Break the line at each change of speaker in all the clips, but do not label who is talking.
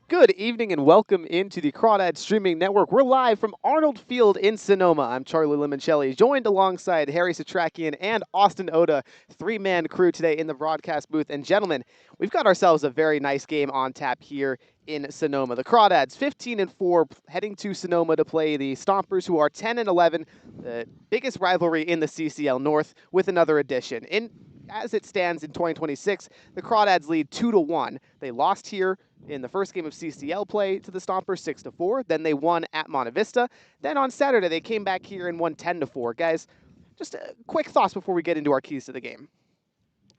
Good evening and welcome into the Crawdad Streaming Network. We're live from Arnold Field in Sonoma. I'm Charlie Limoncelli, joined alongside Harry Setrakian and Austin Ota, three-man crew today in the broadcast booth. And gentlemen, we've got ourselves a very nice game on tap here in Sonoma. The Crawdads, 15-4, heading to Sonoma to play the Stompers, who are 10-11, the biggest rivalry in the CCL North, with another edition. As it stands in 2026, the Crawdads lead 2-1. They lost here in the first game of CCL play to the Stompers 6-4. Then they won at Monte Vista. Then on Saturday they came back here and won 10-4. Guys, just quick thoughts before we get into our keys to the game.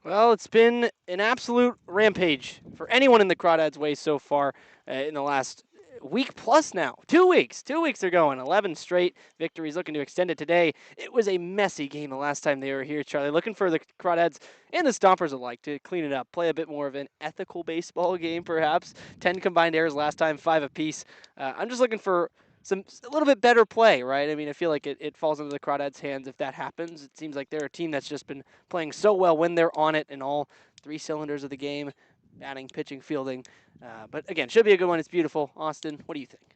Well, it's been an absolute rampage for anyone in the Crawdads way so far in the last week plus now. 2 weeks. 2 weeks they're going. 11 straight victories, looking to extend it today. It was a messy game the last time they were here, Charlie. Looking for the Crawdads and the Stompers alike to clean it up, play a bit more of an ethical baseball game, perhaps. 10 combined errors last time, 5 apiece. I'm just looking for a little bit better play, right? I mean, I feel like it falls into the Crawdads' hands if that happens. It seems like they're a team that's just been playing so well when they're on it in all three cylinders of the game, batting, pitching, fielding. But again, should be a good one. It's beautiful. Austin, what do you think?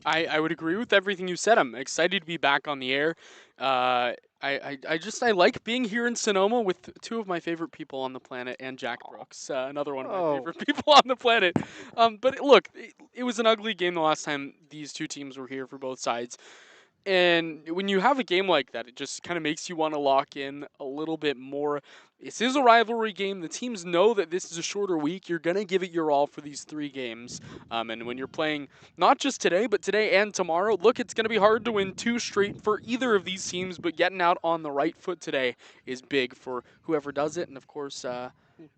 I would agree with everything you said. I'm excited to be back on the air. I like being here in Sonoma with two of my favorite people on the planet and Jack Brooks, another one of my favorite people on the planet. But look, it was an ugly game the last time these two teams were here for both sides. And when you have a game like that, it just kind of makes you want to lock in a little bit more. This is a rivalry game. The teams know that this is a shorter week. You're going to give it your all for these 3 games. And when you're playing not just today, but today and tomorrow, look, it's going to be hard to win 2 straight for either of these teams, but getting out on the right foot today is big for whoever does it. And of course,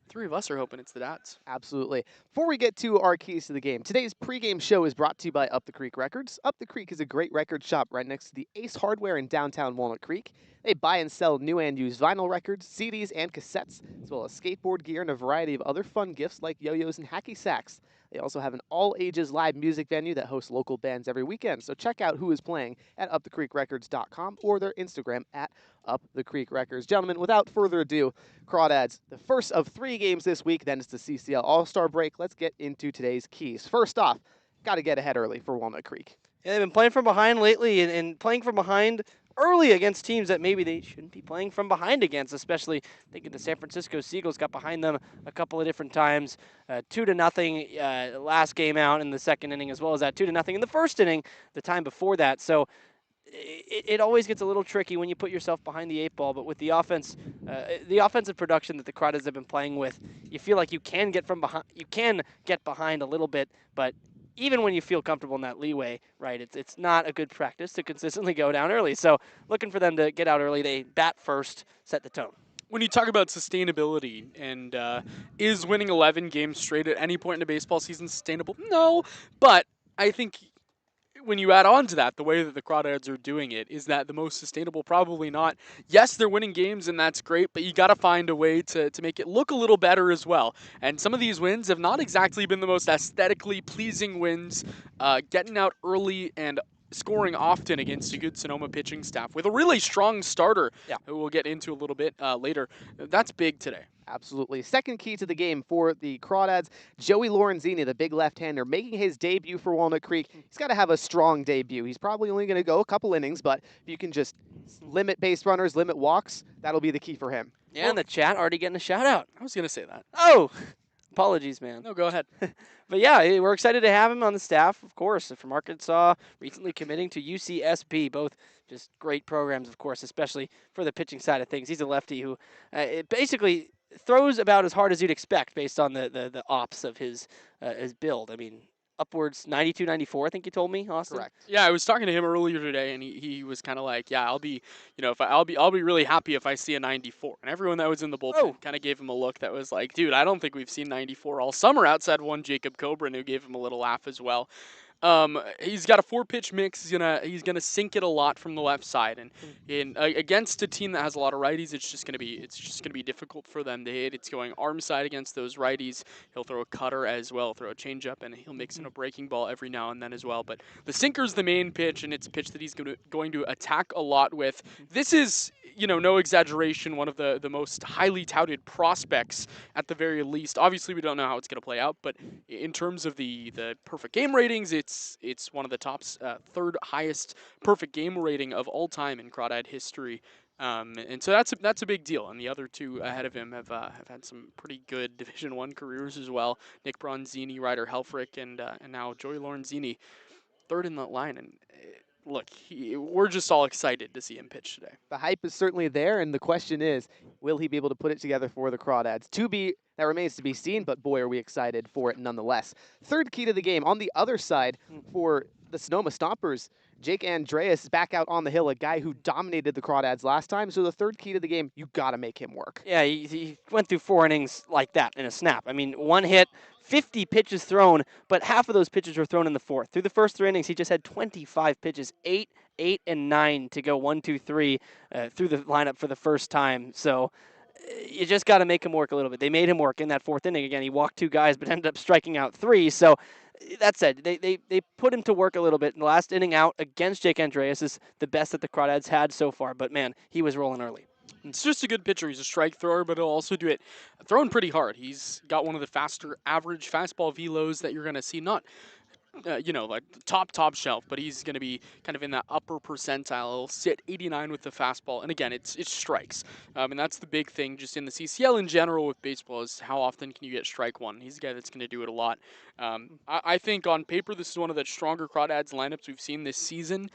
3 of us are hoping it's the Dats.
Absolutely. Before we get to our keys to the game, today's pregame show is brought to you by Up the Creek Records. Up the Creek is a great record shop right next to the Ace Hardware in downtown Walnut Creek. They buy and sell new and used vinyl records, CDs, and cassettes, as well as skateboard gear and a variety of other fun gifts like yo-yos and hacky sacks. They also have an all-ages live music venue that hosts local bands every weekend, so check out who is playing at upthecreekrecords.com or their Instagram at upthecreekrecords. Gentlemen, without further ado, Crawdads, the first of 3 games this week, then it's the CCL All-Star break. Let's get into today's keys. First off, got to get ahead early for Walnut Creek.
Yeah, they've been playing from behind lately and playing from behind early against teams that maybe they shouldn't be playing from behind against, especially thinking the San Francisco Seagulls got behind them a couple of different times, 2-0 last game out in the second inning, as well as that 2-0 in the first inning the time before that. So it always gets a little tricky when you put yourself behind the 8 ball, but with the offense, the offensive production that the Crawdads have been playing with, you feel like you can get behind a little bit, but even when you feel comfortable in that leeway, right, it's not a good practice to consistently go down early. So looking for them to get out early, they bat first, set the tone.
When you talk about sustainability and is winning 11 games straight at any point in a baseball season sustainable? No, but I think when you add on to that, the way that the Crawdads are doing it, is that the most sustainable? Probably not. Yes, they're winning games, and that's great, but you got to find a way to make it look a little better as well. And some of these wins have not exactly been the most aesthetically pleasing wins, getting out early and scoring often against a good Sonoma pitching staff with a really strong starter, who we'll get into a little bit later. That's big today.
Absolutely. Second key to the game for the Crawdads, Joey Lorenzini, the big left-hander, making his debut for Walnut Creek. He's got to have a strong debut. He's probably only going to go a couple innings, but if you can just limit base runners, limit walks, that'll be the key for him.
Yeah, and the chat already getting a shout-out.
I was going to say that.
Oh, apologies, man.
No, go ahead.
But yeah, we're excited to have him on the staff, of course, from Arkansas, recently committing to UCSB, both just great programs, of course, especially for the pitching side of things. He's a lefty who basically throws about as hard as you'd expect based on the ops of his build. I mean, upwards 92, 94, I think you told me, Austin.
Correct.
Yeah, I was talking to him earlier today, and he was kind of like, yeah, I'll be really happy if I see a 94. And everyone that was in the bullpen kind of gave him a look that was like, dude, I don't think we've seen 94 all summer outside one Jacob Cobran who gave him a little laugh as well. He's got a 4-pitch mix. He's gonna sink it a lot from the left side, and against a team that has a lot of righties, it's just gonna be difficult for them to hit. It's going arm side against those righties. He'll throw a cutter as well, throw a changeup, and he'll mix in a breaking ball every now and then as well. But the sinker's the main pitch, and it's a pitch that he's going to attack a lot with. This is no exaggeration, one of the most highly touted prospects at the very least. Obviously, we don't know how it's going to play out, but in terms of the perfect game ratings, it's one of the top third highest perfect game rating of all time in Crawdad history. And so that's a big deal. And the other two ahead of him have had some pretty good Division I careers as well. Nick Bronzini, Ryder Helfrich, and now Joey Lorenzini, third in that line. And look, we're just all excited to see him pitch today.
The hype is certainly there, and the question is, will he be able to put it together for the Crawdads? That remains to be seen, but boy, are we excited for it nonetheless. Third key to the game. On the other side, for the Sonoma Stompers, Jake Andreas is back out on the hill, a guy who dominated the Crawdads last time. So the third key to the game, you got to make him work.
Yeah, he went through 4 innings like that in a snap. I mean, 1 hit, 50 pitches thrown, but half of those pitches were thrown in the 4th. Through the first 3 innings, he just had 25 pitches, 8, 8, and 9 to go 1, 2, 3 through the lineup for the first time. So you just got to make him work a little bit. They made him work in that 4th inning. Again, he walked 2 guys, but ended up striking out 3. So that said, they put him to work a little bit. In the last inning out against Jake Andreas is the best that the Crawdads had so far. But, man, he was rolling early.
It's just a good pitcher. He's a strike thrower, but he'll also do it throwing pretty hard. He's got one of the faster average fastball velos that you're going to see. Not, like top shelf, but he's going to be kind of in that upper percentile. He'll sit 89 with the fastball, and again, it's strikes. And that's the big thing just in the CCL in general with baseball is how often can you get strike one. He's a guy that's going to do it a lot. I think on paper this is one of the stronger Crawdads lineups we've seen this season.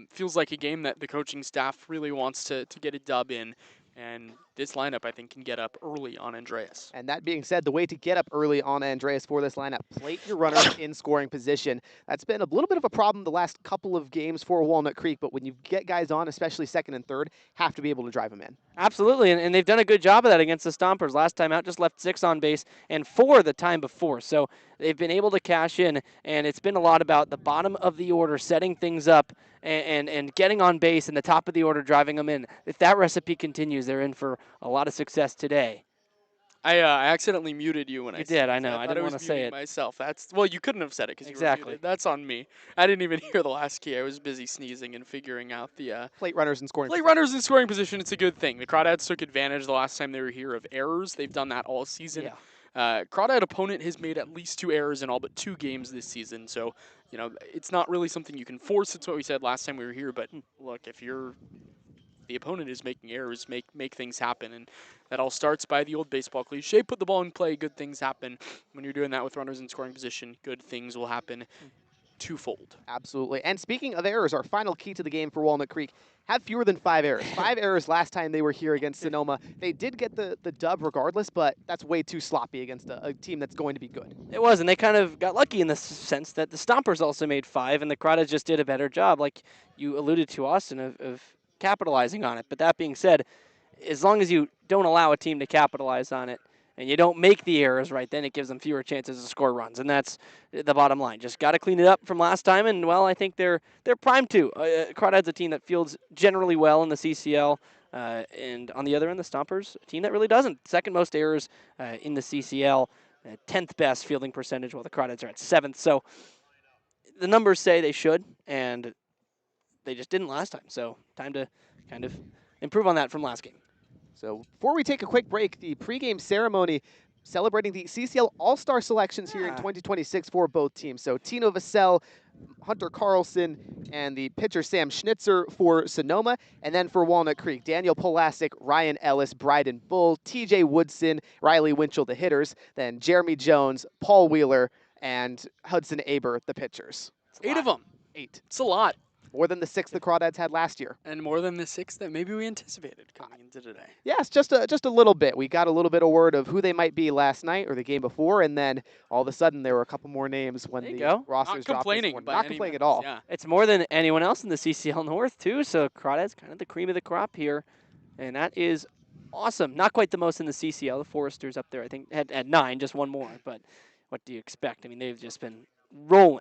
Feels like a game that the coaching staff really wants to get a dub in. And this lineup, I think, can get up early on Andreas.
And that being said, the way to get up early on Andreas for this lineup, plate your runners in scoring position. That's been a little bit of a problem the last couple of games for Walnut Creek, but when you get guys on, especially second and third, have to be able to drive them in.
Absolutely, and they've done a good job of that against the Stompers. Last time out, just left 6 on base and 4 the time before. So they've been able to cash in, and it's been a lot about the bottom of the order, setting things up and getting on base, and the top of the order driving them in. If that recipe continues, they're in for a lot of success today.
I accidentally muted you when I
did.
I
I know. I didn't want to say it
myself. Well, you couldn't have said it because
exactly.
You were muted. That's on me. I didn't even hear the last key. I was busy sneezing and figuring out the
plate runners in scoring.
Plate runners in scoring position. It's a good thing. The Crawdads took advantage the last time they were here of errors. They've done that all season.
Yeah.
Crawdad opponent has made at least 2 errors in all but 2 games this season. So it's not really something you can force. It's what we said last time we were here. But look, if the opponent is making errors, make things happen. And that all starts by the old baseball cliche, put the ball in play, good things happen. When you're doing that with runners in scoring position, good things will happen twofold.
Absolutely. And speaking of errors, our final key to the game for Walnut Creek, have fewer than 5 errors. 5 errors last time they were here against Sonoma. They did get the dub regardless, but that's way too sloppy against a team that's going to be good.
It was, and they kind of got lucky in the sense that the Stompers also made 5, and the Crawdads just did a better job, like you alluded to, Austin, of capitalizing on it. But that being said, as long as you don't allow a team to capitalize on it and you don't make the errors right, then it gives them fewer chances to score runs, and that's the bottom line. Just got to clean it up from last time, and, well, I think they're primed to. Crawdad's a team that fields generally well in the CCL, and on the other end, the Stompers, a team that really doesn't. Second most errors in the CCL, 10th best fielding percentage, while the Crawdads are at 7th. So the numbers say they should, and they just didn't last time. So time to kind of improve on that from last game.
So before we take a quick break, the pregame ceremony celebrating the CCL All-Star selections here in 2026 for both teams. So Tino Vassell, Hunter Carlson, and the pitcher Sam Schnitzer for Sonoma. And then for Walnut Creek, Daniel Polasic, Ryan Ellis, Bryden Bull, TJ Woodson, Riley Winchell, the hitters. Then Jeremy Jones, Paul Wheeler, and Hudson Aber, the pitchers.
8 of them.
8.
It's a lot.
More than the 6 the Crawdads had last year.
And more than the 6 that maybe we anticipated coming into today.
Yes, just a little bit. We got a little bit of word of who they might be last night or the game before, and then all of a sudden there were a couple more names when the rosters dropped. Not complaining at all.
Yeah.
It's more than anyone else in the CCL North, too, so Crawdads kind of the cream of the crop here, and that is awesome. Not quite the most in the CCL. The Foresters up there, I think, had 9, just one more, but what do you expect? I mean, they've just been rolling.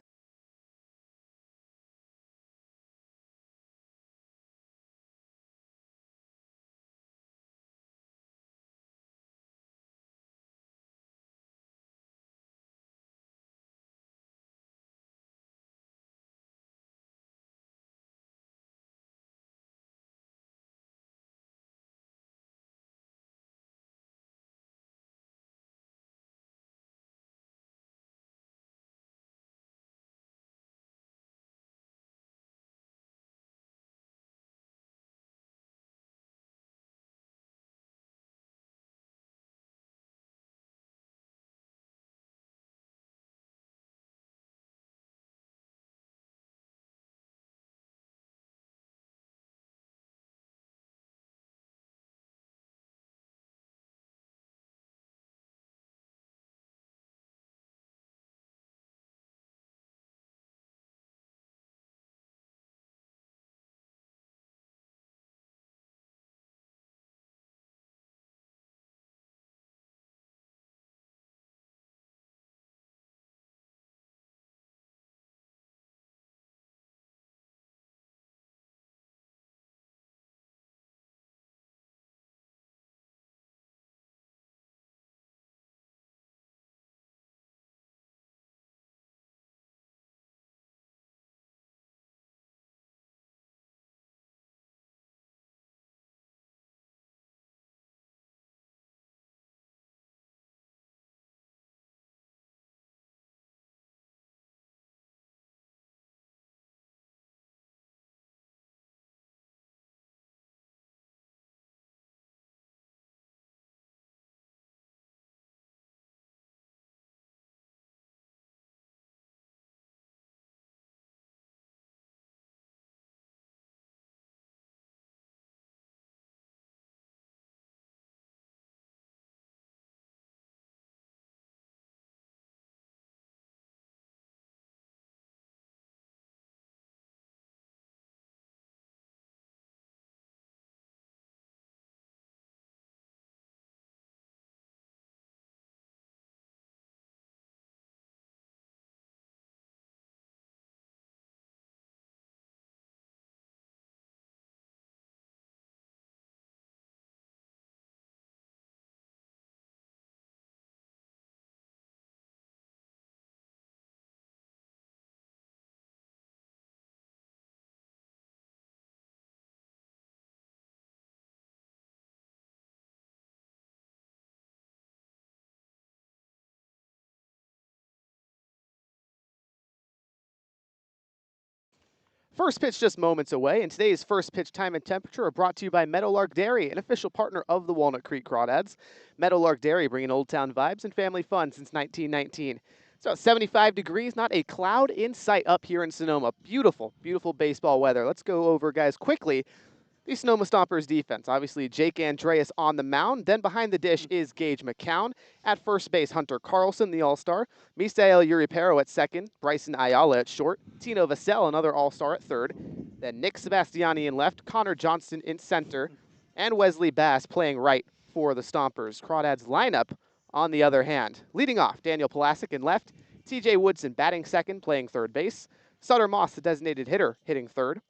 First pitch just moments away, and today's first pitch time and temperature are brought to you by Meadowlark Dairy, an official partner of the Walnut Creek Crawdads. Meadowlark Dairy bringing Old Town vibes and family fun since 1919. It's about 75 degrees, not a cloud in sight up here in Sonoma. Beautiful, beautiful baseball weather. Let's go over, guys, quickly the Sonoma Stompers defense. Obviously, Jake Andreas on the mound. Then behind the dish is Gage McCown. At first base, Hunter Carlson, the all-star. Misael Uripero at second. Bryson Ayala at short. Tino Vassell, another all-star, at third. Then Nick Sebastiani in left. Connor Johnston in center. And Wesley Bass playing right for the Stompers. Crawdads lineup, on the other hand, leading off, Daniel Pulasic in left. TJ Woodson batting second, playing third base. Sutter Moss, the designated hitter, hitting third.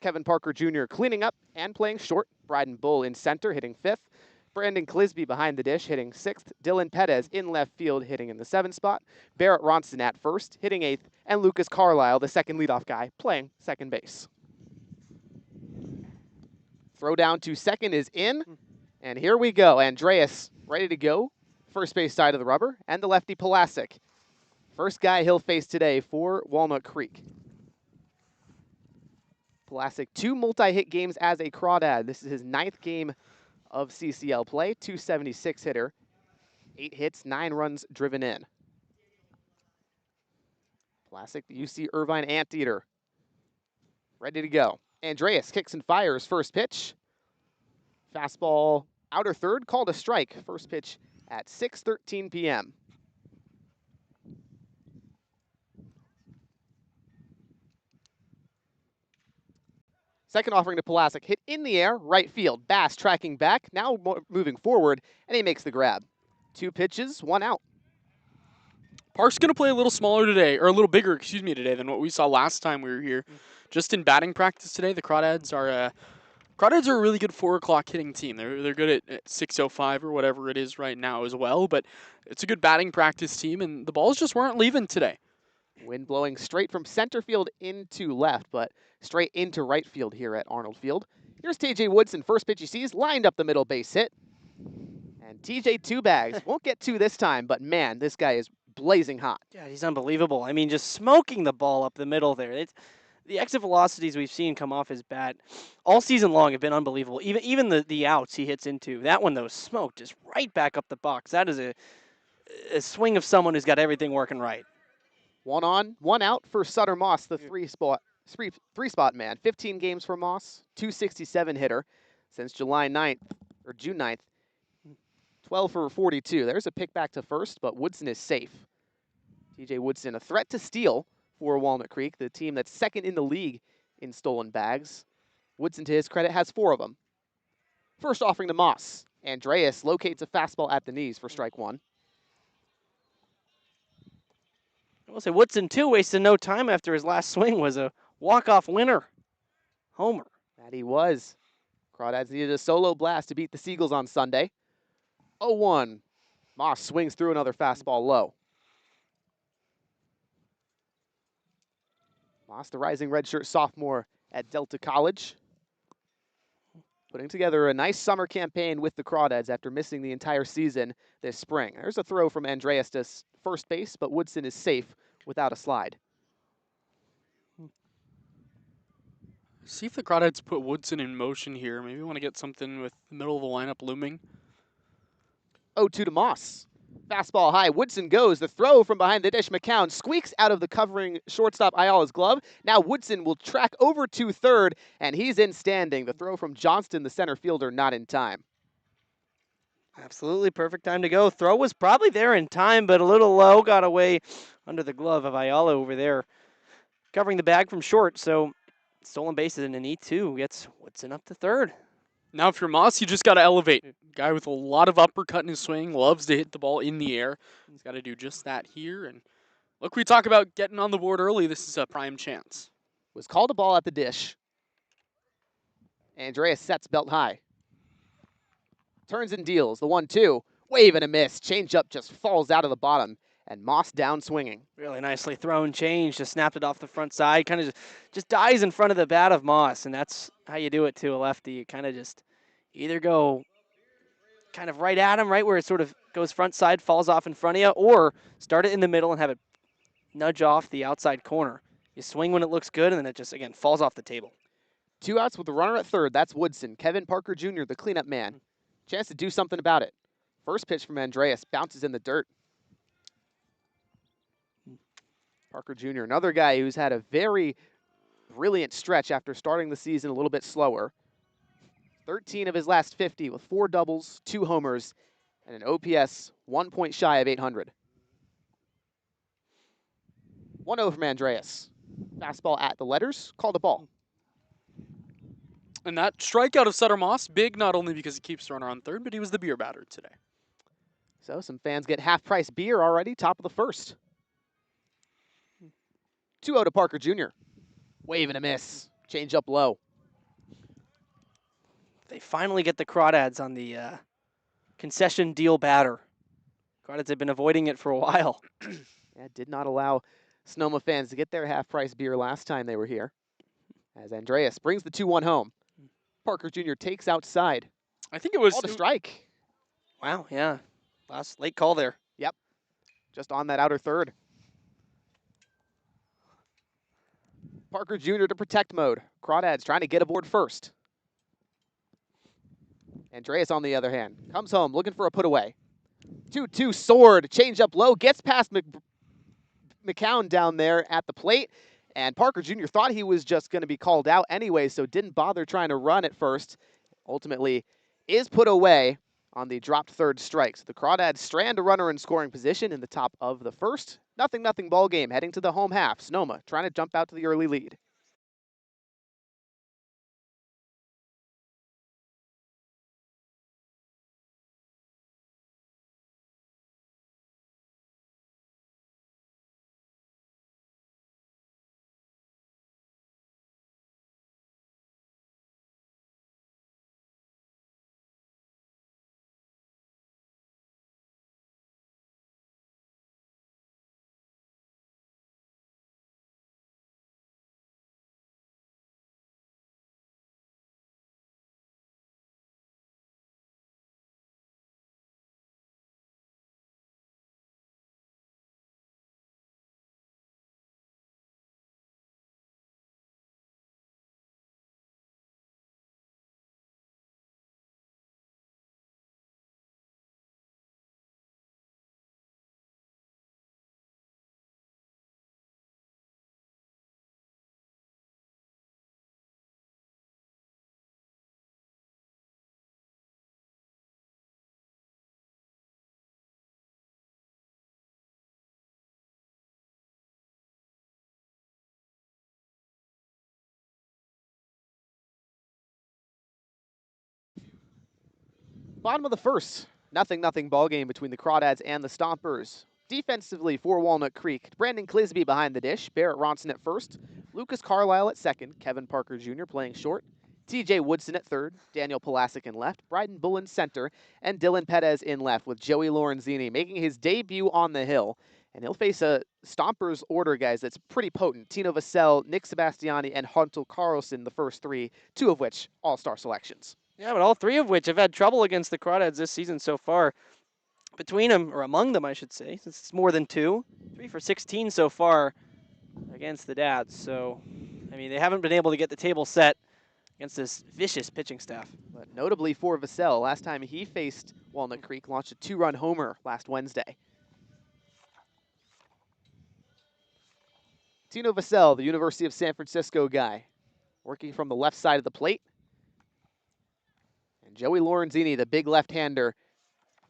Kevin Parker Jr. cleaning up and playing short. Bryden Bull in center, hitting fifth. Brandon Clisby behind the dish, hitting sixth. Dylan Pettis in left field, hitting in the seventh spot. Barrett Ronson at first, hitting eighth. And Lucas Carlisle, the second leadoff guy, playing second base. Throw down to second is in. And here we go. Andreas ready to go. First base side of the rubber. And the lefty Pulasic. First guy he'll face today for Walnut Creek. Pulasic, 2 multi-hit games as a Crawdad. This is his 9th game of CCL play. 276 hitter, 8 hits, 9 runs driven in. Pulasic, the UC Irvine Anteater, ready to go. Andreas kicks and fires first pitch. Fastball outer third, called a strike. First pitch at 6:13 p.m. Second offering to Pulasic, hit in the air, right field. Bass tracking back, now moving forward, and he makes the grab. 2 pitches, 1 out.
Park's going to play a little smaller today, or a little bigger, excuse me, today than what we saw last time we were here. Just in batting practice today, the Crawdads are a really good 4 o'clock hitting team. They're good at 6:05 or whatever it is right now as well, but it's a good batting practice team, and the balls just weren't leaving today.
Wind blowing straight from center field into left, but straight into right field here at Arnold Field. Here's TJ Woodson, first pitch he sees, lined up the middle base hit. And TJ 2 bags. Won't get 2 this time, but man, this guy is blazing hot.
Yeah, he's unbelievable. I mean, just smoking the ball up the middle there. The exit velocities we've seen come off his bat all season long have been unbelievable. Even the outs he hits into. That one, though, smoked just right back up the box. That is a swing of someone who's got everything working right.
1 on, 1 out for Sutter Moss, the three-spot man. 15 games for Moss, 267 hitter since June 9th. 12 for 42. There's a pick back to first, but Woodson is safe. TJ Woodson, a threat to steal for Walnut Creek, the team that's second in the league in stolen bags. Woodson, to his credit, has 4 of them. First offering to Moss. Andreas locates a fastball at the knees for strike 1.
I will say Woodson, too, wasted no time after his last swing was a walk-off winner. Homer.
That he was. Crawdads needed a solo blast to beat the Seagulls on Sunday. 0-1. Moss swings through another fastball low. Moss, the rising redshirt sophomore at Delta College, putting together a nice summer campaign with the Crawdads after missing the entire season this spring. There's a throw from Andreas to first base, but Woodson is safe without a slide.
See if the Crawdads put Woodson in motion here. Maybe want to get something with the middle of the lineup looming.
0-2 to Moss. Fastball high. Woodson goes. The throw from behind the dish. McCown squeaks out of the covering shortstop Ayala's glove. Now Woodson will track over to third, and he's in standing. The throw from Johnston, the center fielder, not in time.
Absolutely perfect time to go. Throw was probably there in time, but a little low. Got away under the glove of Ayala over there, covering the bag from short. So stolen bases in an E2 gets Woodson up to third.
Now, if you're Moss, you just got to elevate. Guy with a lot of uppercut in his swing, loves to hit the ball in the air. He's got to do just that here. And look, we talk about getting on the board early. This is a prime chance.
Was called a ball at the dish. Andreas sets belt high. Turns and deals. The 1-2. Wave and a miss. Changeup just falls out of the bottom. And Moss down swinging.
Really nicely thrown change. Just snapped it off the front side. Kind of just dies in front of the bat of Moss. And that's how you do it to a lefty. You kind of just either go kind of right at him, right where it sort of goes front side, falls off in front of you, or start it in the middle and have it nudge off the outside corner. You swing when it looks good, and then it just, again, falls off the table.
2 outs with the runner at third. That's Woodson. Kevin Parker Jr., the cleanup man. Chance to do something about it. First pitch from Andreas. Bounces in the dirt. Parker Jr., another guy who's had a very brilliant stretch after starting the season a little bit slower. 13 of his last 50 with 4 doubles, 2 homers, and an OPS 1 point shy of 800. 1-0 from Andreas. Fastball at the letters, called a ball.
And that strikeout of Sutter Moss, big not only because he keeps the runner on third, but he was the beer batter today.
So some fans get half-price beer already, top of the first. 2-0 to Parker Jr. Wave and a miss. Change up low.
They finally get the Crawdads on the concession deal batter. Crawdads have been avoiding it for a while.
Yeah, did not allow Sonoma fans to get their half-price beer last time they were here. As Andreas brings the 2-1 home. Parker Jr. takes outside.
I think it was...
Called a strike.
Wow, yeah. Last late call there.
Yep. Just on that outer third. Parker Jr. to protect mode. Crawdads trying to get aboard first. Andreas, on the other hand, comes home looking for a put away. 2-2 sword, change up low, gets past McCown down there at the plate. And Parker Jr. thought he was just going to be called out anyway, so didn't bother trying to run at first. Ultimately, is put away on the dropped third strike. So the Crawdads strand a runner in scoring position in the top of the first. 0-0 ball game heading to the home half. Sonoma trying to jump out to the early lead. Bottom of the first. 0-0 ball game between the Crawdads and the Stompers. Defensively for Walnut Creek, Brandon Clisby behind the dish, Barrett Ronson at first, Lucas Carlisle at second, Kevin Parker Jr. playing short, TJ Woodson at third, Daniel Pulasic in left, Bryden Bullen center, and Dylan Perez in left with Joey Lorenzini making his debut on the hill. And he'll face a Stompers order, guys, that's pretty potent. Tino Vassell, Nick Sebastiani, and Hunter Carlson, the first 3, 2 of which all-star selections.
Yeah, but all 3 of which have had trouble against the Crawdads this season so far. Between them, or among them, I should say, since it's more than 2. 3 for 16 so far against the Dads. So, I mean, they haven't been able to get the table set against this vicious pitching staff.
But notably for Vassell, last time he faced Walnut Creek, launched a 2-run homer last Wednesday. Tino Vassell, the University of San Francisco guy, working from the left side of the plate. And Joey Lorenzini, the big left-hander,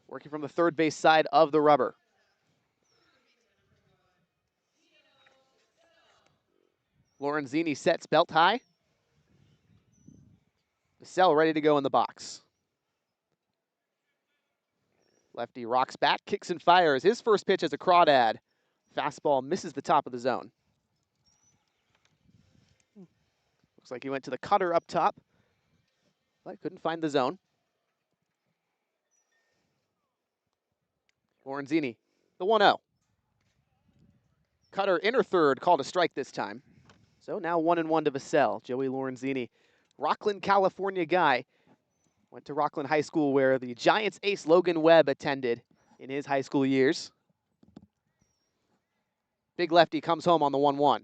working from the third base side of the rubber. Lorenzini sets belt high. Vassell ready to go in the box. Lefty rocks back, kicks and fires. His first pitch as a Crawdad. Fastball misses the top of the zone. Looks like he went to the cutter up top, but couldn't find the zone. Lorenzini, the 1-0. Cutter inner third, called a strike this time. So now 1-1 to Vassell. Joey Lorenzini, Rockland, California guy. Went to Rockland High School where the Giants ace Logan Webb attended in his high school years. Big lefty comes home on the 1-1.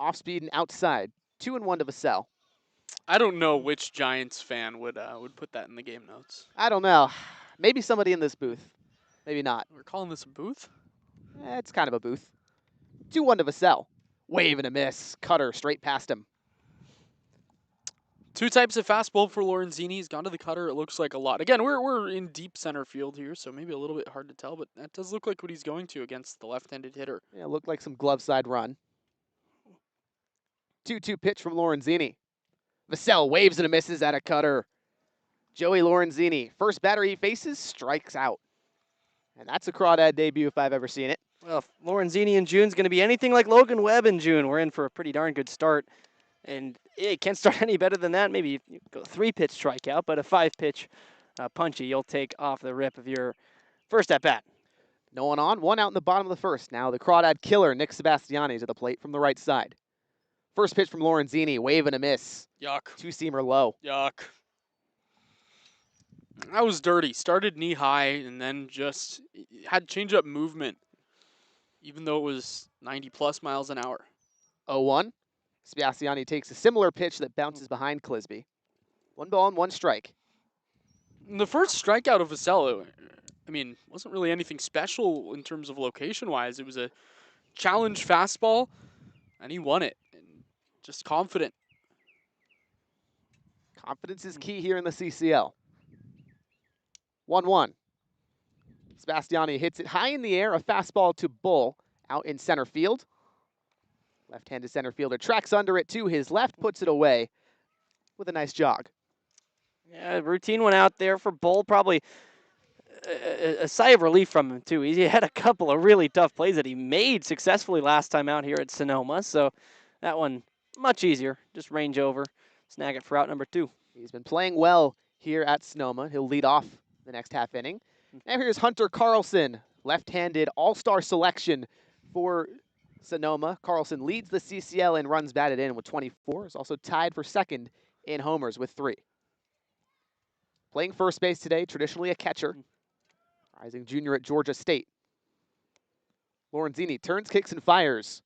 Off speed and outside. 2-1 to Vassell.
I don't know which Giants fan would put that in the game notes.
I don't know. Maybe somebody in this booth. Maybe not.
We're calling this a booth?
It's kind of a booth. 2-1 to Vassell. Wave and a miss. Cutter straight past him.
Two types of fastball for Lorenzini. He's gone to the cutter. It looks like a lot. Again, we're in deep center field here, so maybe a little bit hard to tell, but that does look like what he's going to against the left-handed hitter.
Yeah, looked like some glove side run. 2-2 pitch from Lorenzini. Vassell waves and a misses at a cutter. Joey Lorenzini, first batter he faces, strikes out. And that's a Crawdad debut if I've ever seen it.
Well, if Lorenzini in June's going to be anything like Logan Webb in June, we're in for a pretty darn good start. And it can't start any better than that. Maybe you go 3-pitch strikeout, but a 5-pitch punchy you'll take off the rip of your first at-bat.
No one on, one out in the bottom of the first. Now the Crawdad killer, Nick Sebastiani, to the plate from the right side. First pitch from Lorenzini, wave and a miss.
Yuck.
Two-seamer low.
Yuck. That was dirty. Started knee high and then just had change-up movement, even though it was 90-plus miles an hour.
0-1. Sebastiani takes a similar pitch that bounces behind Clisby. 1 ball and 1 strike.
The first strikeout of Vassell, I mean, wasn't really anything special in terms of location-wise. It was a challenge fastball, and he won it. And just confident.
Confidence is key here in the CCL. 1-1. Sebastiani hits it high in the air, a fastball to Bull out in center field. Left-handed center fielder tracks under it to his left, puts it away with a nice jog.
Yeah, routine one out there for Bull. Probably a sigh of relief from him, too. He had a couple of really tough plays that he made successfully last time out here at Sonoma. So that one, much easier. Just range over, snag it for out number 2.
He's been playing well here at Sonoma. He'll lead off the next half inning. Now here's Hunter Carlson, left-handed all-star selection for Sonoma. Carlson leads the CCL in runs batted in with 24. Is also tied for second in homers with 3. Playing first base today, traditionally a catcher. Rising junior at Georgia State. Lorenzini turns, kicks, and fires.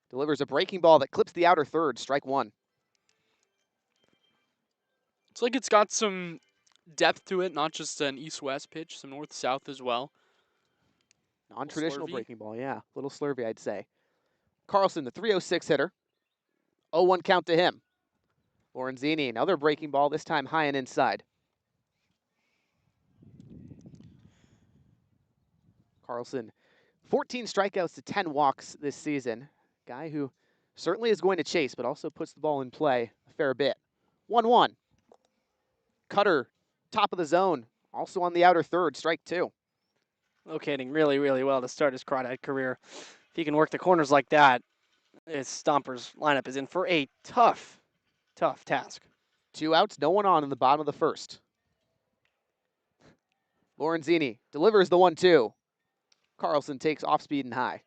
Delivers a breaking ball that clips the outer third, strike 1.
It's like it's got some depth to it, not just an east-west pitch, some north-south as well.
Non-traditional
Slurvy.
breaking ball, yeah. A little slurvy, I'd say. Carlson, the 306 hitter. 0-1 count to him. Lorenzini, another breaking ball, this time high and inside. Carlson, 14 strikeouts to 10 walks this season. Guy who certainly is going to chase, but also puts the ball in play a fair bit. 1-1. Cutter, top of the zone, also on the outer third, strike 2.
Locating really, really well to start his Crawdad career. If he can work the corners like that, his Stompers lineup is in for a tough task.
2 outs, no one on in the bottom of the first. Lorenzini delivers the 1-2. Carlson takes off speed and high.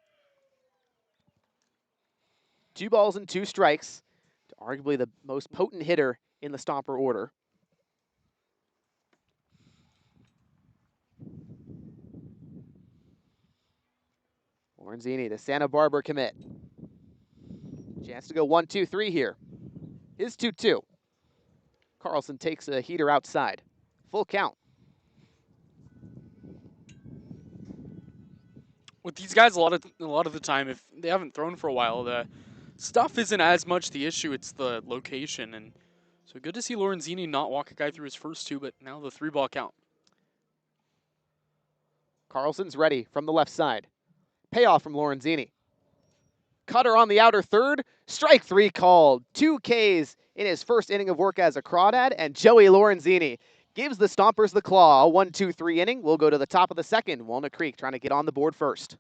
2 balls and 2 strikes to arguably the most potent hitter in the Stomper order. Lorenzini, the Santa Barbara commit. Chance to go 1-2-3 here. His 2-2. Carlson takes a heater outside. Full count.
With these guys, a lot of the time, if they haven't thrown for a while, the stuff isn't as much the issue; it's the location. And so good to see Lorenzini not walk a guy through his first 2, but now the 3-ball count.
Carlson's ready from the left side. Payoff from Lorenzini. Cutter on the outer third. Strike 3 called. 2 Ks in his first inning of work as a Crawdad, and Joey Lorenzini gives the Stompers the claw. A 1-2-3 inning. We'll go to the top of the second. Walnut Creek trying to get on the board first.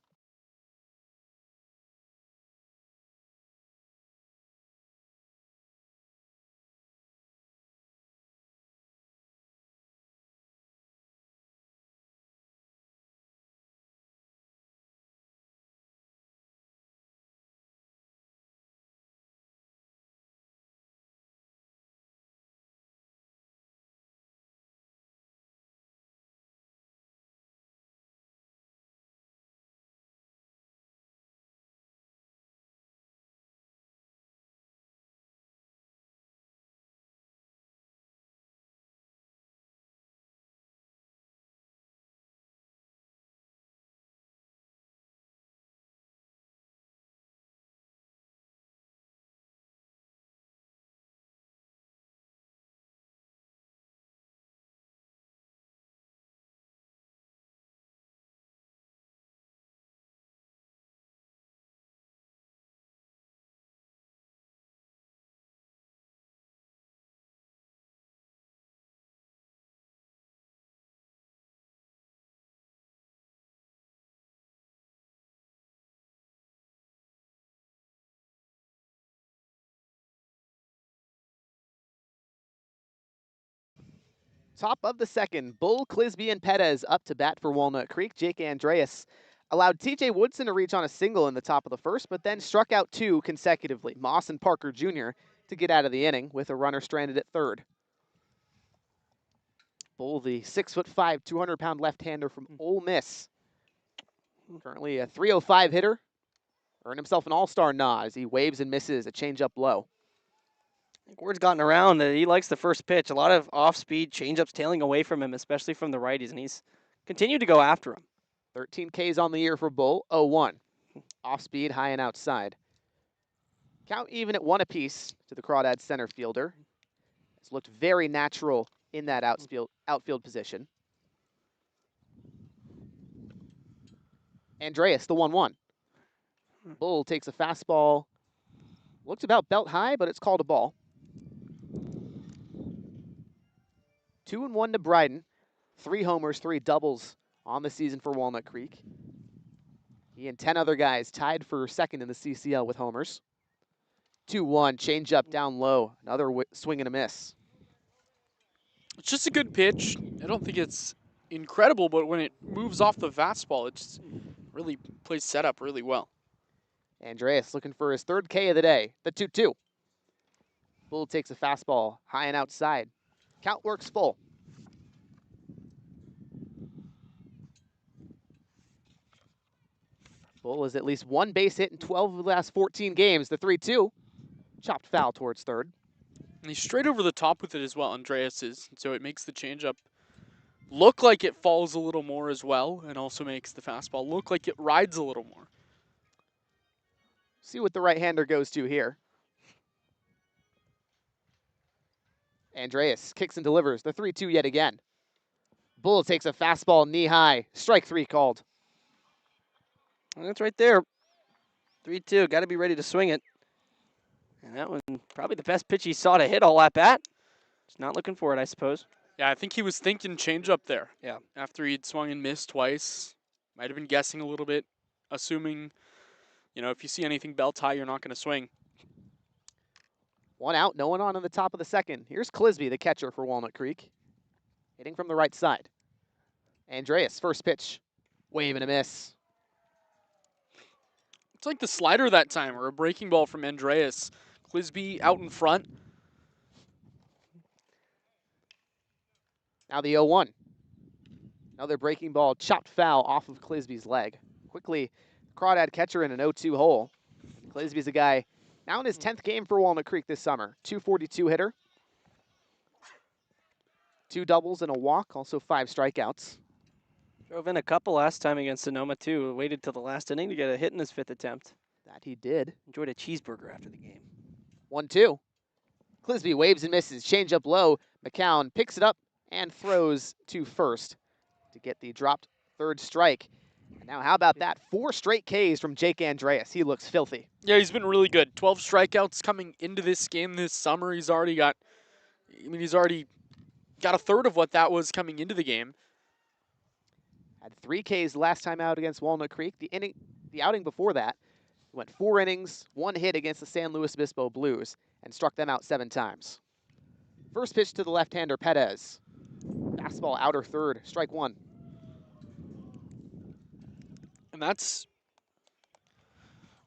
Top of the second, Bull, Clisby, and Perez up to bat for Walnut Creek. Jake Andreas allowed TJ Woodson to reach on a single in the top of the first, but then struck out 2 consecutively. Moss and Parker Jr. to get out of the inning with a runner stranded at third. Bull, the 6'5", 200-pound left-hander from Ole Miss. Currently a .305 hitter. Earned himself an all-star nod as he waves and misses a changeup low.
I think word's gotten around that he likes the first pitch. A lot of off-speed changeups tailing away from him, especially from the righties, and he's continued to go after him.
13 Ks on the year for Bull, 0-1. Off-speed, high and outside. Count even at 1 apiece to the Crawdads center fielder. It's looked very natural in that outfield position. Andreas, the 1-1. Bull takes a fastball. Looks about belt high, but it's called a ball. 2-1 to Bryden. 3 homers, 3 doubles on the season for Walnut Creek. He and 10 other guys tied for second in the CCL with homers. 2-1, changeup down low. Another swing and a miss.
It's just a good pitch. I don't think it's incredible, but when it moves off the fastball, it just really plays setup really well.
Andreas looking for his 3rd K of the day, the 2-2. Bull takes a fastball, high and outside. Count works full. Bull has at least 1 base hit in 12 of the last 14 games, the 3-2. Chopped foul towards third.
And he's straight over the top with it as well, Andreas is. So it makes the changeup look like it falls a little more as well, and also makes the fastball look like it rides a little more.
See what the right-hander goes to here. Andreas kicks and delivers, the 3-2 yet again. Bull takes a fastball knee-high, strike 3 called.
And that's right there. 3-2, got to be ready to swing it. And that one, probably the best pitch he saw to hit all at bat. Just not looking for it, I suppose.
Yeah, I think he was thinking changeup there.
Yeah.
After he'd swung and missed twice. Might have been guessing a little bit, assuming, you know, if you see anything belt high, you're not going to swing.
1 out, no one on in the top of the second. Here's Clisby, the catcher for Walnut Creek. Hitting from the right side. Andreas, first pitch. Wave and a miss.
It's like the slider that time, or a breaking ball from Andreas. Clisby out in front.
Now the 0-1. Another breaking ball, chopped foul off of Clisby's leg. Quickly, Crawdad catcher in an 0-2 hole. Clisby's a guy now in his 10th game for Walnut Creek this summer. .242 hitter. 2 doubles and a walk, also 5 strikeouts.
Drove in a couple last time against Sonoma, too. Waited till the last inning to get a hit in his 5th attempt.
That he did.
Enjoyed a cheeseburger after the game.
1-2. Clisby waves and misses. Change up low. McCown picks it up and throws to first to get the dropped 3rd strike. And now how about that? 4 straight Ks from Jake Andreas. He looks filthy.
Yeah, he's been really good. 12 strikeouts coming into this game this summer. He's already got, he's already got a third of what that was coming into the game.
Had 3 Ks last time out against Walnut Creek. The outing before that, he went 4 innings, 1 hit against the San Luis Obispo Blues, and struck them out 7 times. First pitch to the left-hander, Perez. Fastball outer third, strike 1.
And that's,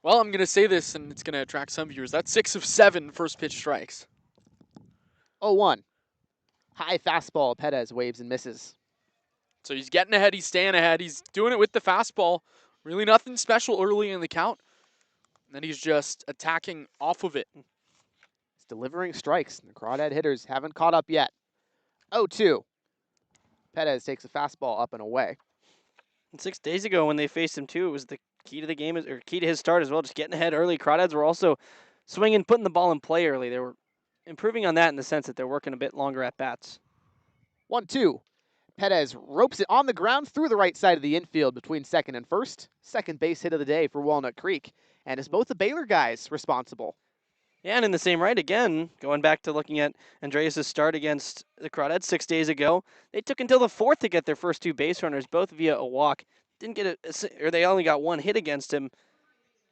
well, I'm going to say this, and it's going to attract some viewers. That's 6 of 7 first pitch strikes.
0-1. High fastball, Perez waves and misses.
So he's getting ahead, he's staying ahead, he's doing it with the fastball. Really nothing special early in the count. And then he's just attacking off of it.
He's delivering strikes. The Crawdad hitters haven't caught up yet. 0-2. Perez takes a fastball up and away.
And 6 days ago when they faced him, too, it was the key to the game, or key to his start as well, just getting ahead early. Crawdads were also swinging, putting the ball in play early. They were improving on that in the sense that they're working a bit longer at bats.
1-2. Perez ropes it on the ground through the right side of the infield between second and first. Second base hit of the day for Walnut Creek. And is both the Baylor guys responsible?
Yeah, and in the same right, again, going back to looking at Andreas' start against the Crawdads 6 days ago, they took until the 4th to get their first 2 base runners, both via a walk. Didn't get or they only got 1 hit against him.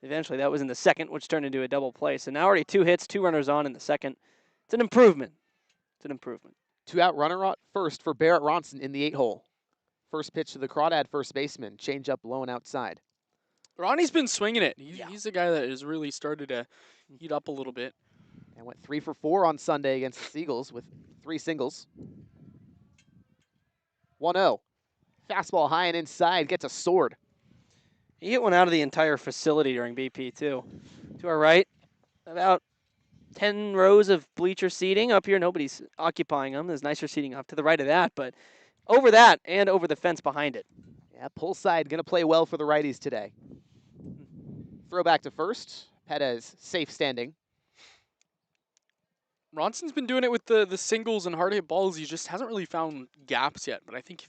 Eventually, that was in the 2nd, which turned into a double play. So now already 2 hits, 2 runners on in the 2nd. It's an improvement. It's an improvement.
Two-out runner at first for Barrett Ronson in the 8-hole. First pitch to the Crawdad first baseman. Change-up blown outside.
Ronnie's been swinging it.
Yeah.
He's a guy that has really started to heat up a little bit.
And went 3 for 4 on Sunday against the Seagulls with 3 singles. 1-0. Fastball high and inside. Gets a sword.
He hit one out of the entire facility during BP, too. To our right, about 10 rows of bleacher seating. Up here, nobody's occupying them. There's nicer seating off to the right of that, but over that and over the fence behind it.
Yeah, pull side going to play well for the righties today. Throw back to first. Perez safe standing.
Ronson's been doing it with the singles and hard hit balls. He just hasn't really found gaps yet. But I think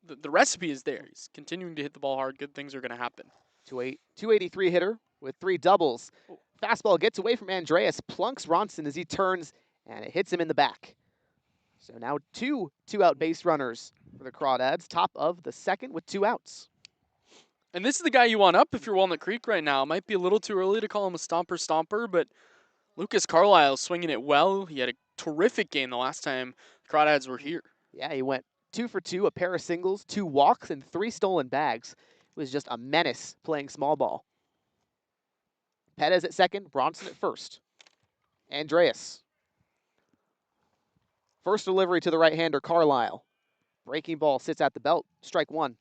if the recipe is there. He's continuing to hit the ball hard. Good things are going to happen.
283 hitter with 3 doubles. Fastball gets away from Andreas, plunks Ronson as he turns, and it hits him in the back. So now 2 two-out base runners for the Crawdads, top of the second with 2 outs.
And this is the guy you want up if you're Walnut Creek right now. It might be a little too early to call him a stomper, but Lucas Carlisle's swinging it well. He had a terrific game the last time the Crawdads were here.
Yeah, he went 2 for 2, a pair of singles, 2 walks, and 3 stolen bags. It was just a menace playing small ball. Perez at second, Bronson at first. Andreas. First delivery to the right-hander, Carlisle. Breaking ball sits at the belt, strike 1.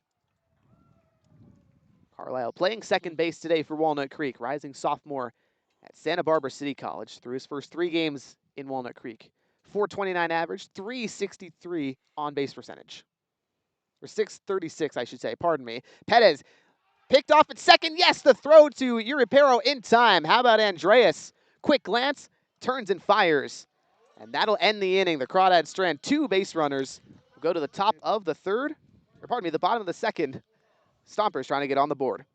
Carlisle playing second base today for Walnut Creek, rising sophomore at Santa Barbara City College through his first 3 games in Walnut Creek. 429 average, 363 on-base percentage. Or 636, I should say, pardon me. Perez picked off at second. Yes, the throw to Uripero in time. How about Andreas? Quick glance, turns and fires. And that'll end the inning. The Crawdads strand 2 base runners. We'll go to the top of the third, or pardon me, the bottom of the second. Stompers trying to get on the board.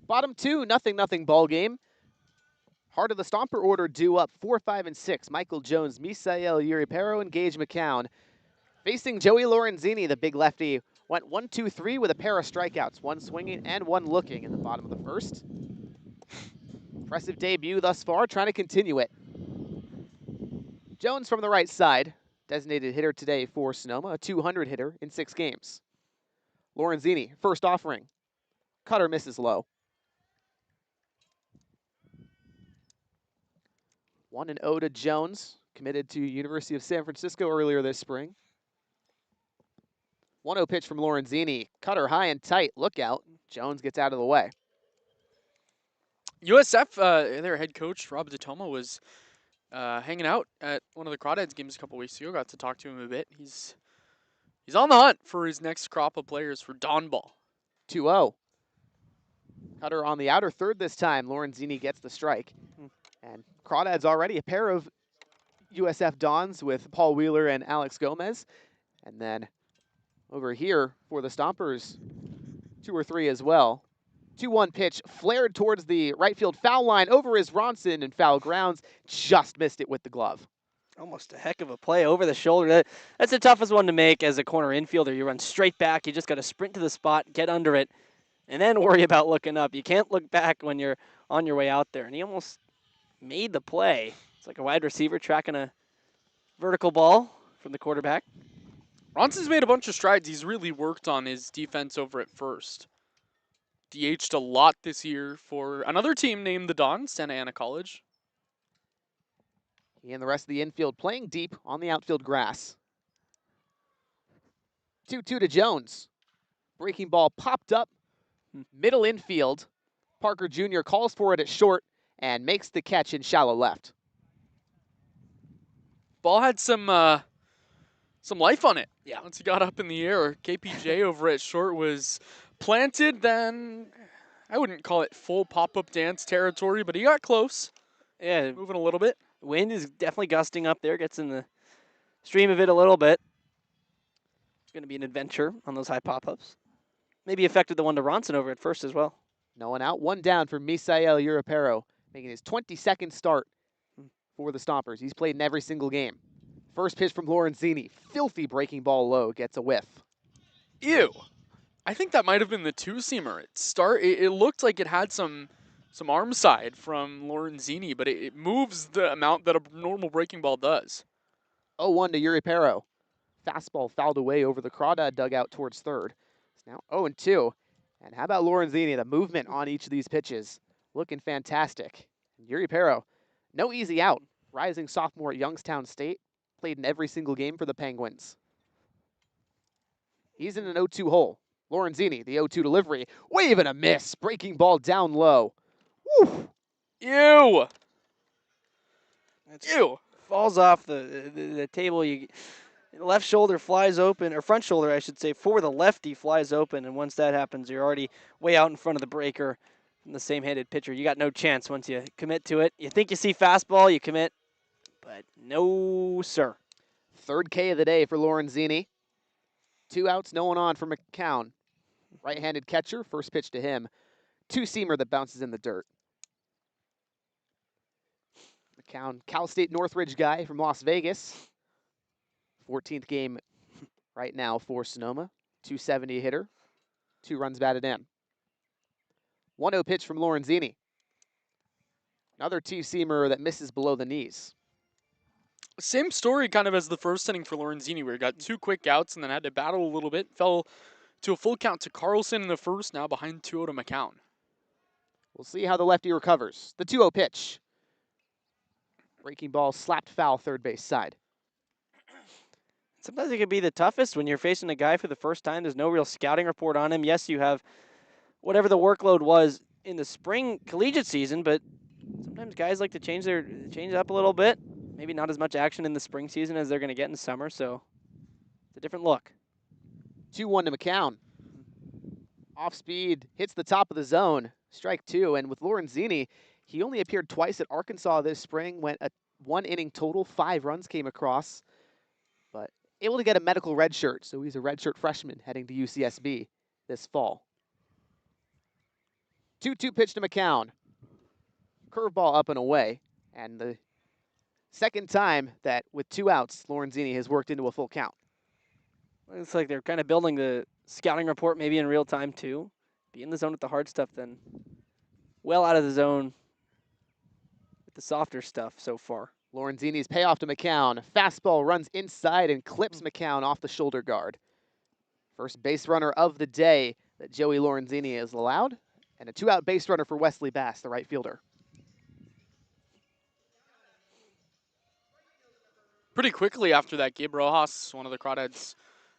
Bottom 2, 0-0 ball game. Heart of the Stomper order due up 4, 5, and 6. Michael Jones, Misael Uripero, and Gage McCown. Facing Joey Lorenzini, the big lefty, went 1-2-3 with a pair of strikeouts, 1 swinging and 1 looking in the bottom of the first. Impressive debut thus far, trying to continue it. Jones from the right side. designated hitter today for Sonoma, a 200 hitter in 6 games. Lorenzini, first offering. Cutter misses low. 1-0 to Jones, committed to University of San Francisco earlier this spring. 1-0 pitch from Lorenzini. Cutter high and tight. Look out. Jones gets out of the way.
USF, their head coach, Rob DeToma, was hanging out at one of the Crawdads games a couple weeks ago. Got to talk to him a bit. He's on the hunt for his next crop of players for Dawn Ball.
2-0. Cutter on the outer third this time. Lorenzini gets the strike. And Crawdads already a pair of USF Dons with Paul Wheeler and Alex Gomez. And then over here for the Stompers, 2 or 3 as well. 2-1 pitch flared towards the right field foul line. Over is Ronson in foul grounds. Just missed it with the glove.
Almost a heck of a play over the shoulder. That's the toughest one to make as a corner infielder. You run straight back. You just got to sprint to the spot, get under it, and then worry about looking up. You can't look back when you're on your way out there. And he almost made the play. It's like a wide receiver tracking a vertical ball from the quarterback.
Ronson's made a bunch of strides. He's really worked on his defense over at first. DH'd a lot this year for another team named the Dons, Santa Ana College.
He and the rest of the infield playing deep on the outfield grass. 2-2 to Jones. Breaking ball popped up, middle infield. Parker Jr. calls for it at short and makes the catch in shallow left.
Ball had some life on it. Yeah. Once he got up in the air, KPJ over at short was planted. Then I wouldn't call it full pop-up dance territory, but he got close.
Yeah,
moving a little bit.
Wind is definitely gusting up there. Gets in the stream of it a little bit. It's going to be an adventure on those high pop-ups. Maybe affected the one to Ronson over at first as well.
No one out, 1 down for Misael Urapero, making his 22nd start for the Stompers. He's played in every single game. First pitch from Lorenzini. Filthy breaking ball low. Gets a whiff.
Ew. I think that might have been the 2-seamer. It looked like it had some arm side from Lorenzini, but it moves the amount that a normal breaking ball does.
0-1 to Urapero. Fastball fouled away over the Crawdad dugout towards third. It's now 0-2. And how about Lorenzini? The movement on each of these pitches looking fantastic. Urapero, no easy out. Rising sophomore at Youngstown State. Played in every single game for the Penguins. He's in an 0-2 hole. Lorenzini, the 0-2 delivery. Wave and a miss. Breaking ball down low. Woo!
Ew! Ew!
Falls off the table. Left shoulder flies open, or front shoulder, I should say, for the lefty flies open. And once that happens, you're already way out in front of the breaker from the same-handed pitcher. You got no chance once you commit to it. You think you see fastball, you commit. But no, sir.
Third K of the day for Lorenzini. 2 outs, no one on for McCown. Right-handed catcher, first pitch to him. 2-seamer that bounces in the dirt. McCown, Cal State Northridge guy from Las Vegas. 14th game right now for Sonoma. 270 hitter. 2 runs batted in. 1-0 pitch from Lorenzini. Another 2-seamer that misses below the knees.
Same story kind of as the first inning for Lorenzini, where he got 2 quick outs and then had to battle a little bit. Fell to a full count to Carlson in the first, now behind 2-0 to McCown.
We'll see how the lefty recovers. The 2-0 pitch. Breaking ball slapped foul third base side.
Sometimes it can be the toughest when you're facing a guy for the first time. There's no real scouting report on him. Yes, you have whatever the workload was in the spring collegiate season, but sometimes guys like to change it up a little bit. Maybe not as much action in the spring season as they're going to get in summer, so it's a different look.
2-1 to McCown. Off speed, hits the top of the zone. Strike 2, and with Lorenzini, he only appeared twice at Arkansas this spring, went a 1-inning total, 5 runs came across, but able to get a medical red shirt, so he's a redshirt freshman heading to UCSB this fall. 2-2 pitch to McCown. Curveball up and away, and the second time that with 2 outs, Lorenzini has worked into a full count.
It's like they're kind of building the scouting report maybe in real time too. Be in the zone with the hard stuff, then well out of the zone with the softer stuff so far.
Lorenzini's payoff to McCown. Fastball runs inside and clips McCown off the shoulder guard. First base runner of the day that Joey Lorenzini is allowed, and a 2-out base runner for Wesley Bass, the right fielder.
Pretty quickly after that, Gabe Rojas, one of the Crawdads'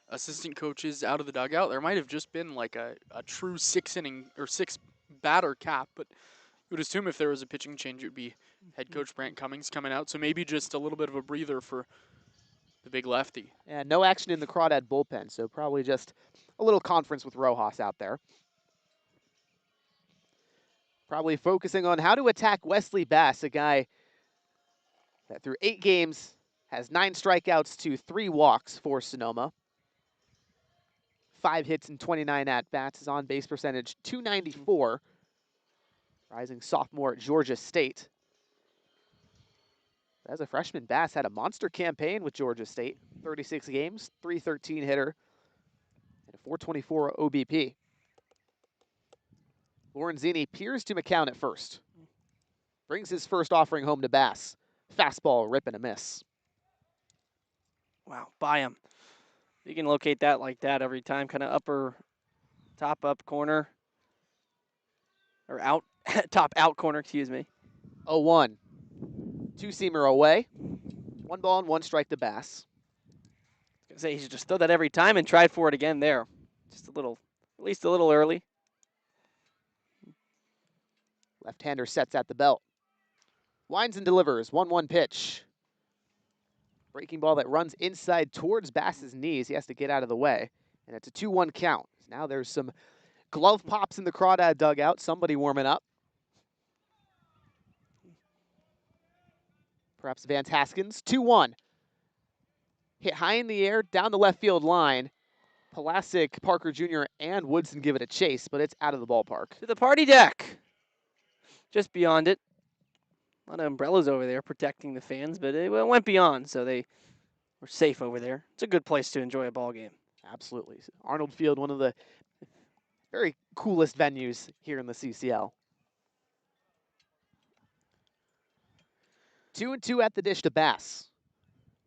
assistant coaches, out of the dugout. There might have just been like a true 6-inning or 6-batter cap, but you would assume if there was a pitching change, it would be head coach Brant Cummings coming out. So maybe just a little bit of a breather for the big lefty.
And no action in the Crawdad bullpen, so probably just a little conference with Rojas out there. Probably focusing on how to attack Wesley Bass, a guy that through 8 games has 9 strikeouts to 3 walks for Sonoma. 5 hits and 29 at-bats. His on-base percentage, .294. Rising sophomore at Georgia State. As a freshman, Bass had a monster campaign with Georgia State. 36 games, .313 hitter, and a .424 OBP. Lorenzini peers to McCown at first. Brings his first offering home to Bass. Fastball, rip and a miss.
Wow, by him. You can locate that like that every time, kind of upper, top up corner, or out, top out corner, excuse me.
0-1. Two-seamer away. 1 ball and 1 strike to Bass.
I was gonna say he should just throw that every time and try for it again there. Just a little, at least a little early.
Left-hander sets at the belt. Winds and delivers. 1-1 pitch. Breaking ball that runs inside towards Bass's knees. He has to get out of the way. And it's a 2-1 count. Now there's some glove pops in the Crawdad dugout. Somebody warming up. Perhaps Van Taskins. 2-1. Hit high in the air, down the left field line. Pulasic, Parker Jr., and Woodson give it a chase, but it's out of the ballpark.
To the party deck. Just beyond it. A lot of umbrellas over there protecting the fans, but it went beyond, so they were safe over there. It's a good place to enjoy a ball game.
Absolutely. Arnold Field, one of the very coolest venues here in the CCL. 2-2 at the dish to Bass.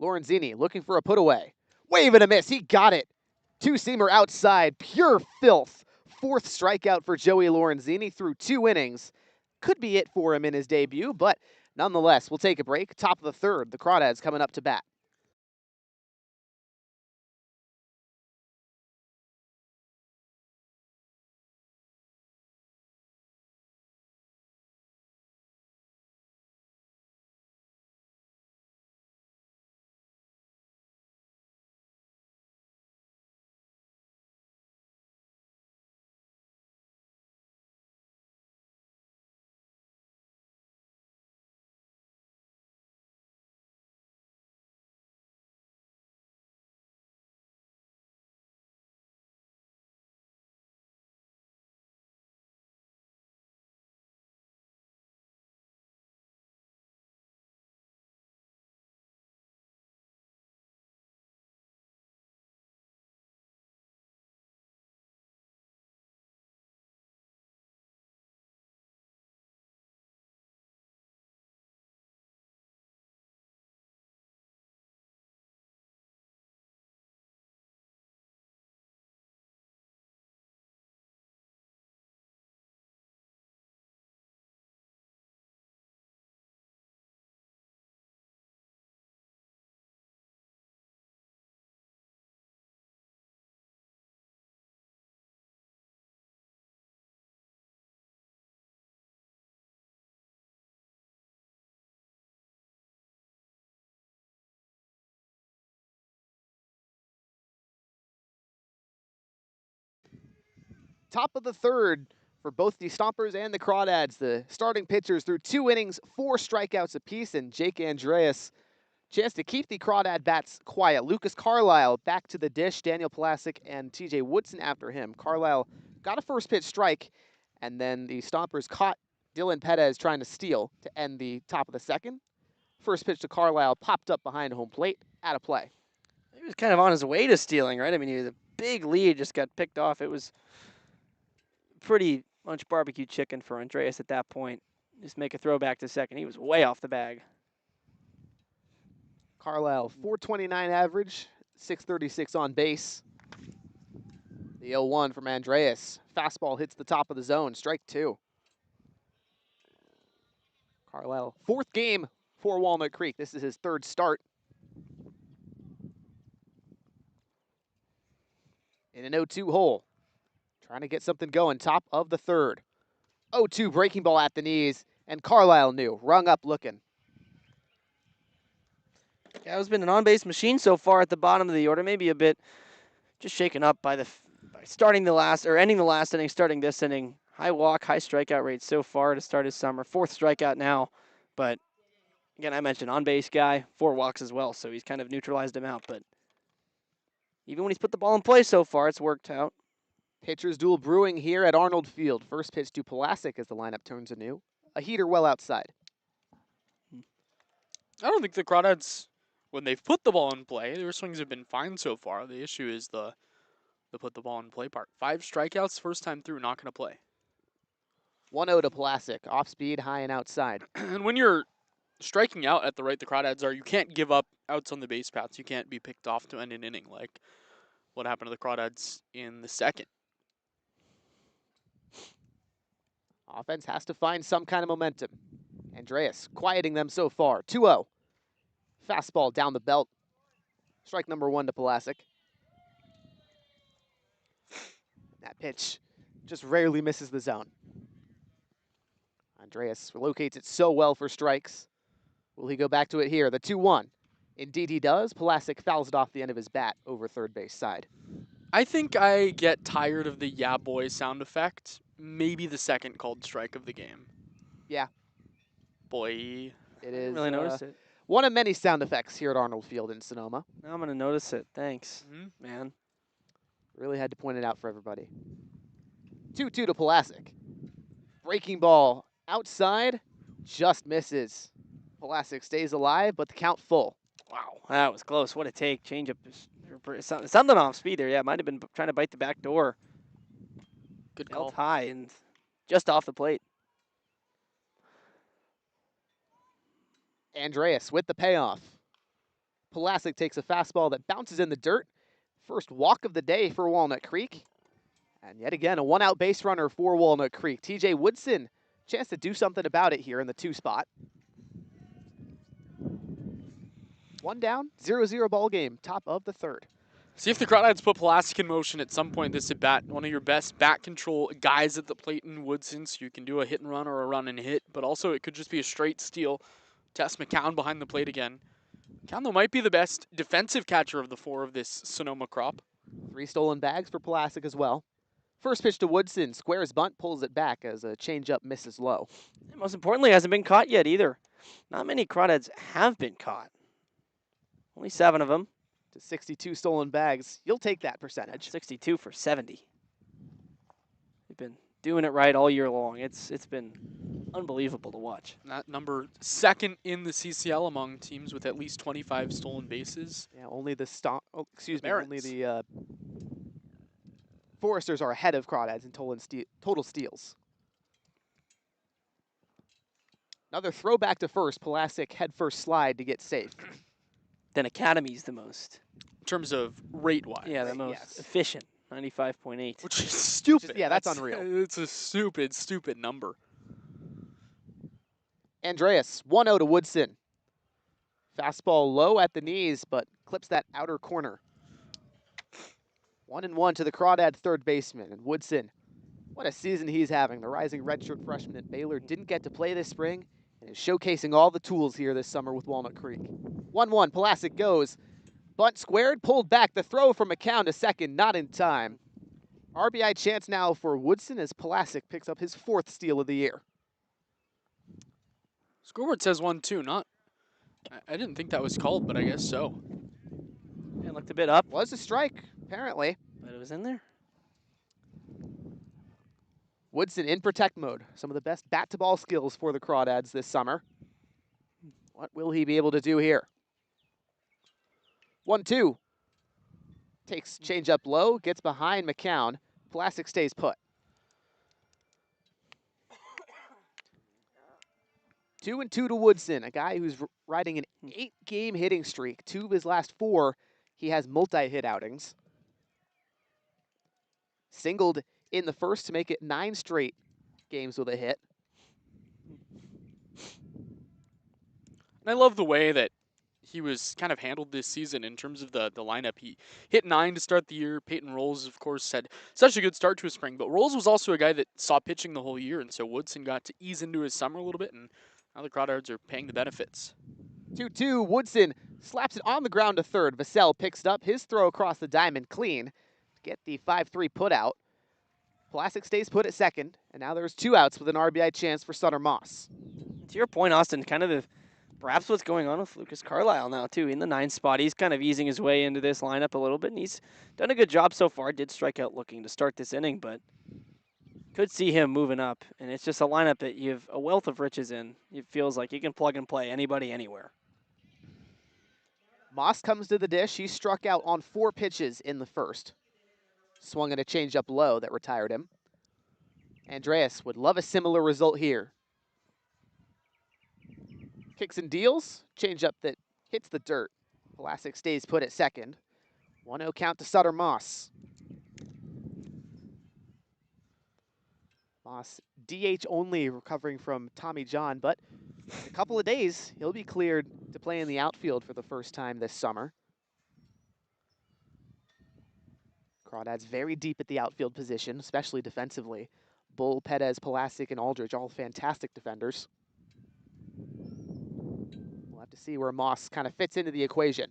Lorenzini looking for a put away. Wave and a miss. He got it. Two-seamer outside. Pure filth. 4th strikeout for Joey Lorenzini through 2 innings. Could be it for him in his debut, but nonetheless, we'll take a break. Top of the 3rd, the Crawdads coming up to bat. Top of the 3rd for both the Stompers and the Crawdads. The starting pitchers through 2 innings, 4 strikeouts apiece, and Jake Andreas chance to keep the Crawdad bats quiet. Lucas Carlisle back to the dish. Daniel Pulasic and TJ Woodson after him. Carlisle got a first pitch strike, and then the Stompers caught Dylan Pettis trying to steal to end the top of the 2nd. First pitch to Carlisle popped up behind home plate, out of play.
He was kind of on his way to stealing, right? I mean, he was a big lead, just got picked off. It was pretty much barbecue chicken for Andreas at that point. Just make a throw back to second. He was way off the bag.
Carlisle, 429 average, 636 on base. The 0-1 from Andreas. Fastball hits the top of the zone, strike 2. Carlisle, 4th game for Walnut Creek. This is his 3rd start. In an 0-2 hole. Trying to get something going, top of the 3rd. 0-2 breaking ball at the knees, and Carlisle knew, rung up looking.
Yeah, it's been an on-base machine so far at the bottom of the order. Maybe a bit just shaken up by by starting the last or ending the last inning, starting this inning. High walk, high strikeout rate so far to start his summer. 4th strikeout now, but again, I mentioned on-base guy, 4 walks as well, so he's kind of neutralized him out. But even when he's put the ball in play so far, it's worked out.
Pitchers duel brewing here at Arnold Field. First pitch to Pulasic as the lineup turns anew. A heater well outside.
I don't think the Crawdads, when they've put the ball in play, their swings have been fine so far. The issue is the put the ball in play part. 5 strikeouts, first time through, not going to play.
1-0 to Pulasic, off speed, high and outside.
And when you're striking out at the rate the Crawdads are, you can't give up outs on the base paths. You can't be picked off to end an inning like what happened to the Crawdads in the 2nd.
Offense has to find some kind of momentum. Andreas quieting them so far. 2-0. Fastball down the belt. Strike number 1 to Pulasic. That pitch just rarely misses the zone. Andreas locates it so well for strikes. Will he go back to it here? The 2-1. Indeed he does. Pulasic fouls it off the end of his bat over third base side.
I think I get tired of the "yeah boy" sound effect. Maybe the 2nd called strike of the game.
Yeah.
Boy.
It
I
is
didn't really notice it.
one of many sound effects here at Arnold Field in Sonoma.
Now I'm going to notice it. Thanks,
Mm-hmm.
man.
Really had to point it out for everybody. 2-2 to Pulasic. Breaking ball outside, just misses. Pulasic stays alive, but the count full.
Wow, that was close. What a take. Change up. Something off speed there. Yeah, might have been trying to bite the back door.
Good
Held
call.
high and just off the plate.
Andreas with the payoff. Pulasic takes a fastball that bounces in the dirt. First walk of the day for Walnut Creek. And yet again, a 1-out base runner for Walnut Creek. TJ Woodson, chance to do something about it here in the 2 spot. 1 down, 0-0 ball game, top of the 3rd.
See if the Crawdads put Pulasic in motion at some point this at bat. One of your best bat control guys at the plate in Woodson, so you can do a hit and run or a run and hit, but also it could just be a straight steal. Test McCown behind the plate again. McCown, though, might be the best defensive catcher of the 4 of this Sonoma crop.
3 stolen bags for Pulasic as well. First pitch to Woodson, squares bunt, pulls it back as a changeup misses low.
And most importantly, hasn't been caught yet either. Not many Crawdads have been caught. Only 7 of them.
To 62 stolen bags, you'll take that percentage.
62 for 70. They've been doing it right all year long. It's been unbelievable to watch.
That number 2nd in the CCL among teams with at least 25 stolen bases.
Yeah, only the only
Barons.
the Foresters are ahead of Crawdads in total steals. Another throwback to first. Pulasic head first slide to get safe.
Then Academy's the most.
In terms of rate-wise.
Yeah, the most
yes.
efficient. 95.8.
Which is stupid.
Yeah, that's unreal.
It's a stupid, stupid number.
Andreas, 1-0 to Woodson. Fastball low at the knees, but clips that outer corner. 1-1 to the Crawdad third baseman. And Woodson, what a season he's having. The rising redshirt freshman at Baylor didn't get to play this spring and is showcasing all the tools here this summer with Walnut Creek. 1-1, Pulasic goes. Bunt squared, pulled back. The throw from McCown to second, not in time. RBI chance now for Woodson as Pulasic picks up his 4th steal of the year.
Scoreboard says 1-2. I didn't think that was called, but I guess so.
It looked a bit up,
Was a strike, apparently.
but it was in there.
Woodson in protect mode. Some of the best bat-to-ball skills for the Crawdads this summer. What will he be able to do here? 1-2. Takes change up low, gets behind McCown. Pulasic stays put. 2-2 to Woodson, a guy who's riding an 8-game hitting streak. 2 of his last 4, he has multi-hit outings. Singled in the first to make it 9 straight games with a hit.
And I love the way that he was kind of handled this season in terms of the lineup. He hit 9 to start the year. Peyton Rolls, of course, had such a good start to his spring, but Rolls was also a guy that saw pitching the whole year, and so Woodson got to ease into his summer a little bit, and now the Crawdads are paying the benefits.
2-2, Woodson slaps it on the ground to third. Vassell picks up his throw across the diamond clean to get the 5-3 put out. Pulaski stays put at second, and now there's 2 outs with an RBI chance for Sutter Moss.
To your point, Austin, kind of perhaps what's going on with Lucas Carlisle now, too, in the 9th spot. He's kind of easing his way into this lineup a little bit, and he's done a good job so far. Did strike out looking to start this inning, but could see him moving up. And it's just a lineup that you have a wealth of riches in. It feels like you can plug and play anybody, anywhere.
Moss comes to the dish. He struck out on 4 pitches in the first. Swung at a changeup low that retired him. Andreas would love a similar result here. Kicks and deals. Changeup that hits the dirt. Pulaski stays put at second. 1-0 count to Sutter Moss. Moss DH only, recovering from Tommy John, but in a couple of days, he'll be cleared to play in the outfield for the first time this summer. Crawdads very deep at the outfield position, especially defensively. Bull, Perez, Pulaski, and Aldridge, all fantastic defenders. We'll have to see where Moss kind of fits into the equation.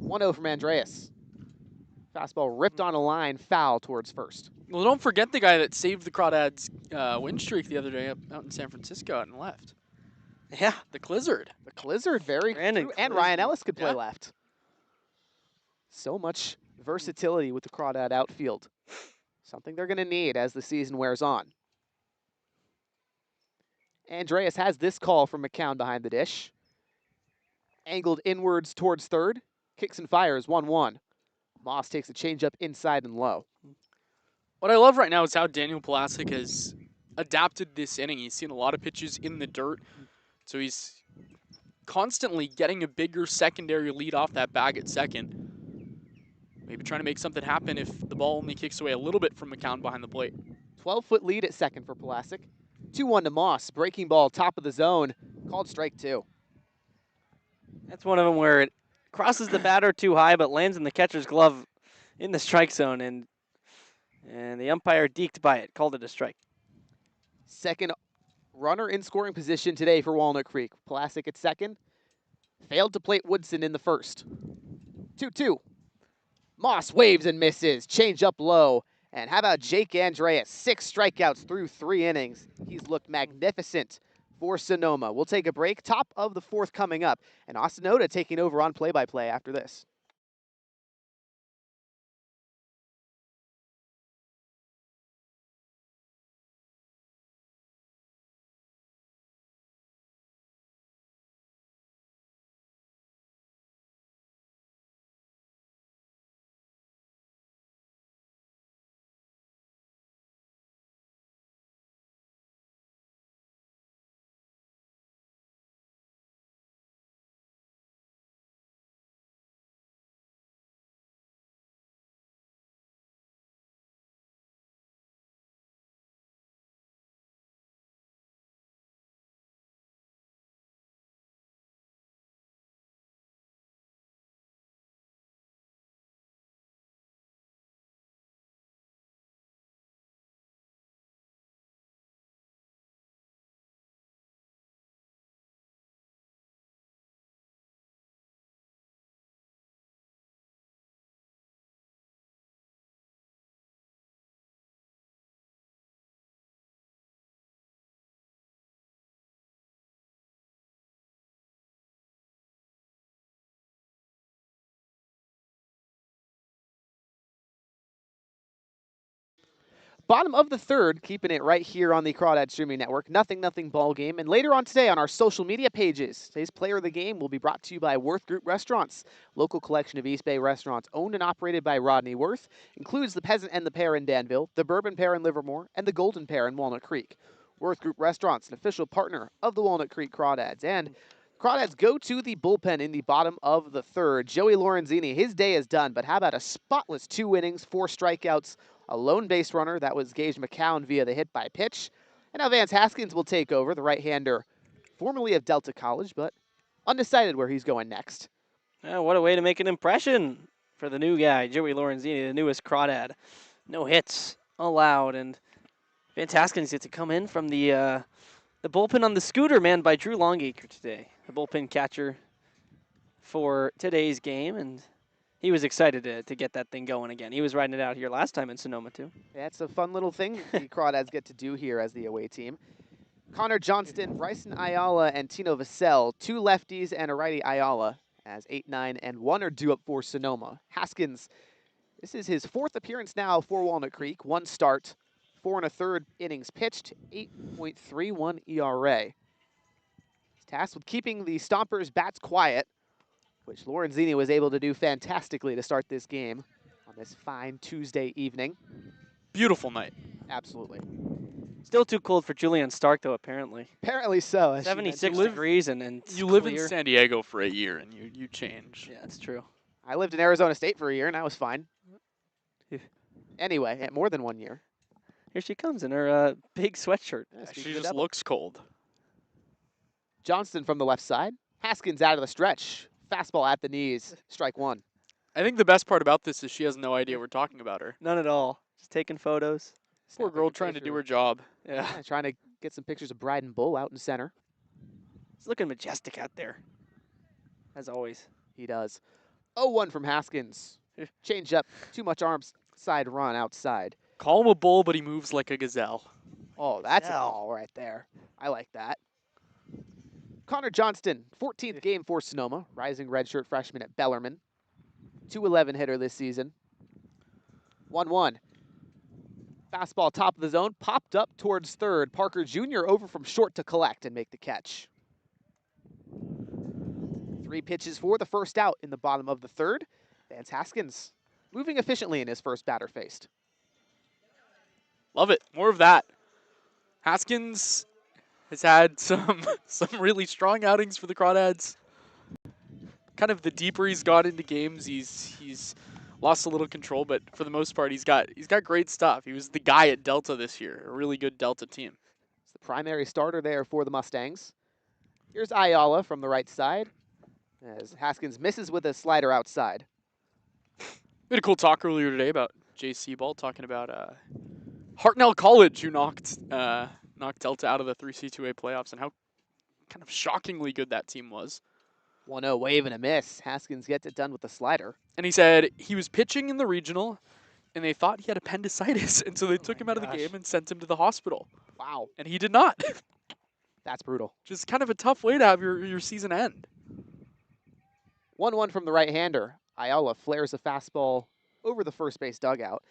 1-0 from Andreas. Fastball ripped on a line, foul towards first.
Well, don't forget the guy that saved the Crawdads' win streak the other day out in San Francisco out and left.
Yeah.
The Clizzard.
The Clizzard, very true. And Ryan Ellis could play left. So much versatility with the Crawdad outfield. Something they're going to need as the season wears on. Andreas has this call from McCown behind the dish. Angled inwards towards third. Kicks and fires, 1-1. Moss takes a changeup inside and low.
What I love right now is how Daniel Pulaski has adapted this inning. He's seen a lot of pitches in the dirt, so he's constantly getting a bigger secondary lead off that bag at second. Maybe trying to make something happen if the ball only kicks away a little bit from McCown behind the plate.
12-foot lead at second for Pulaski. 2-1 to Moss. Breaking ball, top of the zone. Called strike 2.
That's one of them where it crosses the batter too high, but lands in the catcher's glove in the strike zone, and the umpire deked by it, called it a strike.
Second runner in scoring position today for Walnut Creek. Pulaski at second. Failed to plate Woodson in the first. 2-2. Moss waves and misses. Change up low. And how about Jake Andreas? 6 strikeouts through 3 innings. He's looked magnificent for Sonoma. We'll take a break. Top of the 4th coming up. And Austin Ota taking over on play-by-play after this. Bottom of the 3rd, keeping it right here on the Crawdad Streaming Network. 0-0 ball game. And later on today on our social media pages, today's player of the game will be brought to you by Worth Group Restaurants. Local collection of East Bay restaurants owned and operated by Rodney Worth. Includes the Peasant and the Pear in Danville, the Bourbon Pear in Livermore, and the Golden Pear in Walnut Creek. Worth Group Restaurants, an official partner of the Walnut Creek Crawdads. And Crawdads go to the bullpen in the bottom of the third. Joey Lorenzini, his day is done, but how about a spotless 2 innings, 4 strikeouts, a lone base runner. That was Gage McCown via the hit by pitch. And now Vance Haskins will take over, the right-hander, formerly of Delta College, but undecided where he's going next.
What a way to make an impression for the new guy, Joey Lorenzini, the newest Crawdad. No hits allowed, and Vance Haskins gets to come in from the bullpen on the scooter manned by Drew Longacre today, the bullpen catcher for today's game, and he was excited to get that thing going again. He was riding it out here last time in Sonoma, too.
Yeah, it's a fun little thing the Crawdads get to do here as the away team. Connor Johnston, Bryson Ayala, and Tino Vassell, 2 lefties and a righty Ayala, as 8, 9, and 1 are due up for Sonoma. Haskins, this is his 4th appearance now for Walnut Creek. 1 start, 4 1/3 innings pitched, 8.31 ERA. He's tasked with keeping the Stompers' bats quiet, which Lorenzini was able to do fantastically to start this game on this fine Tuesday evening.
Beautiful night.
Absolutely.
Still too cold for Julian Stark, though, apparently.
Apparently so. as you
76
mentioned.
degrees and it's
You live in
clear.
San Diego for a year and you change.
Yeah, that's true.
I lived in Arizona State for a year, and I was fine.
Yeah.
Anyway, at more than 1 year.
Here she comes in her big sweatshirt.
Yeah,
She
speaking of
just
double.
looks cold.
Johnston from the left side. Haskins out of the stretch. Fastball at the knees. Strike 1.
I think the best part about this is she has no idea we're talking about her.
None at all. Just taking photos.
Poor
Snapping
girl
a
trying to do
picture.
her job.
Yeah.
Yeah, trying to get some pictures of Bride and Bull out in center.
It's looking majestic out there, as always.
He does. 0-1 from Haskins. Change up. Too much arm side run outside.
Call him a bull, but he moves like a gazelle.
Oh, that's a
Gazelle.
ball right there. I like that. Connor Johnston, 14th game for Sonoma. Rising redshirt freshman at Bellarmine. 211 hitter this season. 1-1. Fastball top of the zone, popped up towards third. Parker Jr. over from short to collect and make the catch. 3 pitches for the first out in the bottom of the third. Vance Haskins moving efficiently in his first batter faced.
Love it. More of that. Haskins has had some really strong outings for the Crawdads. Kind of the deeper he's got into games, he's lost a little control, but for the most part, he's got great stuff. He was the guy at Delta this year, a really good Delta team.
It's the primary starter there for the Mustangs. Here's Ayala from the right side, as Haskins misses with a slider outside.
We had a cool talk earlier today about J.C. Ball talking about Hartnell College, who knocked Delta out of the 3C2A playoffs, and how kind of shockingly good that team was.
1-0 wave and a miss. Haskins gets it done with the slider.
And he said he was pitching in the regional, and they thought he had appendicitis, and so they took him out of the
gosh.
game and sent him to the hospital.
Wow,
And he did not.
that's brutal.
Just kind of a tough way to have your season end.
1-1 from the right-hander. Ayala flares a fastball over the first base dugout.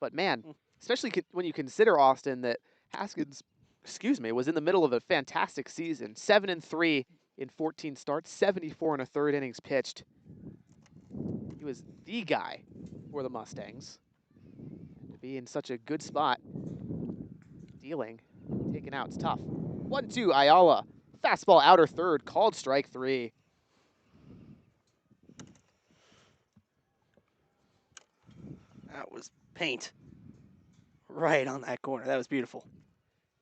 But man, especially when you consider, Austin, that Haskins, was in the middle of a fantastic season. 7-3 in 14 starts, 74 1/3 innings pitched. He was the guy for the Mustangs. And to be in such a good spot, dealing, taking out, it's tough. 1-2, Ayala. Fastball outer third, called strike 3.
That was paint. Right on that corner. That was beautiful.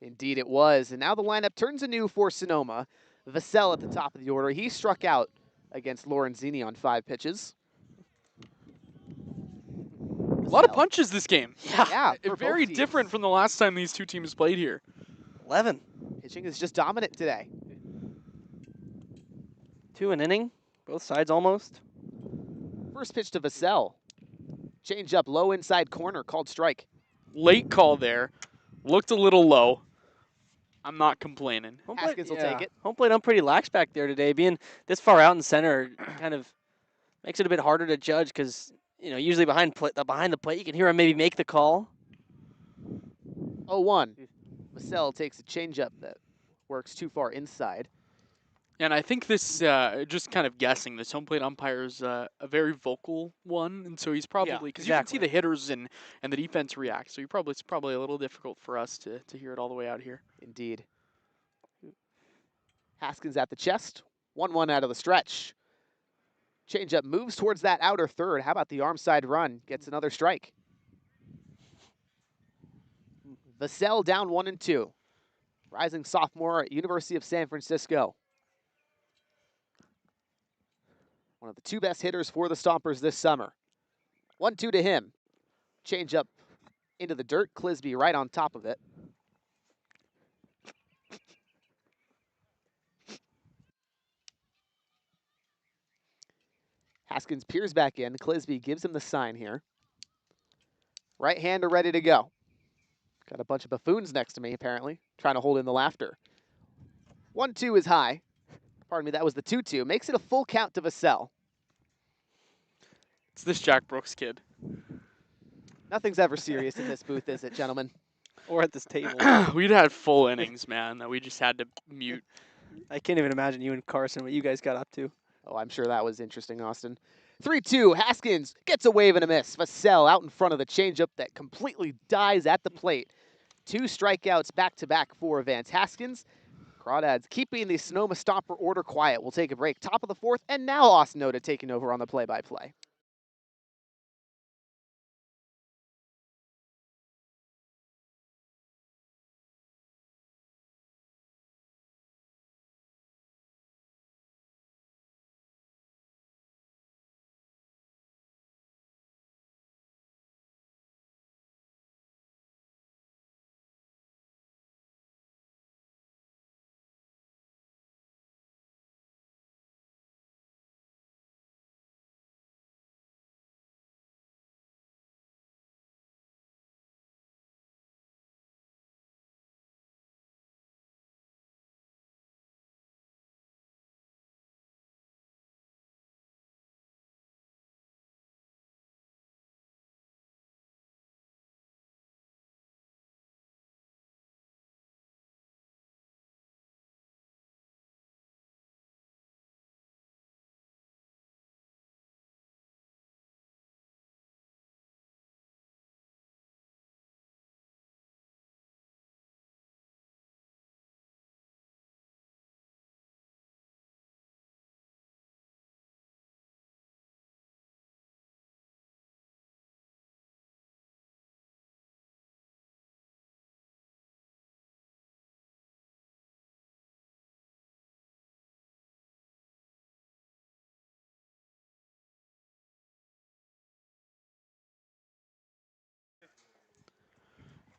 Indeed it was. And now the lineup turns anew for Sonoma. Vassell at the top of the order. He struck out against Lorenzini on 5 pitches.
A lot of punches this game.
Yeah, for
Very
both teams.
different from the last time these two teams played here.
11.
Pitching is just dominant today.
2 an inning. Both sides almost.
First pitch to Vassell. Change up low inside corner, called strike.
Late call there. Looked a little low. I'm not complaining.
Home
Haskins will take it.
Home plate, I'm pretty lax back there today. Being this far out in center kind of makes it a bit harder to judge because, usually behind the plate, you can hear him maybe make the call.
0-1. Vassell takes a changeup that works too far inside.
And I think this, just kind of guessing, this home plate umpire is a very vocal one, and so he's probably, because you can see
exactly.
the hitters and the defense react, so it's probably a little difficult for us to hear it all the way out here.
Indeed. Haskins at the chest. 1-1 out of the stretch. Changeup moves towards that outer third. How about the arm side run? Gets another strike. Vassell down 1-2. Rising sophomore at University of San Francisco. One of the 2 best hitters for the Stompers this summer. 1-2 to him. Changeup into the dirt. Clisby right on top of it. Haskins peers back in. Clisby gives him the sign here. Right hander ready to go. Got a bunch of buffoons next to me, apparently, trying to hold in the laughter. 1-2 is high. Pardon me, that was the 2-2. Makes it a full count to Vassell.
It's this Jack Brooks kid.
Nothing's ever serious in this booth, is it, gentlemen?
Or at this table.
We'd had full innings, man, that we just had to mute.
I can't even imagine you and Carson, what you guys got up to.
Oh, I'm sure that was interesting, Austin. 3-2, Haskins gets a wave and a miss. Vassell out in front of the changeup that completely dies at the plate. 2 strikeouts back-to-back for Vance Haskins. Crawdads keeping the Sonoma Stomper order quiet. We'll take a break. Top of the 4th, and now Austin Ota taking over on the play-by-play.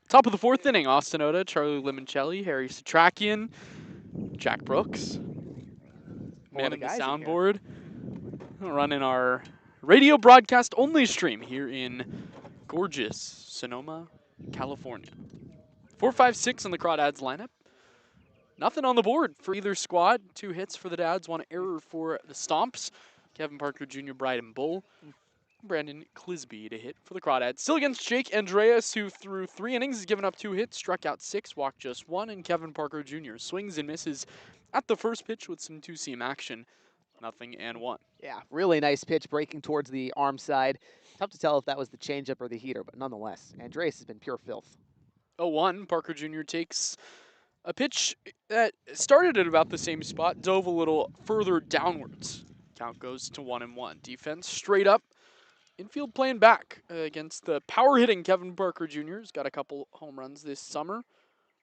Top of the 4th inning, Austin Ota, Charlie Limoncelli, Harry Setrakian, Jack Brooks. Man in the soundboard. Running our radio broadcast only stream here in gorgeous Sonoma, California. 4, 5, 6 on the Crawdads lineup. Nothing on the board for either squad. 2 hits for the Dads, 1 error for the Stomps. Kevin Parker Jr., Bryden Bull. Brandon Clisby to hit for the Crawdads. Still against Jake Andreas, who through 3 innings has given up 2 hits, struck out 6, walked just 1, and Kevin Parker Jr. swings and misses at the first pitch with some 2-seam action. 0-1.
Yeah, really nice pitch breaking towards the arm side. Tough to tell if that was the changeup or the heater, but nonetheless, Andreas has been pure filth.
0-1, Parker Jr. takes a pitch that started at about the same spot, dove a little further downwards. Count goes to 1-1. Defense straight up. Infield playing back against the power-hitting Kevin Parker Jr. He's got a couple home runs this summer.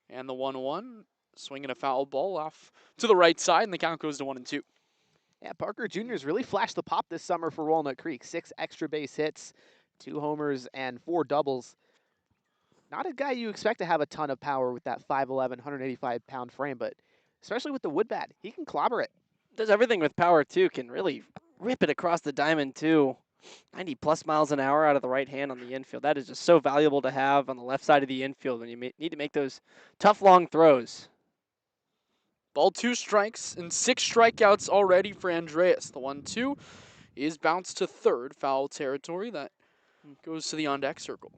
And the 1-1, swinging a foul ball off to the right side, and the count goes to 1-2.
Yeah, Parker Jr.'s really flashed the pop this summer for Walnut Creek. 6 extra base hits, 2 homers, and 4 doubles. Not a guy you expect to have a ton of power with that 5'11", 185-pound frame, but especially with the wood bat, he can clobber it.
Does everything with power, too. Can really rip it across the diamond, too. 90-plus miles an hour out of the right hand on the infield. That is just so valuable to have on the left side of the infield when you need to make those tough, long throws.
Ball 2 strikes and 6 strikeouts already for Andreas. The 1-2 is bounced to third, foul territory. That goes to the on-deck circle.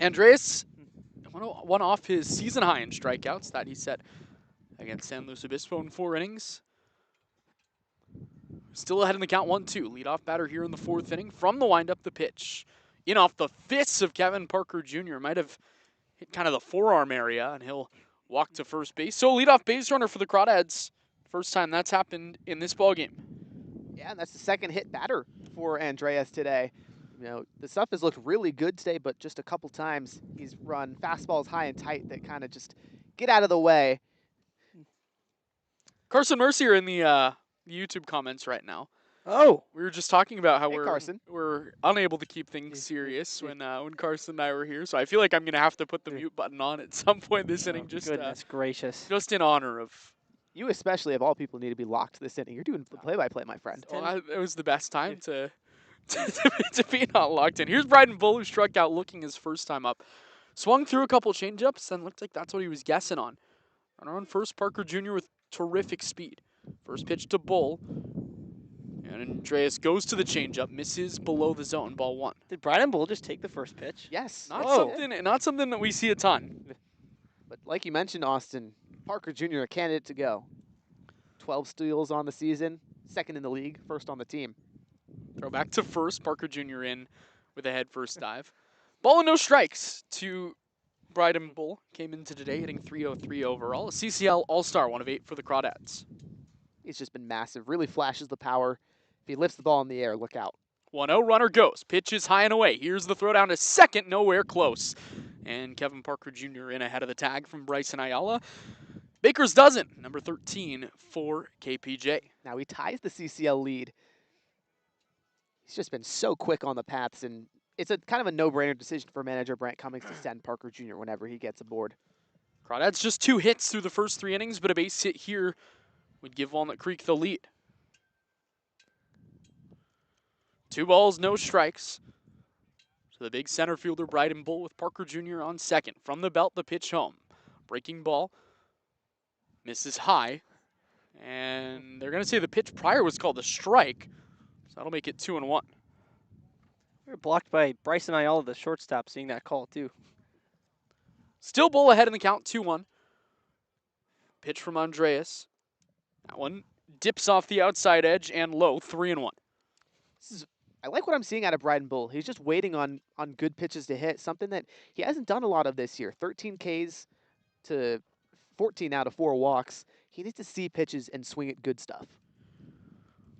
Andreas went off his season high in strikeouts that he set against San Luis Obispo in 4 innings. Still ahead in the count, 1-2. Leadoff batter here in the 4th inning. From the windup, the pitch. In off the fists of Kevin Parker Jr. Might have hit kind of the forearm area, and he'll walk to first base. So leadoff base runner for the Crawdads First time that's happened in this ballgame.
Yeah, and that's the second hit batter for Andreas today. You know, the stuff has looked really good today, but just a couple times he's run fastballs high and tight that kind of just get out of the way.
Carson Mercier in the YouTube comments right now.
Oh,
We were just talking about how
Hey, Carson.
we're unable to keep things serious when Carson and I were here. So I feel like I'm gonna have to put the mute button on at some point this inning,
goodness gracious.
just in honor of.
You especially, of all people, need to be locked this inning. You're doing the play-by-play, my friend.
Well, it was the best time to be not locked in. Here's Bryden Bull, who struck out looking his first time up. Swung through a couple changeups, and looked like that's what he was guessing on. Runner on first, Parker Jr. with terrific speed. First pitch to Bull. And Andreas goes to the changeup, misses below the zone, ball one.
Did Bryden Bull just take the first pitch?
Yes.
Not something that we see a ton.
But like you mentioned, Austin, Parker Jr., a candidate to go. 12 steals on the season, second in the league, first on the team.
Throw back to first, Parker Jr. in with a head first dive. Ball and no strikes to Bryden Bull. Came into today hitting .303 overall. A CCL All-Star, 1 of 8 for the Crawdads.
He's just been massive, really flashes the power. If he lifts the ball in the air, look out.
1-0, runner goes. Pitch is high and away. Here's the throw down to second, nowhere close. And Kevin Parker Jr. in ahead of the tag from Bryson Ayala. Baker's dozen, number 13 for KPJ.
Now he ties the CCL lead. He's just been so quick on the paths, and it's a kind of a no-brainer decision for manager Brent Cummings to send Parker Jr. whenever he gets aboard.
Crawdads just 2 hits through the first 3 innings, but a base hit here would give Walnut Creek the lead. 2 balls, no strikes. So the big center fielder, Bryden Bull, with Parker Jr. on second. From the belt, the pitch home. Breaking ball. Misses high. And they're going to say the pitch prior was called a strike. So that'll make it 2-1.
We were blocked by Bryson Ayala, the shortstop, seeing that call, too.
Still Bull ahead in the count, 2-1. Pitch from Andreas. That one dips off the outside edge and low, 3-1.
I like what I'm seeing out of Bryden Bull. He's just waiting on good pitches to hit, something that he hasn't done a lot of this year. 13 Ks to 14 out of 4 walks. He needs to see pitches and swing at good stuff.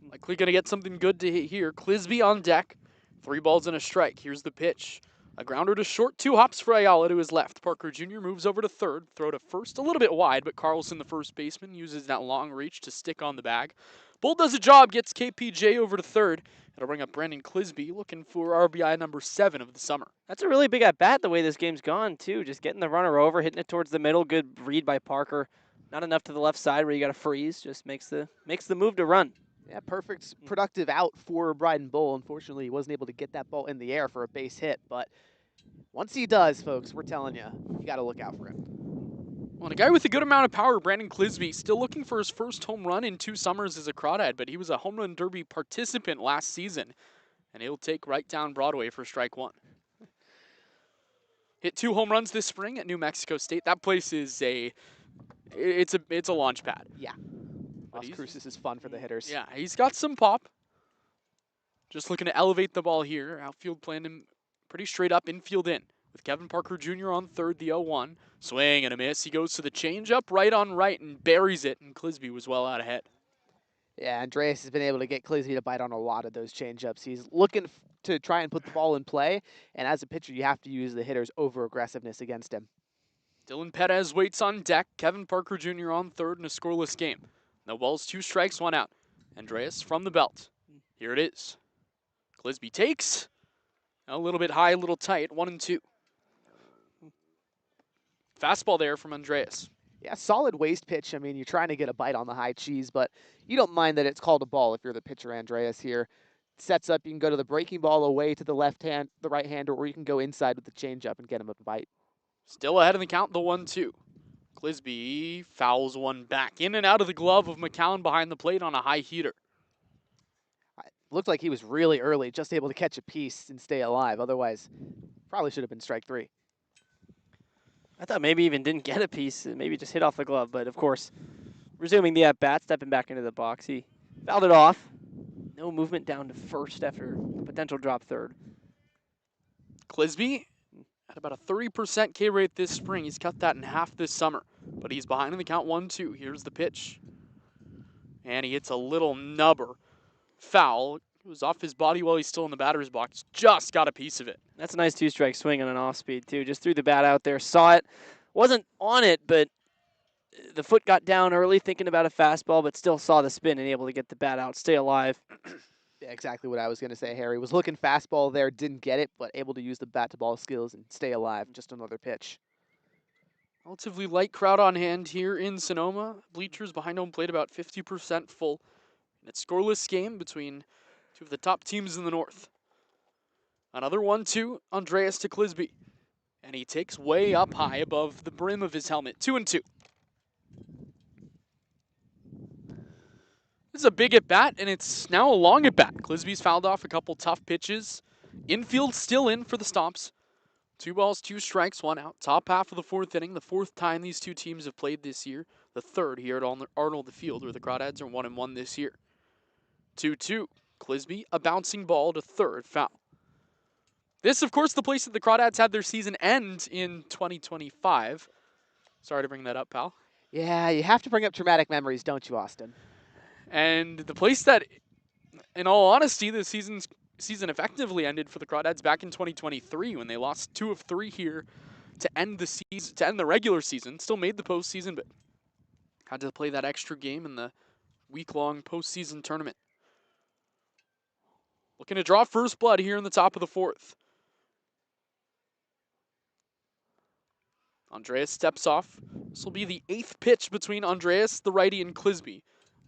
Likely going to get something good to hit here. Clisby on deck. 3 balls and a strike. Here's the pitch. A grounder to short, 2 hops for Ayala to his left. Parker Jr. moves over to third. Throw to first, a little bit wide, but Carlson, the first baseman, uses that long reach to stick on the bag. Bull does a job, gets KPJ over to third. It'll bring up Brandon Clisby, looking for RBI number 7 of the summer.
That's a really big at-bat the way this game's gone, too. Just getting the runner over, hitting it towards the middle. Good read by Parker. Not enough to the left side where you got to freeze. Just makes the move to run.
Yeah, perfect, productive out for Bryden Bull. Unfortunately, he wasn't able to get that ball in the air for a base hit, but once he does, folks, we're telling you, you got to look out for him.
Well, a guy with a good amount of power, Brandon Clisby, still looking for his first home run in 2 summers as a Crawdad, but he was a home run derby participant last season, and he'll take right down Broadway for strike 1. Hit 2 home runs this spring at New Mexico State. That place is it's a launch pad.
Yeah. Las Cruces is fun for the hitters.
Yeah, he's got some pop. Just looking to elevate the ball here. Outfield playing him pretty straight up, infield in. With Kevin Parker Jr. on third, the 0-1. Swing and a miss. He goes to the changeup, right on right, and buries it, and Clisby was well out ahead.
Yeah, Andreas has been able to get Clisby to bite on a lot of those changeups. He's looking to try and put the ball in play, and as a pitcher, you have to use the hitter's over-aggressiveness against him.
Dylan Perez waits on deck. Kevin Parker Jr. on third in a scoreless game. No balls, 2 strikes, 1 out. Andreas from the belt. Here it is. Clisby takes. A little bit high, a little tight, 1-2. Fastball there from Andreas.
Yeah, solid waist pitch. I mean, you're trying to get a bite on the high cheese, but you don't mind that it's called a ball if you're the pitcher, Andreas here. Sets up, you can go to the breaking ball away to the left hand, the right hander, or you can go inside with the changeup and get him a bite.
Still ahead in the count, the 1-2. Clisby fouls one back. In and out of the glove of McCown behind the plate on a high heater.
Looked like he was really early, just able to catch a piece and stay alive. Otherwise, probably should have been strike 3.
I thought maybe even didn't get a piece, maybe just hit off the glove. But, of course, resuming the at-bat, stepping back into the box. He fouled it off. No movement down to first after a potential drop third.
Clisby at about a 30% K rate this spring. He's cut that in half this summer. But he's behind in the count 1-2. Here's the pitch. And he hits a little nubber. Foul. It was off his body while he's still in the batter's box. Just got a piece of it.
That's a nice two-strike swing on an off-speed, too. Just threw the bat out there, saw it. Wasn't on it, but the foot got down early thinking about a fastball, but still saw the spin and able to get the bat out, stay alive.
Yeah, exactly what I was going to say, Harry. Was looking fastball there, didn't get it, but able to use the bat-to-ball skills and stay alive. Just another pitch.
Relatively light crowd on hand here in Sonoma. Bleachers behind home plate about 50% full. And it's scoreless game between two of the top teams in the north. Another 1-2, Andreas to Clisby. And he takes way up high above the brim of his helmet. 2-2. This is a big at-bat, and it's now a long at-bat. Clisby's fouled off a couple tough pitches. Infield still in for the Stomps. 2 balls, 2 strikes, 1 out. Top half of the 4th inning, the 4th time these two teams have played this year. The 3rd here at Arnold Field, where the Crawdads are 1-1 this year. 2-2. Clisby, a bouncing ball to 3rd, foul. This, of course, the place that the Crawdads had their season end in 2025. Sorry to bring that up, pal.
Yeah, you have to bring up traumatic memories, don't you, Austin?
And the place that, in all honesty, the season effectively ended for the Crawdads back in 2023 when they lost 2 of 3 here to end the season, to end the regular season. Still made the postseason, but had to play that extra game in the week-long postseason tournament. Looking to draw first blood here in the top of the 4th. Andreas steps off. This will be the 8th pitch between Andreas, the righty, and Clisby.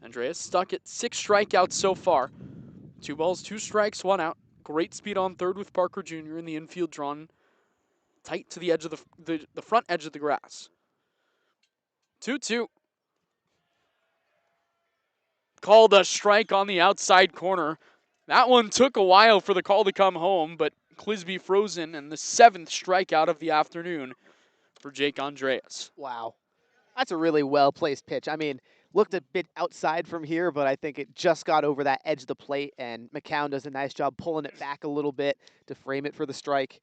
Andreas stuck at 6 strikeouts so far. 2 balls, 2 strikes, 1 out. Great speed on 3rd with Parker Jr. in the infield, drawn tight to the edge of the front edge of the grass. 2-2. Called a strike on the outside corner. That one took a while for the call to come home, but Clisby frozen, and the 7th strikeout of the afternoon for Jake Andreas.
Wow. That's a really well-placed pitch. I mean, looked a bit outside from here, but I think it just got over that edge of the plate, and McCown does a nice job pulling it back a little bit to frame it for the strike.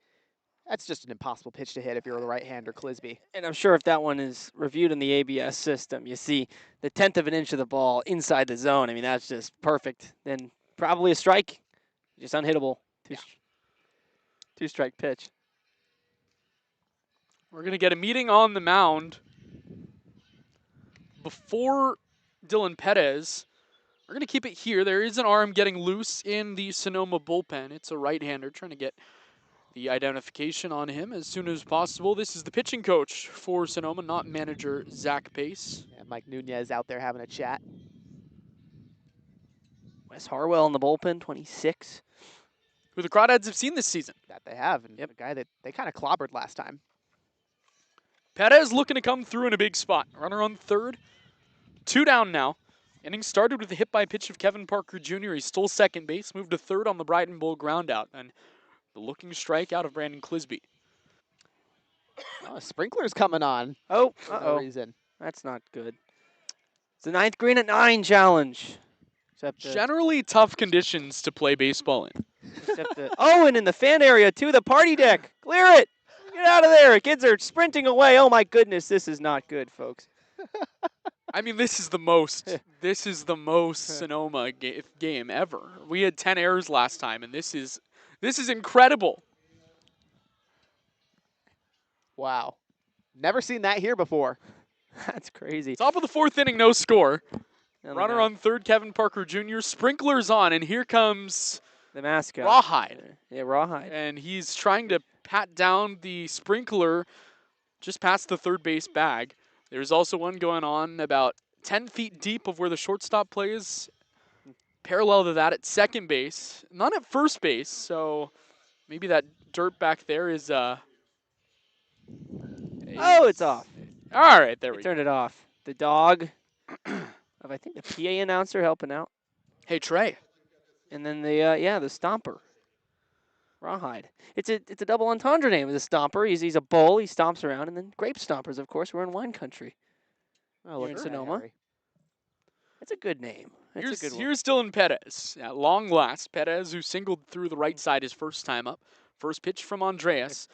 That's just an impossible pitch to hit if you're a right-hander, Clisby.
And I'm sure if that one is reviewed in the ABS system, you see the 10th of an inch of the ball inside the zone. I mean, that's just perfect. Then probably a strike, just unhittable. Two-strike pitch.
We're going to get a meeting on the mound before Dylan Perez. We're going to keep it here. There is an arm getting loose in the Sonoma bullpen. It's a right-hander, trying to get the identification on him as soon as possible. This is the pitching coach for Sonoma, not manager Zach Pace.
Yeah, Mike Nunez out there having a chat.
Wes Harwell in the bullpen, 26.
Who the Crawdads have seen this season.
That they have, and the guy that they kind of clobbered last time.
Perez looking to come through in a big spot. Runner on 3rd. 2 down now. Inning started with a hit by pitch of Kevin Parker Jr. He stole second base, moved to 3rd on the Brighton Bull groundout, and the looking strike out of Brandon Clisby.
Oh, a sprinkler's coming on.
Oh,
For no reason.
That's not good. It's the 9th green at 9 challenge. Except
Generally tough conditions to play baseball in.
and in the fan area too, the party deck. Clear it. Get out of there. Kids are sprinting away. Oh my goodness, this is not good, folks.
I mean, this is the most Sonoma game ever. We had 10 errors last time, and this is incredible.
Wow. Never seen that here before.
That's crazy.
Top of the 4th inning, no score.
And
Runner on 3rd, Kevin Parker Jr. Sprinklers on, and here comes
the mascot.
Rawhide.
Yeah, Rawhide.
And he's trying to pat down the sprinkler just past the 3rd base bag. There's also one going on about 10 feet deep of where the shortstop plays. Parallel to that at 2nd base. None at 1st base, so maybe that dirt back there is
oh, it's off.
All right, there we go.
Turned it off. The dog of, I think, the PA announcer helping out.
Hey, Trey.
And then the Stomper. Rawhide. It's a double entendre name. The Stomper, he's a bull, he stomps around, and then Grape Stompers, of course, we're in wine country.
Oh,
Here in Sonoma. That's a good name. That's a good one.
Here's Dylan Perez. At long last, Perez, who singled through the right side his first time up. First pitch from Andreas.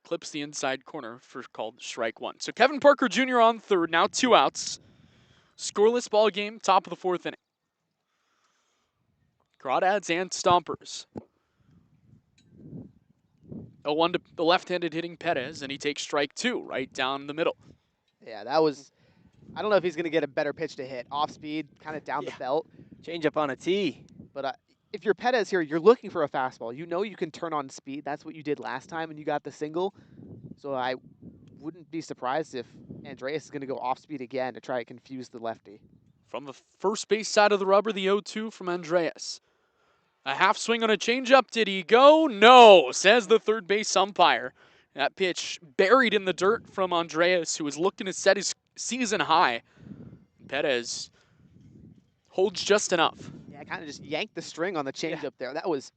Clips the inside corner for called strike 1. So Kevin Parker Jr. on 3rd, now 2 outs. Scoreless ball game, top of the 4th inning. Crawdads and Stompers. 0-1 to the left-handed hitting Perez, and he takes strike 2 right down the middle.
Yeah, that was, I don't know if he's going to get a better pitch to hit. Off speed, kind of down the belt.
Change up on a tee.
But if you're Perez here, you're looking for a fastball. You know you can turn on speed. That's what you did last time and you got the single. So I wouldn't be surprised if Andreas is going to go off speed again to try to confuse the lefty.
From the first base side of the rubber, the 0-2 from Andreas. A half swing on a changeup. Did he go? No, says the third base umpire. That pitch buried in the dirt from Andreas, who was looking to set his season high. Perez holds just enough.
Yeah, kind of just yanked the string on the changeup there. That was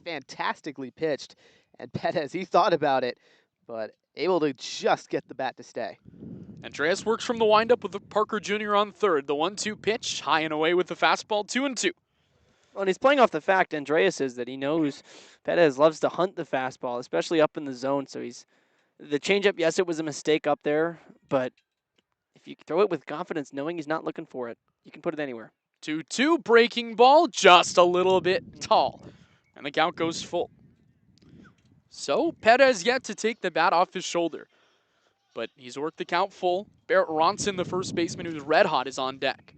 fantastically pitched. And Perez, he thought about it, but able to just get the bat to stay.
Andreas works from the windup with Parker Jr. on third. The 1-2 pitch, high and away with the fastball, 2-2.
Well, and he's playing off the fact, Andreas is, that he knows Perez loves to hunt the fastball, especially up in the zone. So the changeup, yes, it was a mistake up there, but if you throw it with confidence, knowing he's not looking for it, you can put it anywhere.
2-2, breaking ball, just a little bit tall. And the count goes full. So Perez yet to take the bat off his shoulder. But he's worked the count full. Barrett Ronson, the first baseman who's red hot, is on deck.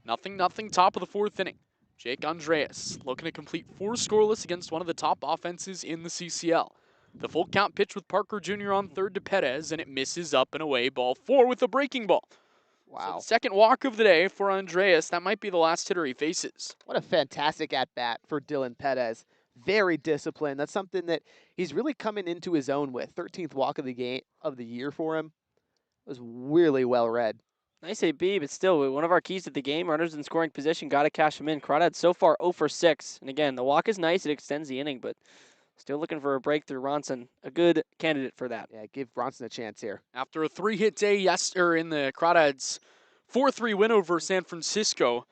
0-0, top of the 4th inning. Jake Andreas looking to complete 4 scoreless against one of the top offenses in the CCL. The full count pitch with Parker Jr. on third to Perez, and it misses up and away, ball 4 with a breaking ball.
Wow.
So the second walk of the day for Andreas. That might be the last hitter he faces.
What a fantastic at-bat for Dylan Perez. Very disciplined. That's something that he's really coming into his own with. 13th walk of the year for him. It was really well read.
Nice AB, but still, one of our keys to the game, runners in scoring position, got to cash them in. Crawdads so far 0 for 6. And again, the walk is nice. It extends the inning, but still looking for a breakthrough. Ronson, a good candidate for that.
Yeah, give Ronson a chance here.
After a 3-hit day in the Crawdads' 4-3 win over San Francisco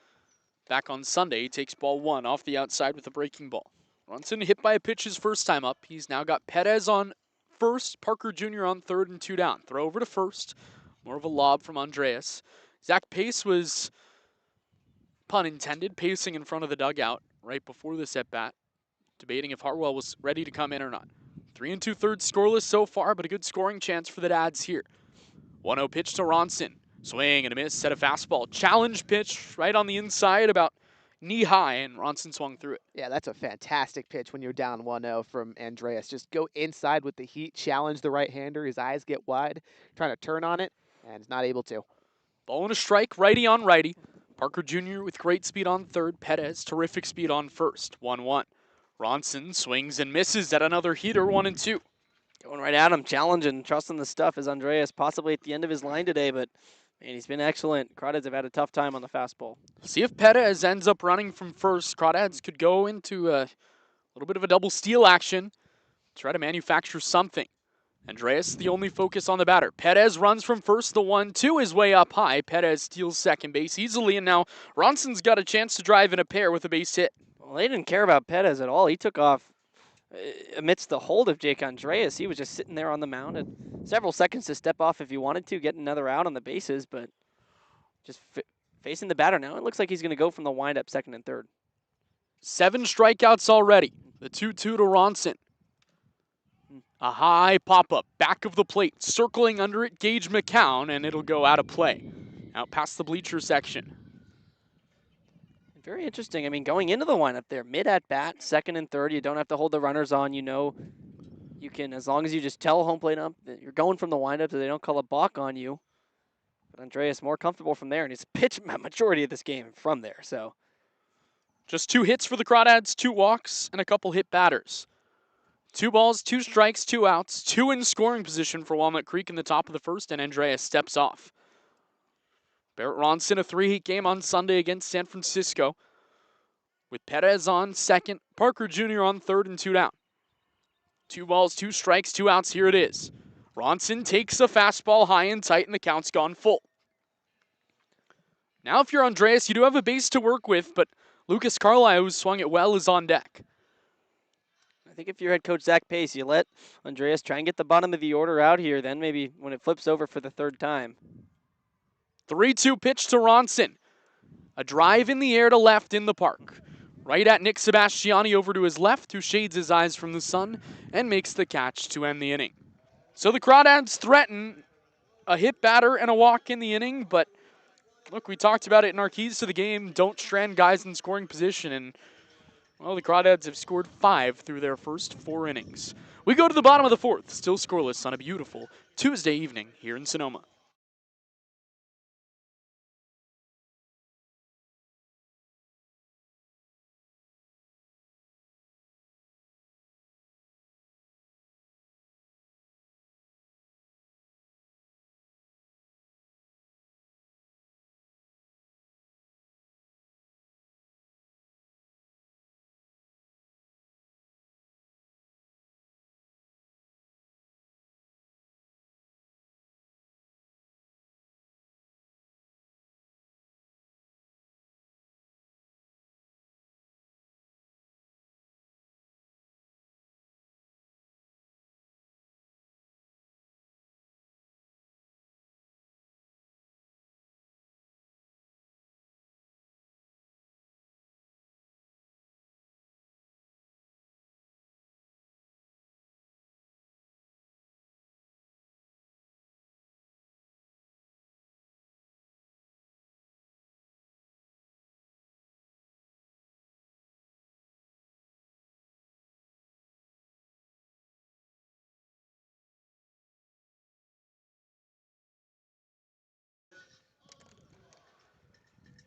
back on Sunday, he takes ball 1 off the outside with a breaking ball. Ronson hit by a pitch his first time up. He's now got Perez on first, Parker Jr. on third, and 2 down. Throw over to first. More of a lob from Andreas. Zach Pace was, pun intended, pacing in front of the dugout right before this at-bat, debating if Hartwell was ready to come in or not. 3 2/3 scoreless so far, but a good scoring chance for the Dads here. 1-0 pitch to Ronson. Swing and a miss, set a fastball. Challenge pitch right on the inside, about knee-high, and Ronson swung through it.
Yeah, that's a fantastic pitch when you're down 1-0 from Andreas. Just go inside with the heat, challenge the right-hander. His eyes get wide, trying to turn on it, and he's not able to.
Ball and a strike, righty on righty. Parker Jr. with great speed on third. Perez, terrific speed on first. 1-1. Ronson swings and misses at another heater, 1-2.
Going right at him, challenging, trusting the stuff as Andreas possibly at the end of his line today, but man, he's been excellent. Crawdads have had a tough time on the fastball.
See if Perez ends up running from first. Crawdads could go into a little bit of a double steal action, try to manufacture something. Andreas, the only focus on the batter. Perez runs from first. The 1-2 is way up high. Perez steals second base easily, and now Ronson's got a chance to drive in a pair with a base hit.
Well, they didn't care about Perez at all. He took off amidst the hold of Jake Andreas. He was just sitting there on the mound. Had several seconds to step off if he wanted to, get another out on the bases, but just facing the batter now. It looks like he's going to go from the windup second and third.
7 strikeouts already. The 2-2 to Ronson. A high pop-up, back of the plate, circling under it, Gage McCown, and it'll go out of play. Out past the bleacher section.
Very interesting. I mean, going into the windup there, mid at bat, second and third, you don't have to hold the runners on. You know, you can, as long as you just tell home plate ump that you're going from the windup so they don't call a balk on you. But Andreas more comfortable from there, and he's pitched a majority of this game from there. So,
just 2 hits for the Crawdads, 2 walks, and a couple hit batters. 2 balls, 2 strikes, 2 outs, 2 in scoring position for Walnut Creek in the top of the first, and Andreas steps off. Barrett Ronson, a 3-hit game on Sunday against San Francisco, with Perez on second, Parker Jr. on third, and 2 down. 2 balls, 2 strikes, 2 outs, here it is. Ronson takes a fastball high and tight, and the count's gone full. Now if you're Andreas, you do have a base to work with, but Lucas Carlisle, who swung it well, is on deck.
I think if you're head coach Zach Pace, you let Andreas try and get the bottom of the order out here, then maybe when it flips over for the third time.
3-2 pitch to Ronson. A drive in the air to left in the park. Right at Nick Sebastiani over to his left, who shades his eyes from the sun and makes the catch to end the inning. So the Crawdads threaten a hit batter and a walk in the inning, but look, we talked about it in our keys to the game. Don't strand guys in scoring position, and well, the Crawdads have scored 5 through their first 4 innings. We go to the bottom of the 4th, still scoreless on a beautiful Tuesday evening here in Sonoma.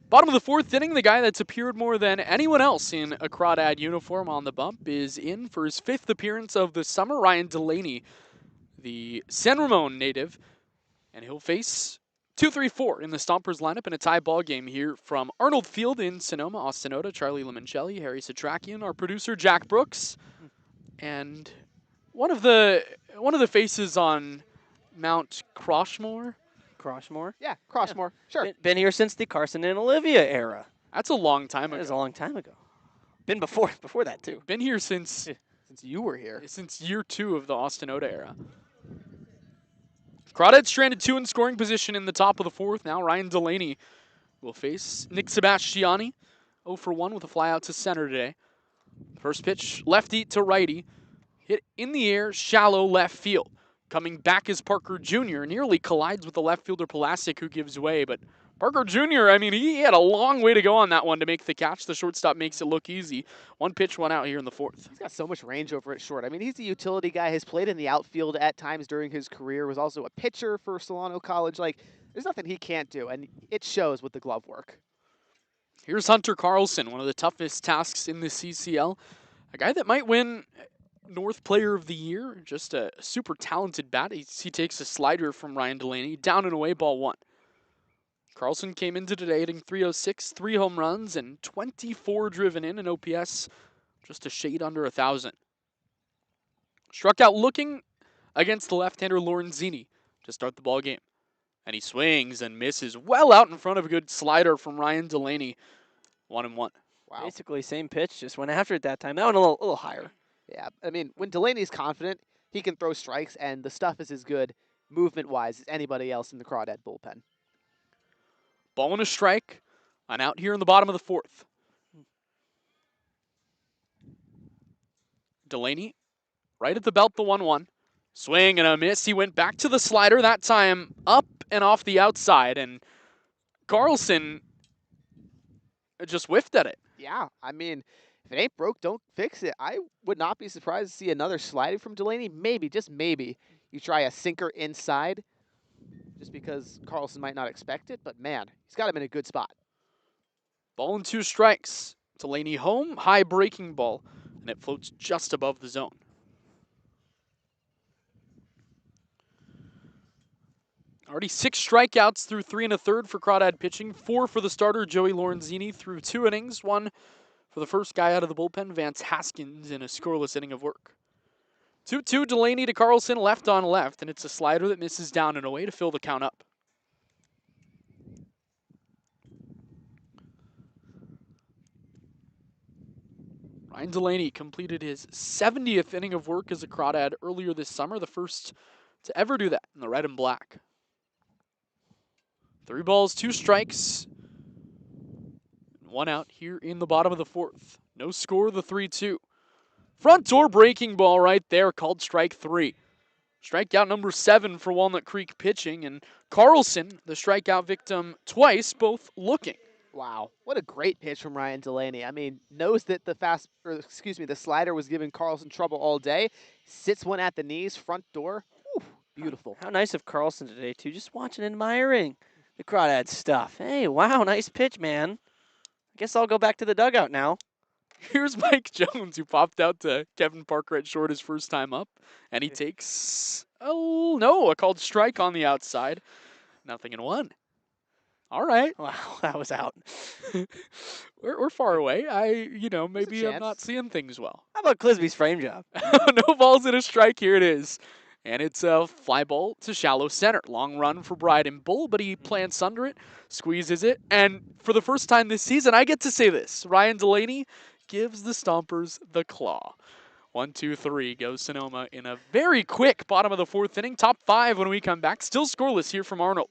Bottom of the 4th inning, the guy that's appeared more than anyone else in a Crawdad uniform on the bump is in for his 5th appearance of the summer, Ryan Delaney, the San Ramon native, and he'll face 2-3-4 in the Stompers lineup in a tie ball game here from Arnold Field in Sonoma. Austin Ota, Charlie Limoncelli, Harry Setrakian, our producer Jack Brooks, and one of the faces on Mount Croshmore.
Croshmore.
Yeah, Crossmore. Sure.
Been here since the Carson and Olivia era.
That's a long time
That
ago.
was a long time ago. Been before that too.
Been here since
You were here.
year 2 of the Austin Ota era. Crawdads stranded 2 in scoring position in the top of the 4th. Now Ryan Delaney will face Nick Sebastiani. 0 for 1 with a fly out to center today. First pitch, lefty to righty. Hit in the air, shallow left field. Coming back is Parker Jr. Nearly collides with the left fielder Pulasic, who gives way. But Parker Jr., I mean, he had a long way to go on that one to make the catch. The shortstop makes it look easy. 1 pitch, 1 out here in the 4th.
He's got so much range over at short. I mean, he's a utility guy, has played in the outfield at times during his career, was also a pitcher for Solano College. Like, there's nothing he can't do, and it shows with the glove work.
Here's Hunter Carlson, one of the toughest tasks in the CCL. A guy that might win North Player of the Year, just a super talented bat. He takes a slider from Ryan Delaney, down and away, ball 1. Carlson came into today hitting .306, 3 home runs, and 24 driven in, an OPS just a shade under 1,000. Struck out looking against the left-hander Lorenzini to start the ball game. And he swings and misses well out in front of a good slider from Ryan Delaney. 1-1.
Wow.
Basically same pitch, just went after it that time. That one a little higher.
Yeah, I mean, when Delaney's confident, he can throw strikes, and the stuff is as good, movement-wise, as anybody else in the Crawdad bullpen.
Ball and a strike. An out here in the bottom of the 4th. Delaney, right at the belt, the 1-1. Swing and a miss. He went back to the slider, that time up and off the outside, and Carlson just whiffed at it.
Yeah, I mean, if it ain't broke, don't fix it. I would not be surprised to see another slider from Delaney. Maybe, just maybe, you try a sinker inside, just because Carlson might not expect it. But man, he's got him in a good spot.
Ball and 2 strikes. Delaney home, high breaking ball, and it floats just above the zone. Already 6 strikeouts through 3 1/3 for Crawdad pitching. 4 for the starter, Joey Lorenzini, through 2 innings. 1 for the first guy out of the bullpen, Vance Haskins, in a scoreless inning of work. 2-2, Delaney to Carlson, left on left, and it's a slider that misses down and away to fill the count up. Ryan Delaney completed his 70th inning of work as a Crawdad earlier this summer, the first to ever do that in the red and black. 3 balls, 2 strikes. 1 out here in the bottom of the 4th. No score, the 3-2. Front door breaking ball right there, called strike 3. Strikeout number 7 for Walnut Creek pitching, and Carlson, the strikeout victim twice, both looking.
Wow, what a great pitch from Ryan Delaney. I mean, knows that the slider was giving Carlson trouble all day. Sits one at the knees, front door. Whew, beautiful.
How nice of Carlson today, too. Just watching and admiring the Crawdads stuff. Hey, wow, nice pitch, man. I guess I'll go back to the dugout now.
Here's Mike Jones, who popped out to Kevin Parker at short his first time up, and he takes, a called strike on the outside. 0-1. All right.
Wow, that was out.
We're far away. Maybe I'm
chance.
not seeing things well.
How about Clisby's frame job?
No balls and a strike. Here it is. And it's a fly ball to shallow center. Long run for Bryden Bull, but he plants under it, squeezes it. And for the first time this season, I get to say this. Ryan Delaney gives the Stompers the claw. 1-2-3 goes Sonoma in a very quick bottom of the 4th inning. Top 5 when we come back. Still scoreless here from Arnold.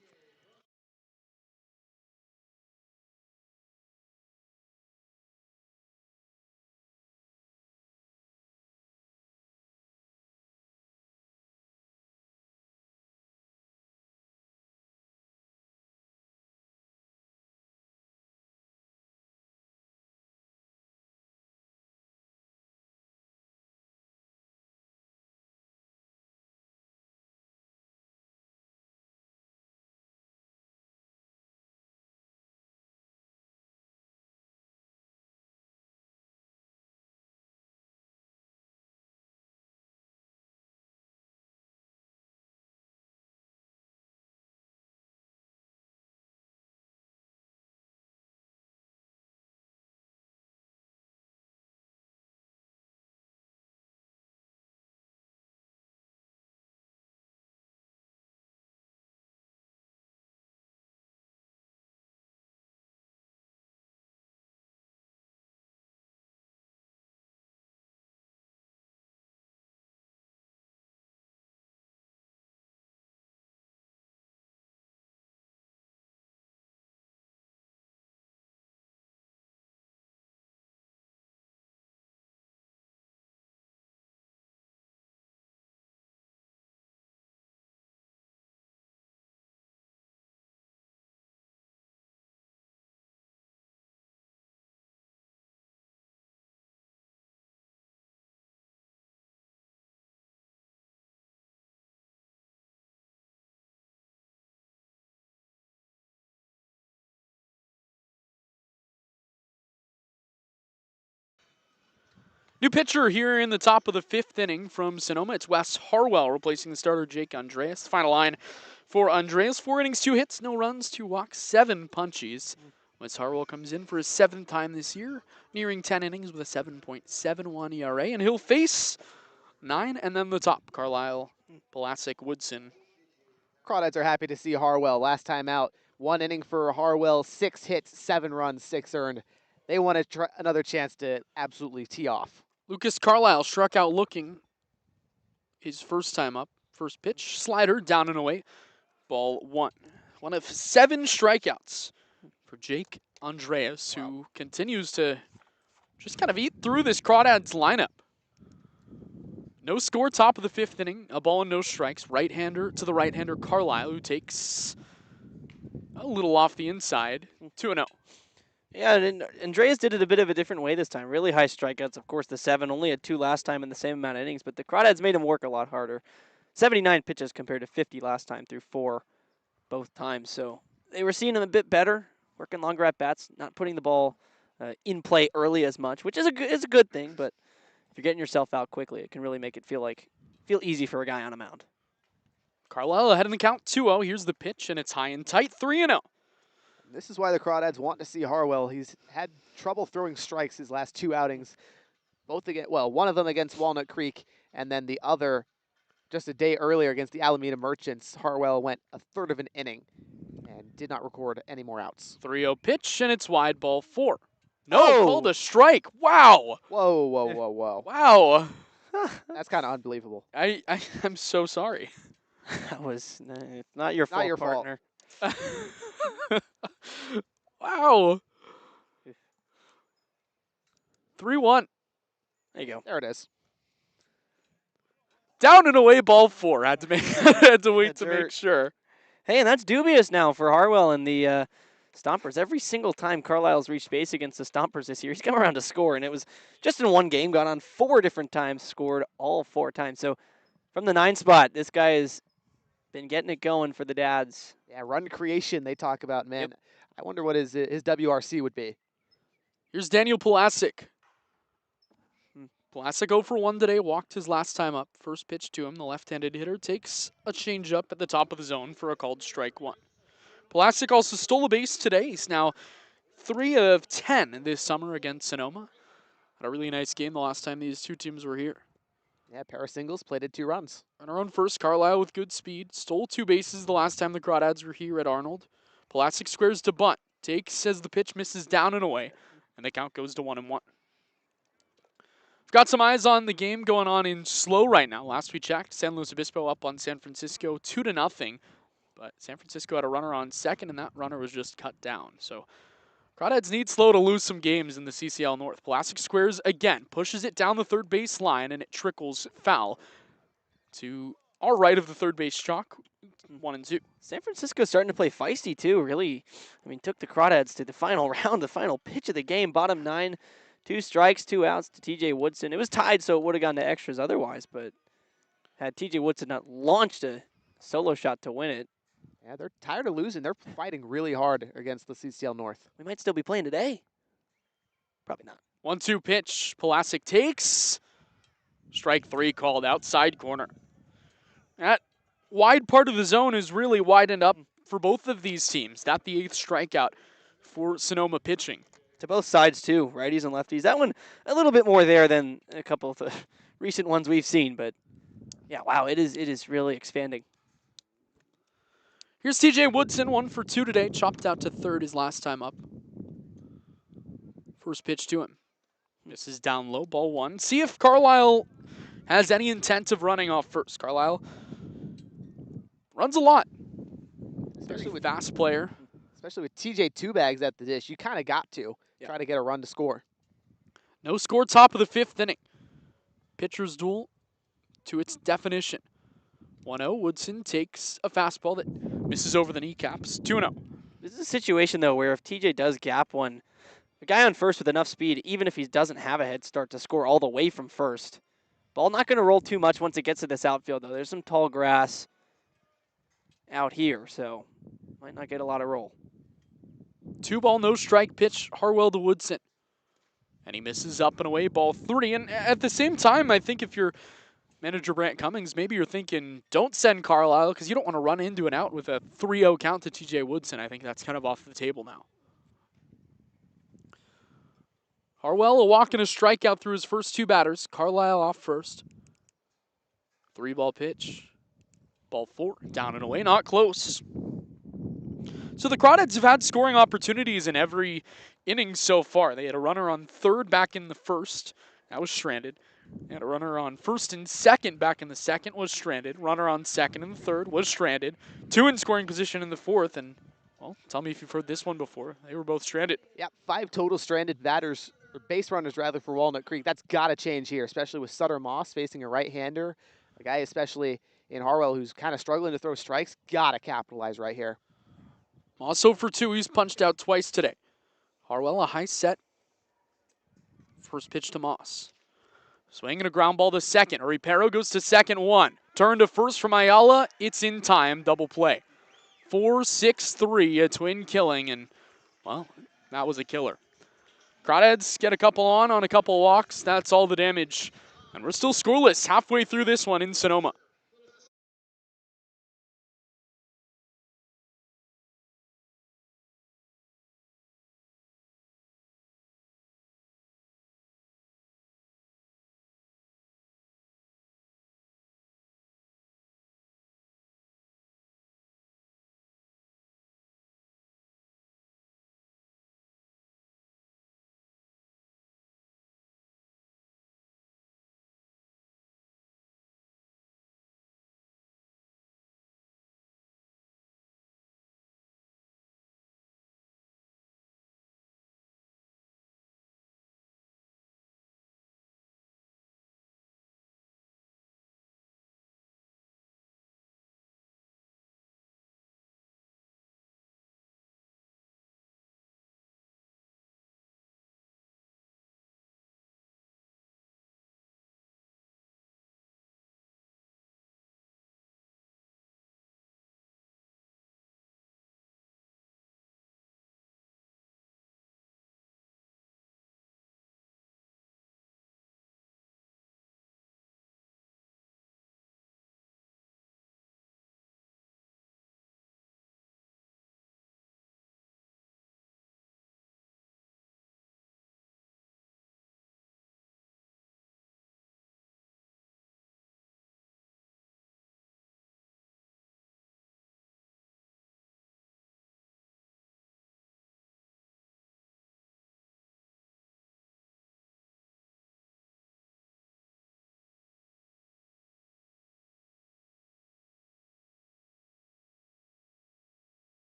New pitcher here in the top of the 5th inning from Sonoma. It's Wes Harwell replacing the starter Jake Andreas. Final line for Andreas. 4 innings, 2 hits, no runs, 2 walks, 7 punchies. Wes Harwell comes in for his 7th time this year, nearing 10 innings with a 7.71 ERA. And he'll face 9 and then the top, Carlisle, Pulaski, Woodson.
Crawdads are happy to see Harwell. Last time out, 1 inning for Harwell, 6 hits, 7 runs, 6 earned. They want to try another chance to absolutely tee off.
Lucas Carlisle struck out looking his first time up. First pitch, slider, down and away. Ball 1. One of 7 strikeouts for Jake Andreas, who continues to just kind of eat through this Crawdads lineup. No score, top of the 5th inning. A ball and no strikes. Right-hander to the right-hander Carlisle, who takes a little off the inside. 2-0.
Yeah, and Andreas did it a bit of a different way this time. Really high strikeouts. Of course, the 7 only had 2 last time in the same amount of innings, but the Crawdads made him work a lot harder. 79 pitches compared to 50 last time through 4 both times. So they were seeing him a bit better, working longer at bats, not putting the ball in play early as much, which is a good thing. But if you're getting yourself out quickly, it can really make it feel easy for a guy on a mound.
Carlisle ahead in the count, 2-0. Here's the pitch, and it's high and tight, 3-0.
This is why the Crawdads want to see Harwell. He's had trouble throwing strikes his last 2 outings. One of them against Walnut Creek, and then the other just a day earlier against the Alameda Merchants. Harwell went a third of an inning and did not record any more outs.
3-0 pitch, and it's wide, ball 4. No, called a strike. Wow.
Whoa, whoa, whoa, whoa.
Wow.
That's kind of unbelievable.
I'm so sorry.
That was not your fault, partner.
Wow. 3-1.
There you go.
There it is.
Down and away, ball 4. Had to make had to wait to make
dirt.
sure.
Hey, and that's dubious now for Harwell and the Stompers. Every single time Carlisle's reached base against the Stompers this year, he's come around to score, and it was just in one game, got on 4 different times, scored all 4 times. So from the 9 spot, this guy has been getting it going for the Dads.
Yeah, run creation they talk about, man.
Yep.
I wonder what his WRC would be.
Here's Daniel Pulasic.
Hmm.
Pulasic 0 for 1 today, walked his last time up. First pitch to him, the left-handed hitter takes a changeup at the top of the zone for a called strike 1. Pulasic also stole a base today. He's now 3 of 10 this summer against Sonoma. Had a really nice game the last time these two teams were here.
Yeah, pair of singles, plated 2 runs.
Runner on first, Carlisle with good speed. Stole 2 bases the last time the Crawdads were here at Arnold. Pulasic squares to bunt. Takes as the pitch misses down and away, and the count goes to 1-1. We've got some eyes on the game going on in slow right now. Last we checked, San Luis Obispo up on San Francisco 2-0, but San Francisco had a runner on second, and that runner was just cut down. So Crawdads need slow to lose some games in the CCL North. Pulasic squares again, pushes it down the third base line, and it trickles foul to our right of the third base chalk, 1-2.
San Francisco's starting to play feisty too, really. I mean, took the Crawdads to the final round, the final pitch of the game, bottom 9, 2 strikes, 2 outs to TJ Woodson. It was tied, so it would have gone to extras otherwise, but had TJ Woodson not launched a solo shot to win it,
Yeah, they're tired of losing. They're fighting really hard against the CCL North.
we might still be playing today. Probably not.
1-2 pitch. Pulasic takes. Strike 3 called outside corner. That wide part of the zone is really widened up for both of these teams. That the 8th strikeout for Sonoma pitching.
To both sides too, righties and lefties. That one a little bit more there than a couple of the recent ones we've seen, but yeah, wow, it is really expanding.
Here's TJ Woodson, 1 for 2 today. Chopped out to third his last time up. First pitch to him. This is down low, ball 1. See if Carlisle has any intent of running off first. Carlisle runs a lot.
Especially
Very
with
fast player.
Especially with TJ 2 bags at the dish. You kind of got to try to get a run to score.
No score, top of the 5th inning. Pitcher's duel to its definition. 1-0, Woodson takes a fastball that misses over the kneecaps. 2-0.
This is a situation though where if TJ does gap one, the guy on first with enough speed, even if he doesn't have a head start to score all the way from first, ball not going to roll too much once it gets to this outfield though. There's some tall grass out here, so might not get a lot of roll.
2-ball, no strike pitch, Harwell to Woodson. And he misses up and away, ball 3. And at the same time, I think if you're manager Brant Cummings, maybe you're thinking, don't send Carlisle because you don't want to run into an out with a 3-0 count to TJ Woodson. I think that's kind of off the table now. Harwell, a walk and a strikeout through his first 2 batters. Carlisle off first. 3-ball pitch. Ball 4, down and away, not close. So the Crawdads have had scoring opportunities in every inning so far. They had a runner on third back in the first. That was stranded. They had a runner on first and second back in the second, was stranded. Runner on second and the third was stranded. 2 in scoring position in the fourth. And, well, tell me if you've heard this one before. They were both stranded.
Yeah, 5 total stranded batters, or base runners rather, for Walnut Creek. That's got to change here, especially with Sutter Moss facing a right-hander. A guy especially in Harwell who's kind of struggling to throw strikes. Got to capitalize right here.
Moss 0 for 2. He's punched out twice today. Harwell, a high set. First pitch to Moss. Swinging a ground ball to second. Reparo goes to second, 1. Turn to first from Ayala. It's in time. Double play. 4-6-3, a twin killing. And, well, that was a killer. Crawdads get a couple on a couple walks. That's all the damage. And we're still scoreless halfway through this one in Sonoma.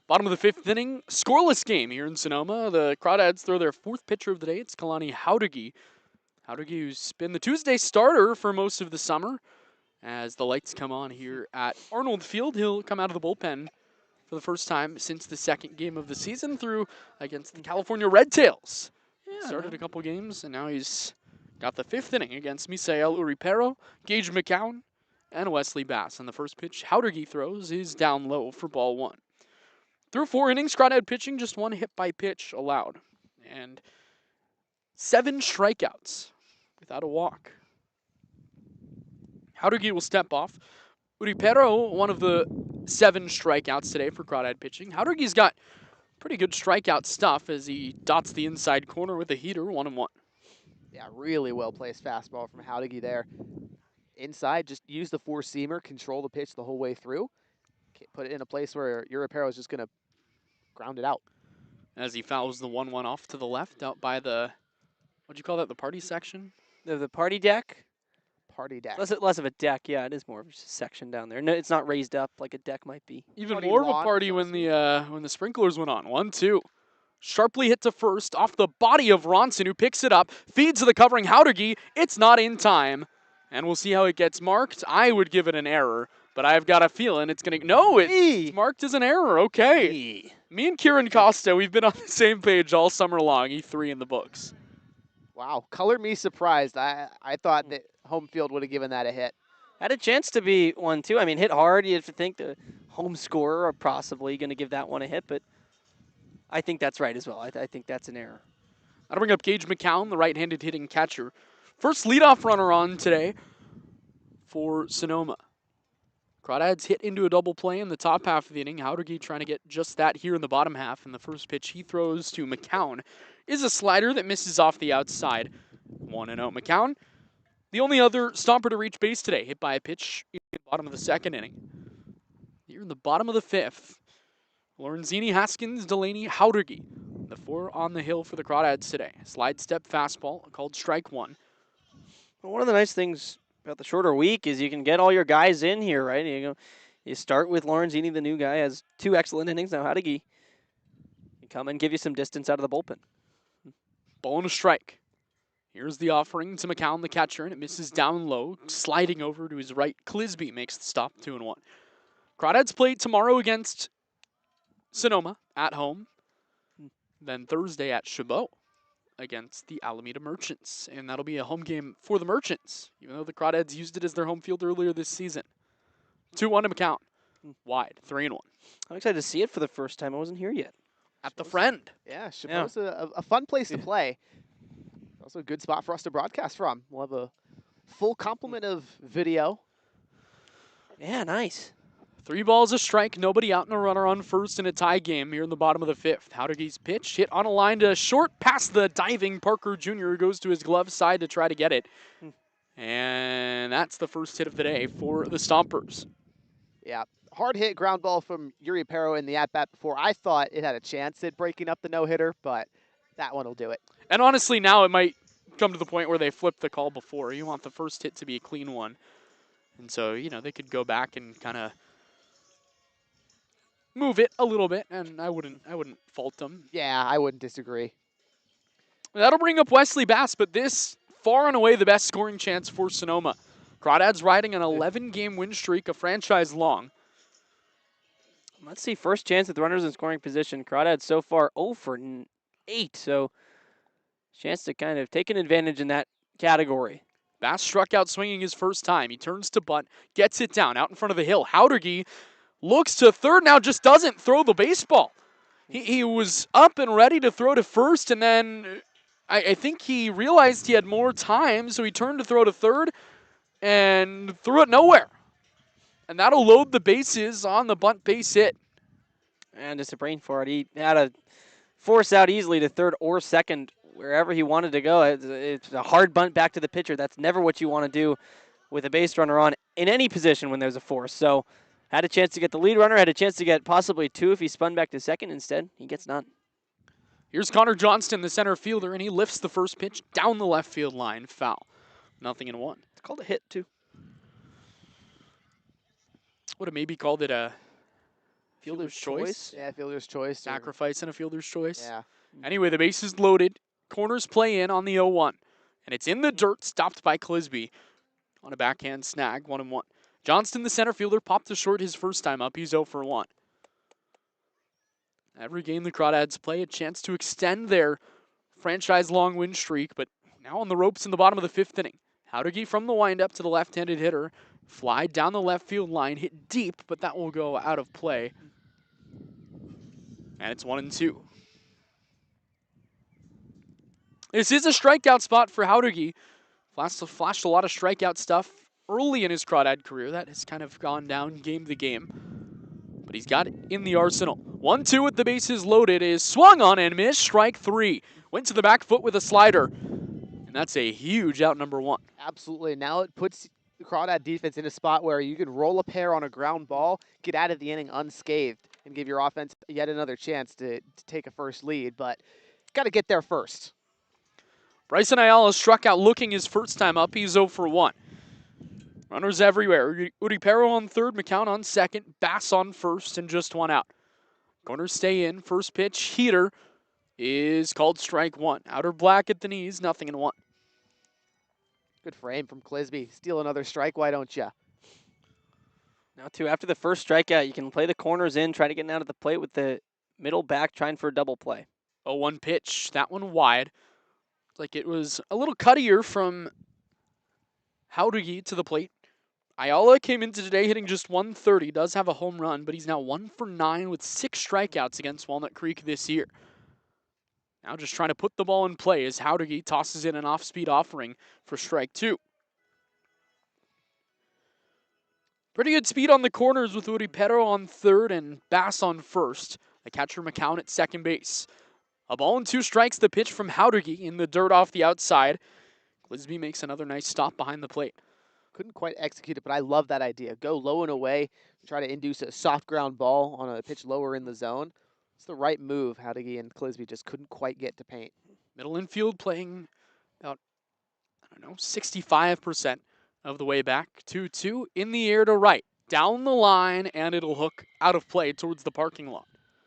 Bottom of the 5th inning, scoreless game here in Sonoma. The Crawdads throw their 4th pitcher of the day. It's Kalani Haudegi. Haudegi, who's been the Tuesday starter for most of the summer. As the lights come on here at Arnold Field, he'll come out of the bullpen for the first time since the 2nd game of the season through against the California Red Tails.
Yeah,
Started a couple games, and now he's got the 5th inning against Misael Uripero, Gage McCown, and Wesley Bass. And the first pitch Haudegi throws is down low for ball 1. Through 4 innings, Crawdad pitching, just 1 hit by pitch allowed. And 7 strikeouts without a walk. Haudegi will step off. Uripero, one of the 7 strikeouts today for Crawdad pitching. Haudegi's got pretty good strikeout stuff as he dots the inside corner with a heater, 1-1.
Yeah, really well-placed fastball from Haudegi there. Inside, just use the 4-seamer, control the pitch the whole way through. Put it in a place where Uripero is just going to ground it out.
As he fouls the 1-1 off to the left out by the, what'd you call that, the party section?
The party deck?
Party deck.
Less of a deck, yeah. It is more of just a section down there. No, it's not raised up like a deck might be.
Even
Party
more of a
lawn,
party when the sprinklers went on. 1-2. Sharply hit to first off the body of Ronson, who picks it up, feeds to the covering Haudegi. It's not in time. And we'll see how it gets marked. I would give it an error, but I've got a feeling it's going to... No, it's marked as an error. Okay. Me and Kieran Costa, we've been on the same page all summer long. E3 in the books.
Wow, color me surprised. I thought that home field would have given that a hit.
Had a chance to be 1-2. I mean, hit hard. You have to think the home scorer are possibly going to give that one a hit, but I think that's right as well. I think that's an error.
That'll bring up Gage McCown, the right-handed hitting catcher. First leadoff runner on today for Sonoma. Crawdads hit into a double play in the top half of the inning. Haudegi trying to get just that here in the bottom half, and the first pitch he throws to McCown is a slider that misses off the outside. 1-0 McCown. The only other Stomper to reach base today, hit by a pitch in the bottom of the 2nd inning. Here in the bottom of the 5th, Lorenzini, Haskins, Delaney, Haudegi. The 4 on the hill for the Crawdads today. Slide step fastball called strike 1.
Well, one of the nice things about the shorter week is you can get all your guys in here, right? You start with Lorenzini, the new guy, has 2 excellent innings. Now Haudegi can come and give you some distance out of the bullpen.
Ball and a strike. Here's the offering to McCown, the catcher, and it misses down low. Sliding over to his right, Clisby makes the stop, 2-1. Crawdads play tomorrow against Sonoma at home. Then Thursday at Chabot against the Alameda Merchants. And that'll be a home game for the Merchants, even though the Crawdads used it as their home field earlier this season. 2-1 to McCown. Wide, 3-1.
I'm excited to see it for the first time. I wasn't here yet.
At the Friend.
Yeah, Chabot's a fun place to play. Also a good spot for us to broadcast from. We'll have a full complement of video.
Yeah, nice.
3 balls a strike, nobody out, and a runner on first in a tie game here in the bottom of the 5th. Haudegi's pitch hit on a line to short past the diving Parker Jr., who goes to his glove side to try to get it. And that's the first hit of the day for the Stompers.
Yeah, hard hit ground ball from Uripero in the at-bat before. I thought it had a chance at breaking up the no-hitter, but that one will do it.
And honestly, now it might come to the point where they flip the call before. You want the first hit to be a clean one. And so, they could go back and kind of move it a little bit, and I wouldn't fault them.
Yeah, I wouldn't disagree.
That'll bring up Wesley Bass, but this far and away the best scoring chance for Sonoma. Crawdads riding an 11-game win streak, a franchise long.
Let's see, first chance with runners in scoring position. Crawdads so far 0 for 8, so chance to kind of take an advantage in that category.
Bass struck out swinging his first time. He turns to bunt, gets it down out in front of the hill. Haudegi looks to third, now just doesn't throw the baseball. He was up and ready to throw to first, and then I think he realized he had more time, so he turned to throw to third and threw it nowhere. And that'll load the bases on the bunt base hit.
And just a brain fart. He had to force out easily to third or second, wherever he wanted to go. It's a hard bunt back to the pitcher. That's never what you want to do with a base runner on in any position when there's a force. So had a chance to get the lead runner, had a chance to get possibly 2 if he spun back to second. Instead, he gets none.
Here's Connor Johnston, the center fielder, and he lifts the first pitch down the left field line. Foul. 0-1.
It's called a hit, too.
Would have maybe called it a
Fielder's choice.
Yeah, fielder's choice.
Sacrifice and a fielder's choice.
Yeah.
Anyway, the base is loaded. Corners play in on the 0-1. And it's in the dirt, stopped by Clisby on a backhand snag, 1-1. Johnston, the center fielder, popped to short his first time up. He's 0 for 1. Every game the Crawdads play, a chance to extend their franchise-long win streak, but now on the ropes in the bottom of the 5th inning. Howdegi from the windup to the left-handed hitter. Fly down the left field line, hit deep, but that will go out of play. And it's 1-2. This is a strikeout spot for Howdegi. Flashed a lot of strikeout stuff early in his Crawdad career. That has kind of gone down game to game. But he's got it in the arsenal. 1-2 with the bases loaded is swung on and missed. Strike 3. Went to the back foot with a slider. And that's a huge out, number 1.
Absolutely. Now it puts the Crawdad defense in a spot where you can roll a pair on a ground ball, get out of the inning unscathed, and give your offense yet another chance to take a first lead. But got to get there first.
Bryson Ayala struck out looking his first time up. He's 0 for 1. Runners everywhere. Uripero on third, McCown on second, Bass on first, and just 1 out. Corners stay in. First pitch, heater, is called strike 1. Outer black at the knees, 0-1.
Good frame from Clisby. Steal another strike, why don't you?
Now, too, after the first strikeout, you can play the corners in, try to get out of the plate with the middle back, trying for a double play.
0-1 pitch. That one wide. Like it was a little cuttier from Howdegi to the plate. Ayala came into today hitting just 130, does have a home run, but he's now 1 for 9 with 6 strikeouts against Walnut Creek this year. Now just trying to put the ball in play as Howdegi tosses in an off-speed offering for strike 2. Pretty good speed on the corners with Uripero on third and Bass on first. The catcher McCown at second base. A ball and 2 strikes, the pitch from Howdegi in the dirt off the outside. Clisby makes another nice stop behind the plate.
Couldn't quite execute it, but I love that idea. Go low and away, try to induce a soft ground ball on a pitch lower in the zone. It's the right move. Howdegi and Clisby just couldn't quite get to paint.
Middle infield playing about, 65% of the way back. 2-2 in the air to right. Down the line, and it'll hook out of play towards the parking lot.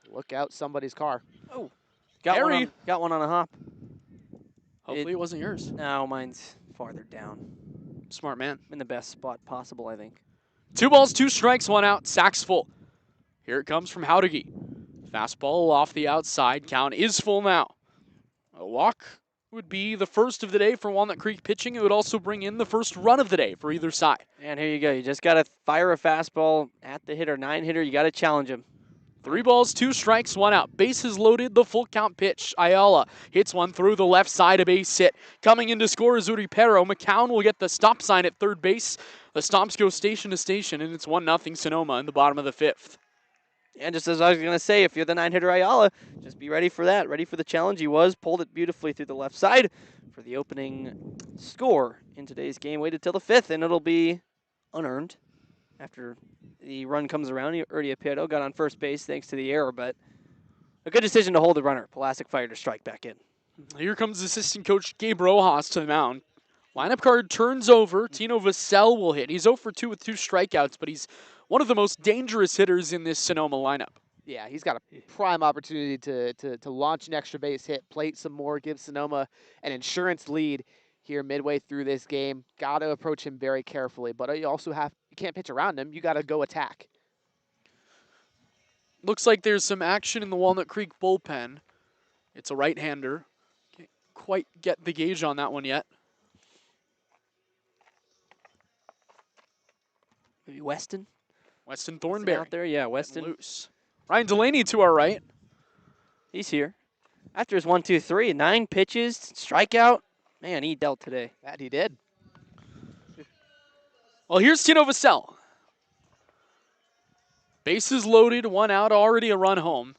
Look out, somebody's car.
Oh, got one on a hop.
Hopefully it wasn't yours.
No, mine's farther down.
Smart man.
In the best spot possible, I think.
2 balls, 2 strikes, 1 out. Sacks full. Here it comes from Howdegi. Fastball off the outside. Count is full now. A walk would be the first of the day for Walnut Creek pitching. It would also bring in the first run of the day for either side.
And here you go. You just got to fire a fastball at the hitter. 9-hitter, you got to challenge him.
3 balls, 2 strikes, 1 out. Bases loaded, the full count pitch. Ayala hits one through the left side, a base hit. Coming in to score is Uripero. McCown will get the stop sign at third base. The Stomps go station to station, and it's 1-0 Sonoma in the bottom of the 5th.
And just as I was going to say, if you're the 9-hitter Ayala, just be ready for that. Ready for the challenge. He was. Pulled it beautifully through the left side for the opening score in today's game. Waited till the 5th, and it'll be unearned after the run comes around. Uripero got on first base thanks to the error, but a good decision to hold the runner. Pulaski fired to strike back in.
Here comes assistant coach Gabe Rojas to the mound. Lineup card turns over. Tino Vassell will hit. He's 0 for 2 with 2 strikeouts, but he's one of the most dangerous hitters in this Sonoma lineup.
Yeah, he's got a prime opportunity to launch an extra base hit, plate some more, give Sonoma an insurance lead here midway through this game. Got to approach him very carefully, but you can't pitch around him. You got to go attack.
Looks like there's some action in the Walnut Creek bullpen. It's a right-hander. Can't quite get the gauge on that one yet.
Maybe Weston?
Weston Thornberry.
Out there, yeah, Weston.
Loose. Ryan Delaney to our right.
He's here. After his 1-2-3, 9 pitches, strikeout. Man, he dealt today.
That he did.
Well, here's Tino Vassell. Bases loaded, 1 out, already a run home.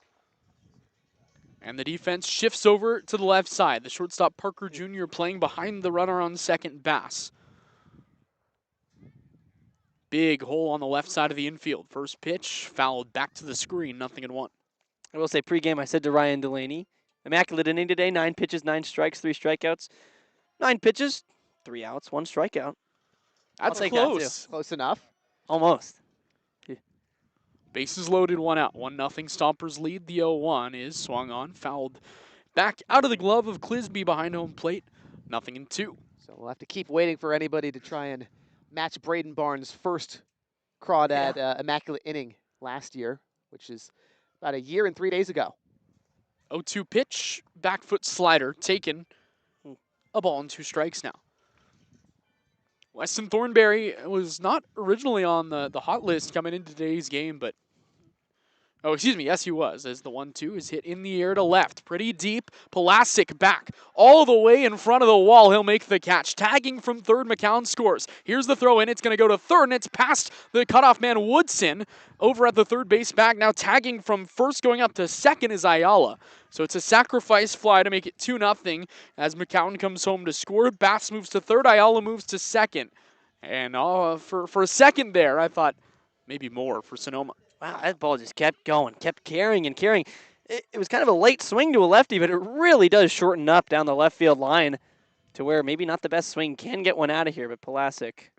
And the defense shifts over to the left side. The shortstop Parker Jr. playing behind the runner on second, Bass. Big hole on the left side of the infield. First pitch, fouled back to the screen, 0-1.
I will say pregame I said to Ryan Delaney, immaculate inning today, 9 pitches, 9 strikes, 3 strikeouts. 9 pitches, 3 outs, 1 strikeout.
That's
take
close.
Close enough.
Almost.
Bases loaded, one out. 1-0 Stompers lead. The 0-1 is swung on, fouled back out of the glove of Clisby behind home plate. 0-2.
So we'll have to keep waiting for anybody to try and match Braden Barnes' first Crawdad immaculate inning last year, which is about a year and 3 days ago.
0-2 pitch, back foot slider, taken. A ball and 2 strikes now. Weston Thornberry was not originally on the hot list coming into today's game, but yes, he was, as the 1-2 is hit in the air to left. Pretty deep. Pulasic back all the way in front of the wall. He'll make the catch. Tagging from third, McCown scores. Here's the throw in. It's going to go to third, and it's past the cutoff man Woodson over at the third base bag. Now tagging from first going up to second is Ayala. So it's a sacrifice fly to make it 2-0 as McCown comes home to score. Bass moves to third. Ayala moves to second. And for a second there, I thought maybe more for Sonoma.
Wow, that ball just kept going, kept carrying and carrying. It was kind of a late swing to a lefty, but it really does shorten up down the left field line to where maybe not the best swing can get one out of here, but Pulasic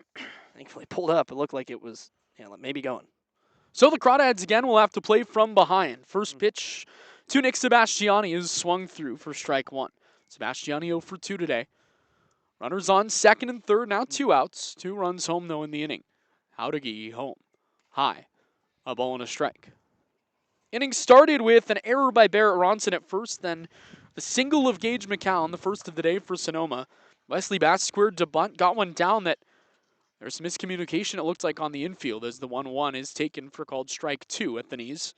thankfully pulled up. It looked like it was maybe going.
So the Crawdads again will have to play from behind. First pitch to Nick Sebastiani is swung through for strike 1. Sebastiani 0 for 2 today. Runners on second and third, now 2 outs. 2 runs home though in the inning. Howdegi home. High. A ball and a strike. Inning started with an error by Barrett Ronson at first, then the single of Gage McCown, the first of the day for Sonoma. Wesley Bass squared to bunt, got one down that there's some miscommunication, it looked like, on the infield as the 1-1 is taken for called strike 2 at the knees.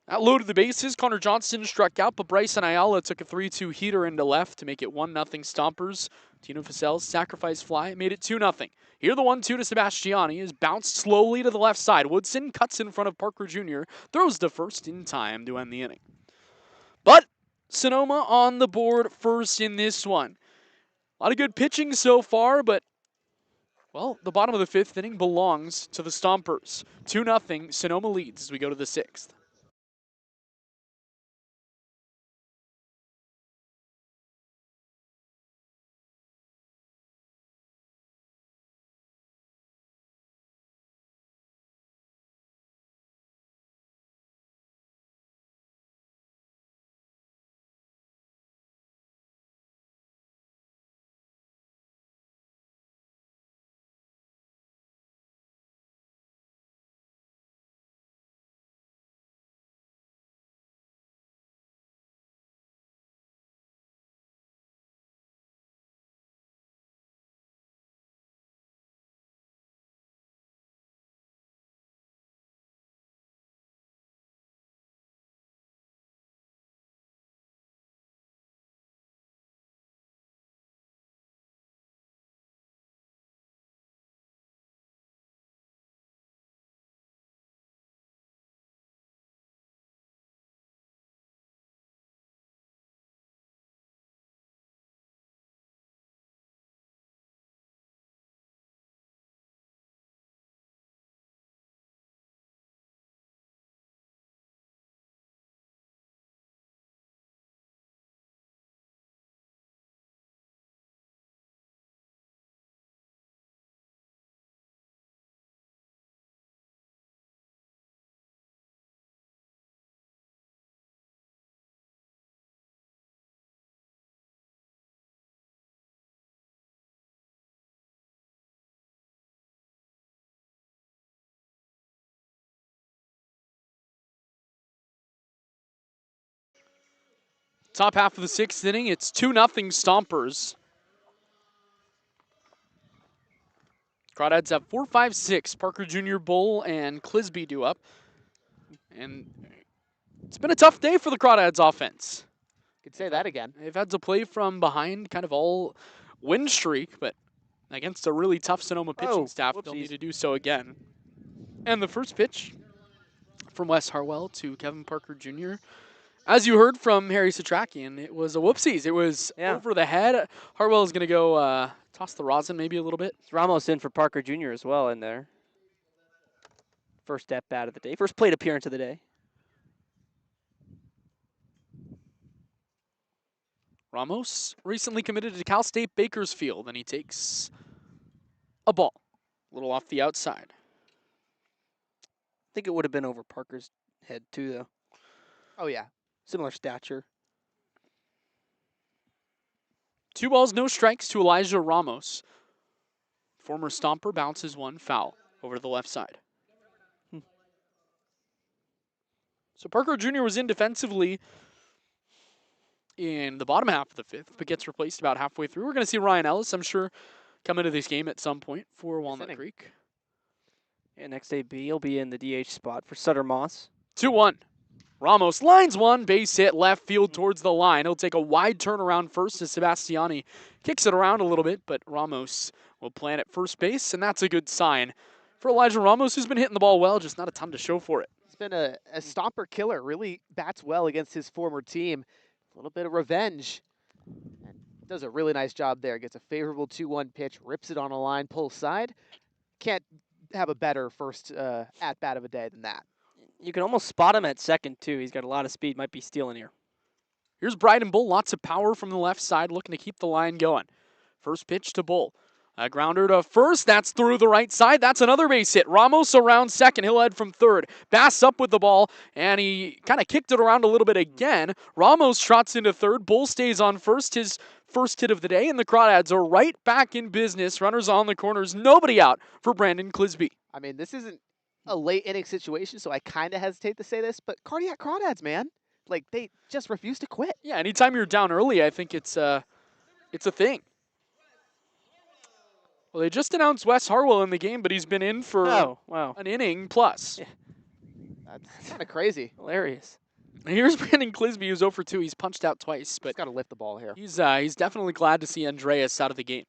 That loaded the bases. Connor Johnson struck out, but Bryson Ayala took a 3-2 heater into left to make it 1-0 Stompers. Tino Facel's sacrifice fly made it 2-0. Here the 1-2 to Sebastiani is bounced slowly to the left side. Woodson cuts in front of Parker Jr., throws to first in time to end the inning. But Sonoma on the board first in this one. A lot of good pitching so far, but, well, the bottom of the 5th inning belongs to the Stompers. 2-0, Sonoma leads as we go to the 6th. Top half of the 6th inning, it's 2-0 Stompers. Crawdads have 4, 5, 6. Parker Jr., Bull, and Clisby due up. And it's been a tough day for the Crawdads offense.
Could say that again.
They've had to play from behind kind of all win streak, but against a really tough Sonoma pitching staff, they'll need to do so again. And the first pitch from Wes Harwell to Kevin Parker Jr., as you heard from Harry Setrakian, it was a whoopsies. It was over the head. Harwell is going to go toss the rosin maybe a little bit.
Ramos in for Parker Jr. as well in there. First at bat of the day. First plate appearance of the day.
Ramos recently committed to Cal State Bakersfield, and he takes a ball. A little off the outside.
I think it would have been over Parker's head, too, though.
Oh, yeah.
Similar stature.
2 balls, no strikes to Elijah Ramos. Former Stomper bounces one foul over to the left side. So Parker Jr. was in defensively in the bottom half of the 5th, but gets replaced about halfway through. We're going to see Ryan Ellis, I'm sure, come into this game at some point for Walnut Creek.
And next AB, he'll be in the DH spot for Sutter Moss.
2-1. Ramos lines one, base hit, left field towards the line. He'll take a wide turnaround first as Sebastiani kicks it around a little bit, but Ramos will plant at first base, and that's a good sign for Elijah Ramos, who's been hitting the ball well, just not a ton to show for it.
He's been a stomper killer, really bats well against his former team. A little bit of revenge. And does a really nice job there. Gets a favorable 2-1 pitch, rips it on a line, pulls side. Can't have a better first at-bat of a day than that.
You can almost spot him at second, too. He's got a lot of speed. Might be stealing here.
Here's Bryden Bull. Lots of power from the left side, looking to keep the line going. First pitch to Bull. A grounder to first. That's through the right side. That's another base hit. Ramos around second. He'll head from third. Bass up with the ball, and he kind of kicked it around a little bit again. Ramos trots into third. Bull stays on first. His first hit of the day, and the Crawdads are right back in business. Runners on the corners. Nobody out for Brandon Clisby.
I mean, this isn't a late inning situation, so I kind of hesitate to say this, but Cardiac Crawdads, man, like they just refuse to quit.
Yeah, anytime you're down early, I think it's a thing. Well, they just announced Wes Harwell in the game, but he's been in for an inning plus.
Yeah. That's kind of crazy.
Hilarious.
And here's Brandon Clisby, who's 0 for 2. He's punched out twice, but
got to lift the ball here.
He's definitely glad to see Andreas out of the game.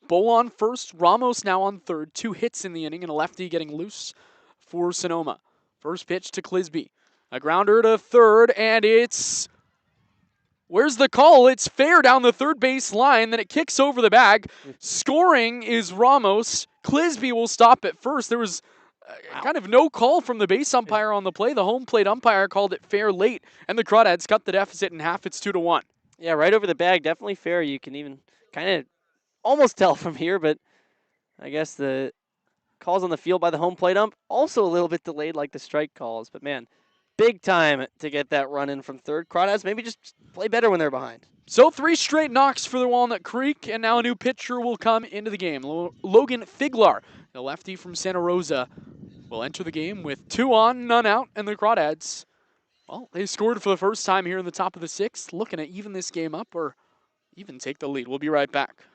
Bull on first, Ramos now on third. 2 hits in the inning, and a lefty getting loose for Sonoma. First pitch to Clisby. A grounder to third, and it's... Where's the call? It's fair down the third base line. Then it kicks over the bag. Scoring is Ramos. Clisby will stop at first. There was kind of no call from the base umpire on the play. The home plate umpire called it fair late, and the Crawdads cut the deficit in half. It's 2-1.
Yeah, right over the bag. Definitely fair. You can even kind of almost tell from here, but I guess the calls on the field by the home plate ump also a little bit delayed like the strike calls. But, man, big time to get that run in from third. Crawdads maybe just play better when they're behind.
So 3 straight knocks for the Walnut Creek, and now a new pitcher will come into the game. Logan Figlar, the lefty from Santa Rosa, will enter the game with 2 on, none out, and the Crawdads, well, they scored for the first time here in the top of the 6th, looking to even this game up or even take the lead. We'll be right back.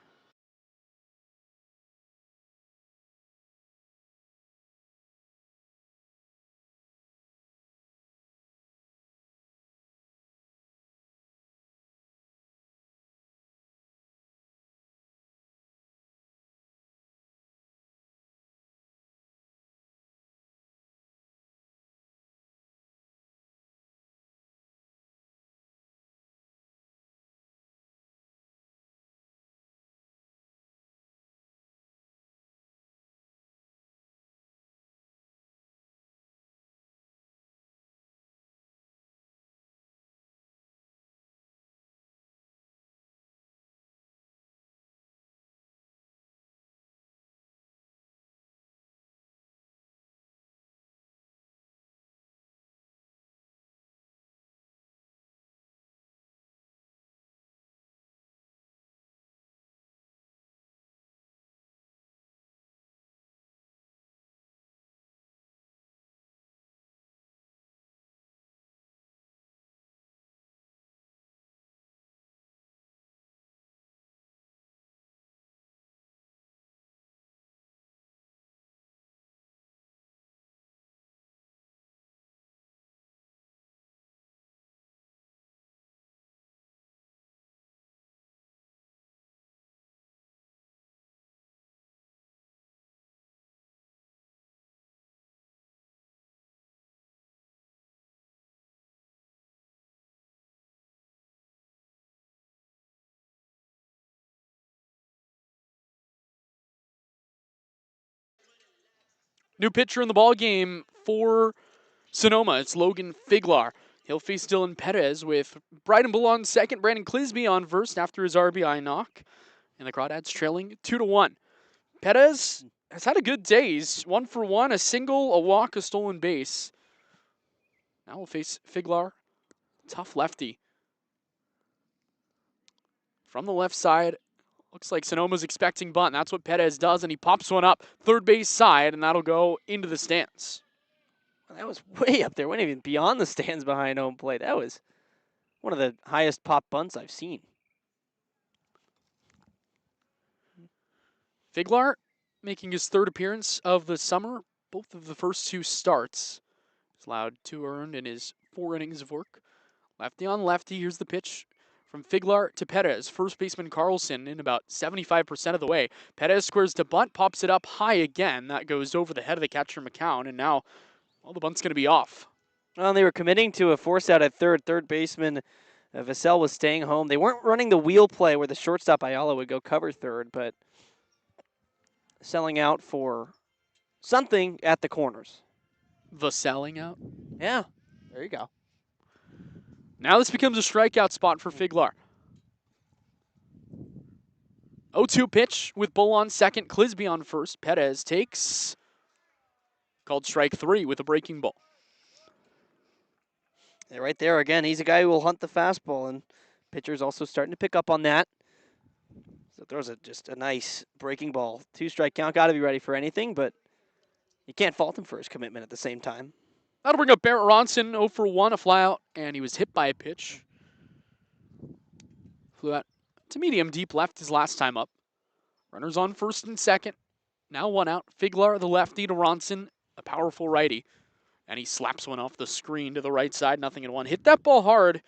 New pitcher in the ball game for Sonoma. It's Logan Figlar. He'll face Dylan Perez with Bryden Bull on second, Brandon Clisby on first after his RBI knock. And the Crawdads trailing 2-1. Perez has had a good day. He's 1 for 1, a single, a walk, a stolen base. Now we'll face Figlar, tough lefty. From the left side, looks like Sonoma's expecting bunt. That's what Perez does, and he pops one up third base side, and that'll go into the stands.
Well, that was way up there. Went even beyond the stands behind home plate. That was one of the highest pop bunts I've seen.
Figlar making his third appearance of the summer, both of the first 2 starts. He's allowed 2 earned in his 4 innings of work. Lefty on lefty, here's the pitch from Figlar to Perez. First baseman Carlson in about 75% of the way. Perez squares to bunt, pops it up high again. That goes over the head of the catcher McCown, and now, well, the bunt's going to be off.
Well, they were committing to a force out at third. Third baseman Vassell was staying home. They weren't running the wheel play where the shortstop Ayala would go cover third, but selling out for something at the corners.
The selling out?
Yeah.
There you go.
Now this becomes a strikeout spot for Figlar. 0-2 pitch with Bull on second, Clisby on first. Perez takes, called strike 3 with a breaking ball.
Yeah, right there again, he's a guy who will hunt the fastball, and pitcher's also starting to pick up on that. So throws just a nice breaking ball. 2-strike count, got to be ready for anything, but you can't fault him for his commitment at the same time.
That'll bring up Barrett Ronson, 0 for 1, a flyout, and he was hit by a pitch. Flew out to medium deep left his last time up. Runners on first and second. Now 1 out. Figlar, the lefty, to Ronson, a powerful righty. And he slaps one off the screen to the right side, 0-1. Hit that ball hard.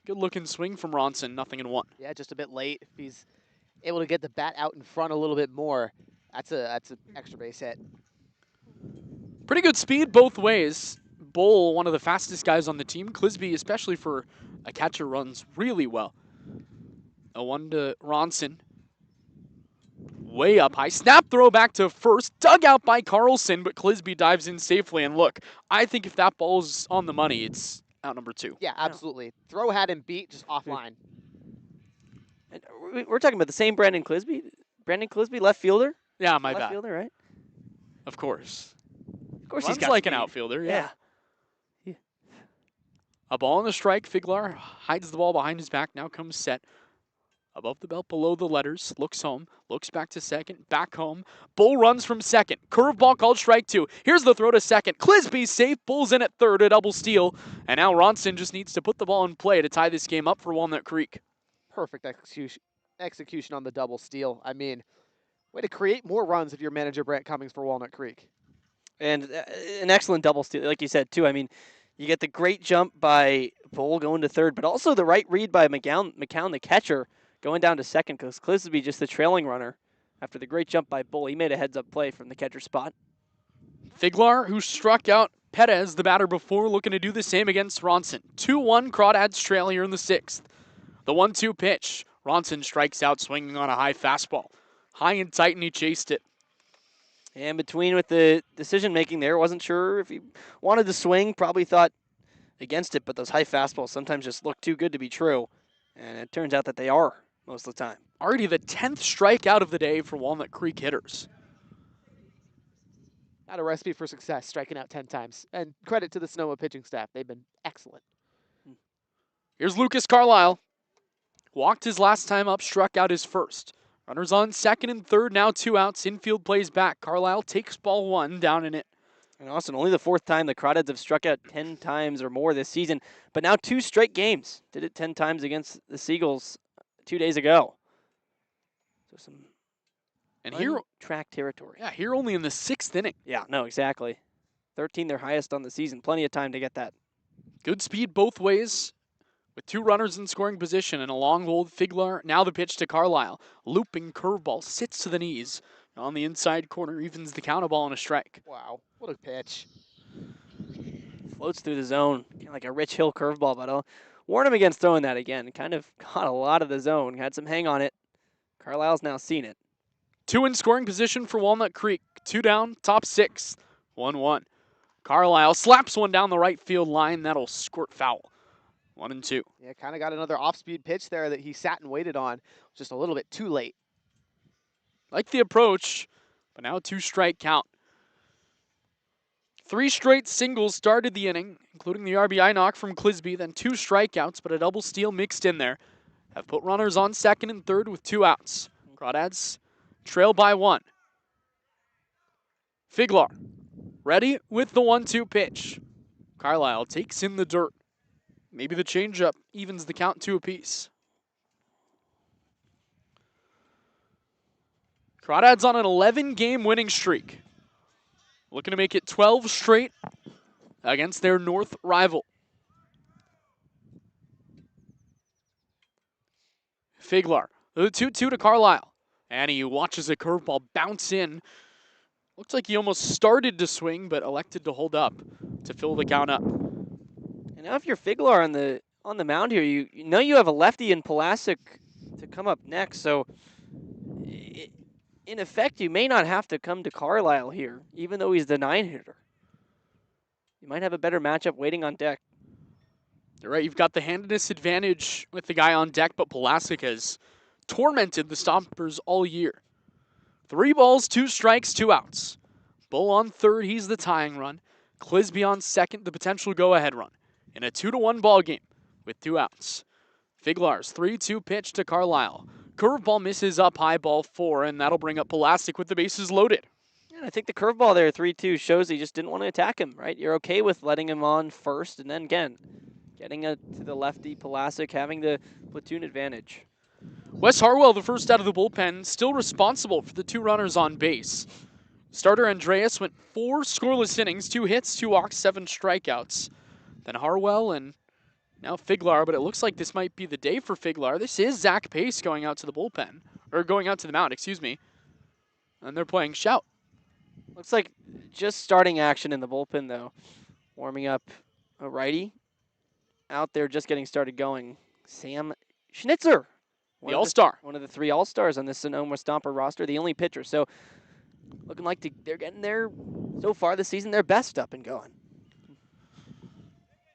Good looking swing from Ronson, 0-1.
Yeah, just a bit late. If he's able to get the bat out in front a little bit more, that's an extra base hit.
Pretty good speed both ways. Bull, one of the fastest guys on the team. Clisby, especially for a catcher, runs really well. A 1 to Ronson. Way up high. Snap throw back to first. Dug out by Carlson, but Clisby dives in safely. And look, I think if that ball's on the money, it's out number 2.
Yeah, absolutely. Throw had him beat, just offline.
And we're talking about the same Brandon Clisby? Brandon Clisby, left fielder?
Yeah, my
left
bad.
fielder, right?
Of course.
Of course
Runs
he's got
like an
speed.
outfielder, yeah. A ball on the strike. Figlar hides the ball behind his back. Now comes set. Above the belt, below the letters. Looks home. Looks back to second. Back home. Bull runs from second. Curveball called strike 2. Here's the throw to second. Clisby's safe. Bull's in at third. A double steal. And now Ronson just needs to put the ball in play to tie this game up for Walnut Creek.
Perfect execution on the double steal. I mean, way to create more runs if you're manager Brant Cummings for Walnut Creek.
And an excellent double steal, like you said, too. I mean, you get the great jump by Bull going to third, but also the right read by McCown, the catcher, going down to second, because Clisby just the trailing runner. After the great jump by Bull, he made a heads-up play from the catcher spot.
Figlar, who struck out Perez, the batter before, looking to do the same against Ronson. 2-1, Crawdads trail here in the 6th. The 1-2 pitch. Ronson strikes out swinging on a high fastball. High and tight, and he chased it.
And between with the decision-making there, wasn't sure if he wanted to swing, probably thought against it, but those high fastballs sometimes just look too good to be true. And it turns out that they are most of the time.
Already the 10th strikeout of the day for Walnut Creek hitters.
Not a recipe for success, striking out 10 times. And credit to the Sonoma pitching staff. They've been excellent.
Here's Lucas Carlisle. Walked his last time up, struck out his first. Runners on second and third, now 2 outs. Infield plays back. Carlisle takes ball 1, down in it.
And Austin, only the 4th time the Crawdads have struck out 10 times or more this season, but now 2 straight games. Did it 10 times against the Seagulls 2 days ago. So some
and here
track territory.
Yeah, here only in the 6th inning.
Yeah, no, exactly. 13, their highest on the season. Plenty of time to get that.
Good speed both ways. With 2 runners in scoring position and a long hold, Figlar, now the pitch to Carlisle. Looping curveball, sits to the knees. On the inside corner, evens the count, a ball and a strike.
Wow, what a pitch.
Floats through the zone, kind of like a Rich Hill curveball, but I'll warn him against throwing that again. Kind of got a lot of the zone, had some hang on it. Carlisle's now seen it.
2 in scoring position for Walnut Creek. 2 down, top 6, 1-1. Carlisle slaps one down the right field line. That'll squirt foul. 1-2.
Yeah, kind of got another off-speed pitch there that he sat and waited on. Just a little bit too late.
Like the approach, But now 2-strike count. 3 straight singles started the inning, including the RBI knock from Clisby, then 2 strikeouts, but a double steal mixed in there. Have put runners on second and third with 2 outs. Crawdads trail by 1. Figlar ready with the 1-2 pitch. Carlisle takes in the dirt. Maybe the changeup evens the count 2 apiece. Crawdads on an 11-game winning streak. Looking to make it 12 straight against their North rival. Figlar, the 2-2 to Carlisle. And he watches a curveball bounce in. Looks like he almost started to swing, but elected to hold up to fill the count up.
And now if you're Figlar on the mound here, you know you have a lefty in Pulasic to come up next. So in effect, you may not have to come to Carlisle here, even though he's the 9-hitter. You might have a better matchup waiting on deck.
You're right, you've got the handedness advantage with the guy on deck, but Pulasic has tormented the Stompers all year. 3 balls, 2 strikes, 2 outs. Bull on third, he's the tying run. Clisby on second, the potential go-ahead run. In a 2-1 ball game with 2 outs. Figlar's 3-2 pitch to Carlisle. Curveball misses up high, ball 4, and that'll bring up Pulasic with the bases loaded.
And I think the curveball there, 3-2, shows he just didn't want to attack him, right? You're okay with letting him on first, and then again, getting to the lefty, Pulasic having the platoon advantage.
Wes Harwell, the first out of the bullpen, still responsible for the 2 runners on base. Starter Andreas went 4 scoreless innings, 2 hits, 2 walks, 7 strikeouts. Then Harwell and now Figlar, but it looks like this might be the day for Figlar. This is Zach Pace going out to the bullpen, or going out to the mound, excuse me. And they're playing shout.
Looks like just starting action in the bullpen, though. Warming up a righty. Out there just getting started going. Sam Schnitzer.
The All-Star.
One of the 3 All-Stars on this Sonoma Stomper roster, the only pitcher. So looking like they're getting their, so far this season, their best up and going.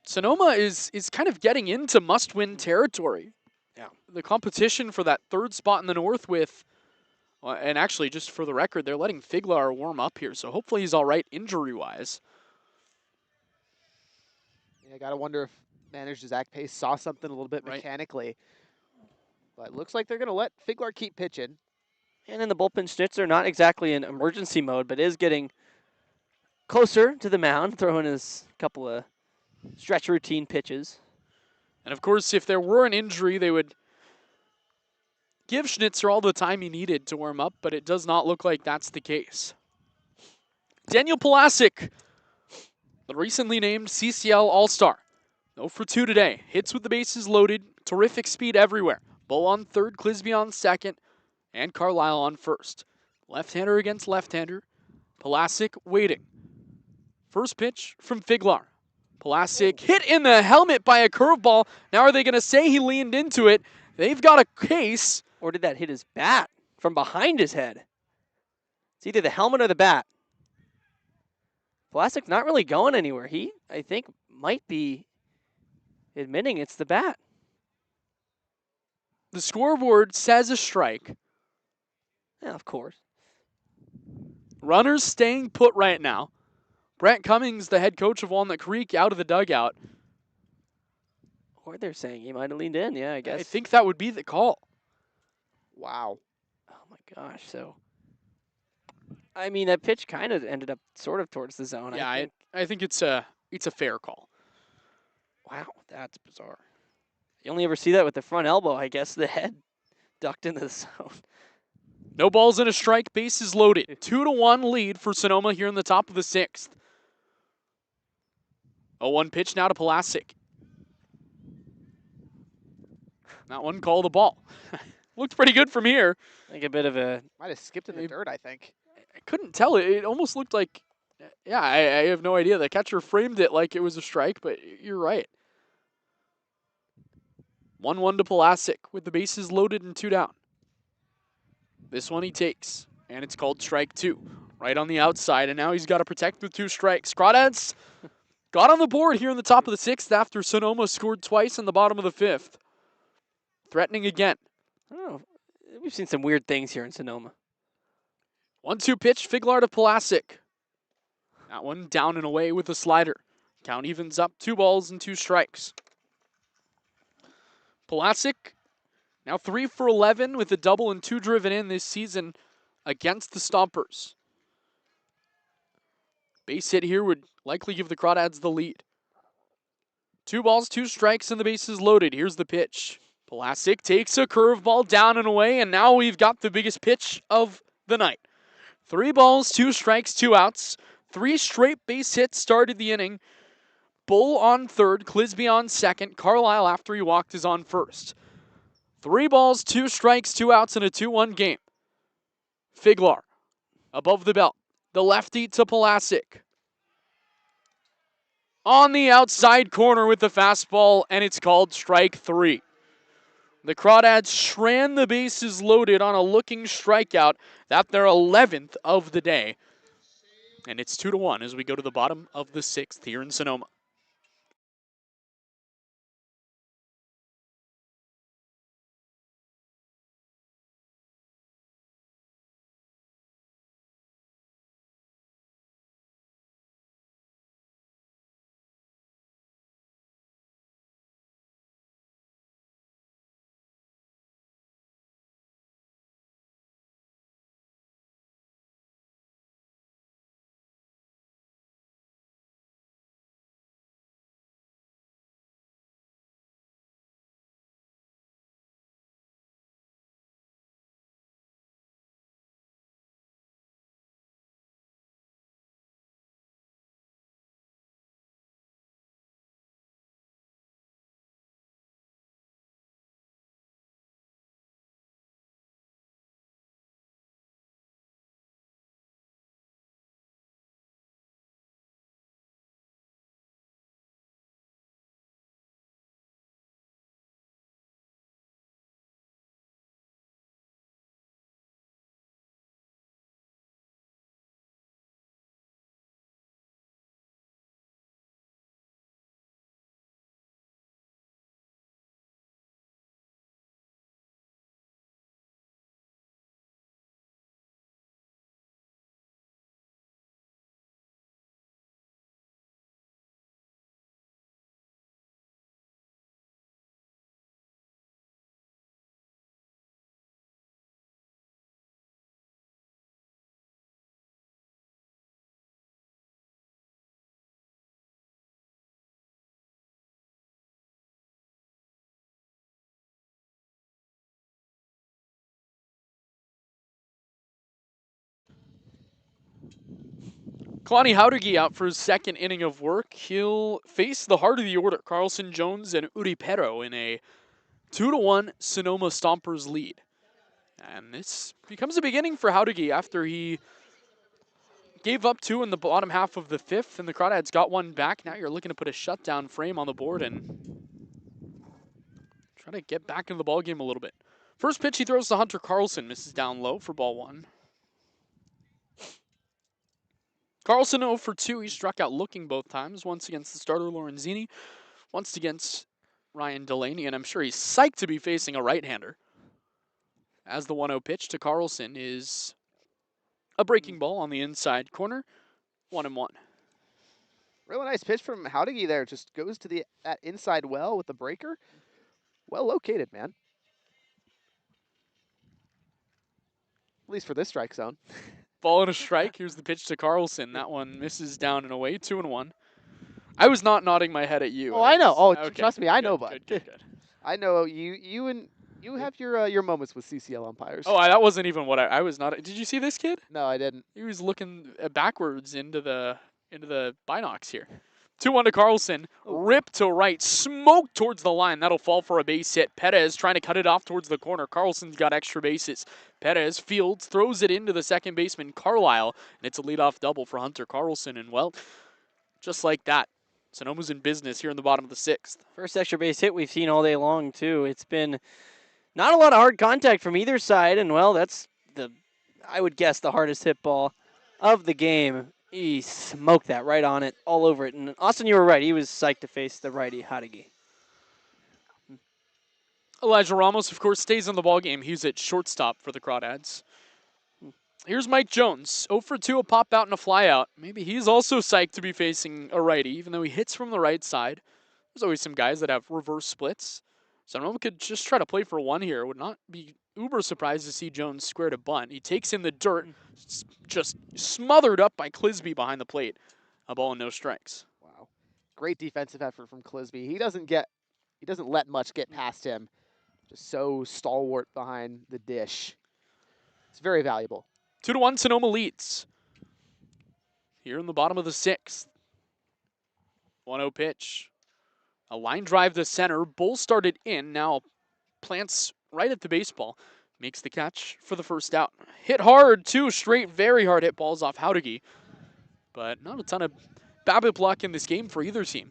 Sonoma is kind of getting into must-win territory.
Yeah.
The competition for that 3rd spot in the North with, and actually just for the record, they're letting Figlar warm up here, so hopefully he's all right injury-wise.
Yeah, I got to wonder if manager Zach Pace saw something a little bit mechanically. But it looks like they're going to let Figlar keep pitching.
And in the bullpen, Schnitzer, not exactly in emergency mode, but is getting closer to the mound, throwing his couple of stretch routine pitches.
And of course, if there were an injury, they would give Schnitzer all the time he needed to warm up, but it does not look like that's the case. Daniel Pulasic, the recently named CCL All-Star. 0 for 2 today. Hits with the bases loaded. Terrific speed everywhere. Bull on third, Clisby on second, and Carlisle on first. Left-hander against left-hander. Pulasic waiting. First pitch from Figlar. Pulasic hit in the helmet by a curveball. Now are they going to say he leaned into it? They've got a case.
Or did that hit his bat from behind his head? It's either the helmet or the bat. Pulasic's not really going anywhere. He, I think, might be admitting it's the bat.
The scoreboard says a strike.
Yeah, of course.
Runners staying put right now. Brent Cummings, the head coach of Walnut Creek, out of the dugout.
Or they're saying he might have leaned in, yeah, I guess.
I think that would be the call.
Wow.
Oh my gosh, so I mean that pitch kind of ended up sort of towards the zone.
Yeah, I think it's a fair call.
Wow, that's bizarre. You only ever see that with the front elbow, I guess. The head ducked into the zone.
No balls and a strike, bases loaded. 2-1 lead for Sonoma here in the top of the 6th. 0-1 pitch now to Pulasic. That one called a ball. Looked pretty good from here.
I think a bit of a...
Might have skipped in the dirt, I think.
I couldn't tell. It almost looked like... Yeah, I have no idea. The catcher framed it like it was a strike, but you're right. 1-1 to Pulasic with the bases loaded and 2 down. This one he takes, and it's called strike 2. Right on the outside, and now he's got to protect with 2 strikes. Crawdads got on the board here in the top of the 6th after Sonoma scored twice in the bottom of the 5th. Threatening again.
I don't know. We've seen some weird things here in Sonoma.
1-2 pitch, Figlar to Pulasic. That one down and away with a slider. Count evens up, 2 balls and 2 strikes. Pulasic now 3 for 11 with a double and 2 driven in this season against the Stompers. Base hit here would likely give the Crawdads the lead. 2 balls, 2 strikes, and the bases loaded. Here's the pitch. Pulasic takes a curveball down and away, and now we've got the biggest pitch of the night. 3 balls, 2 strikes, 2 outs. 3 straight base hits started the inning. Bull on third, Clisby on second. Carlisle, after he walked, is on first. 3 balls, 2 strikes, 2 outs, and a 2-1 game. Figlar above the belt. The lefty to Pulasic. On the outside corner with the fastball, and it's called strike 3. The Crawdads strand the bases loaded on a looking strikeout. That's their 11th of the day. And it's 2-1 as we go to the bottom of the 6th here in Sonoma. Kalani Howdegi out for his second inning of work. He'll face the heart of the order, Carlson Jones and Uri Pero, in a 2-1 Sonoma Stompers lead. And this becomes a beginning for Howdegi after he gave up 2 in the bottom half of the 5th, and the Crawdads got 1 back. Now you're looking to put a shutdown frame on the board and try to get back into the ballgame a little bit. First pitch he throws to Hunter Carlson, misses down low for ball 1. Carlson 0 for 2. He struck out looking both times, once against the starter Lorenzini, once against Ryan Delaney, and I'm sure he's psyched to be facing a right-hander. As the 1-0 pitch to Carlson is a breaking ball on the inside corner, 1-1.
Really nice pitch from Howdegi there. Just goes to that inside well with the breaker. Well located, man. At least for this strike zone.
Ball and a strike. Here's the pitch to Carlson. That one misses down and away, 2-1. I was not nodding my head at you.
Oh, I know. Oh,
okay.
trust me, I know, bud.
Good.
I know you have your moments with CCL umpires.
Oh, that wasn't even what I was not. Did you see this kid?
No, I didn't.
He was looking backwards into the binocs here. 2-1 to Carlson. Rip to right. Smoke towards the line. That'll fall for a base hit. Perez trying to cut it off towards the corner. Carlson's got extra bases. Perez fields, throws it into the second baseman, Carlisle, and it's a leadoff double for Hunter Carlson. And, well, just like that, Sonoma's in business here in the bottom of the 6th.
First extra base hit we've seen all day long, too. It's been not a lot of hard contact from either side, and, well, that's I would guess, the hardest hit ball of the game. He smoked that right on it, all over it. And Austin, you were right. He was psyched to face the righty Howdegi.
Elijah Ramos, of course, stays in the ballgame. He's at shortstop for the Crawdads. Here's Mike Jones, 0 for 2, a pop out and a fly out. Maybe he's also psyched to be facing a righty, even though he hits from the right side. There's always some guys that have reverse splits. Sonoma could just try to play for one here. Would not be uber surprised to see Jones square to bunt. He takes in the dirt, just smothered up by Clisby behind the plate. A ball and no strikes.
Wow. Great defensive effort from Clisby. He doesn't let much get past him. Just so stalwart behind the dish. It's very valuable.
2-1 Sonoma leads. Here in the bottom of the 6th. 1-0 pitch. A line drive to center. Bull started in. Now plants right at the baseball. Makes the catch for the first out. Hit hard, 2 straight, very hard hit balls off Howdegi. But not a ton of BABIP luck in this game for either team.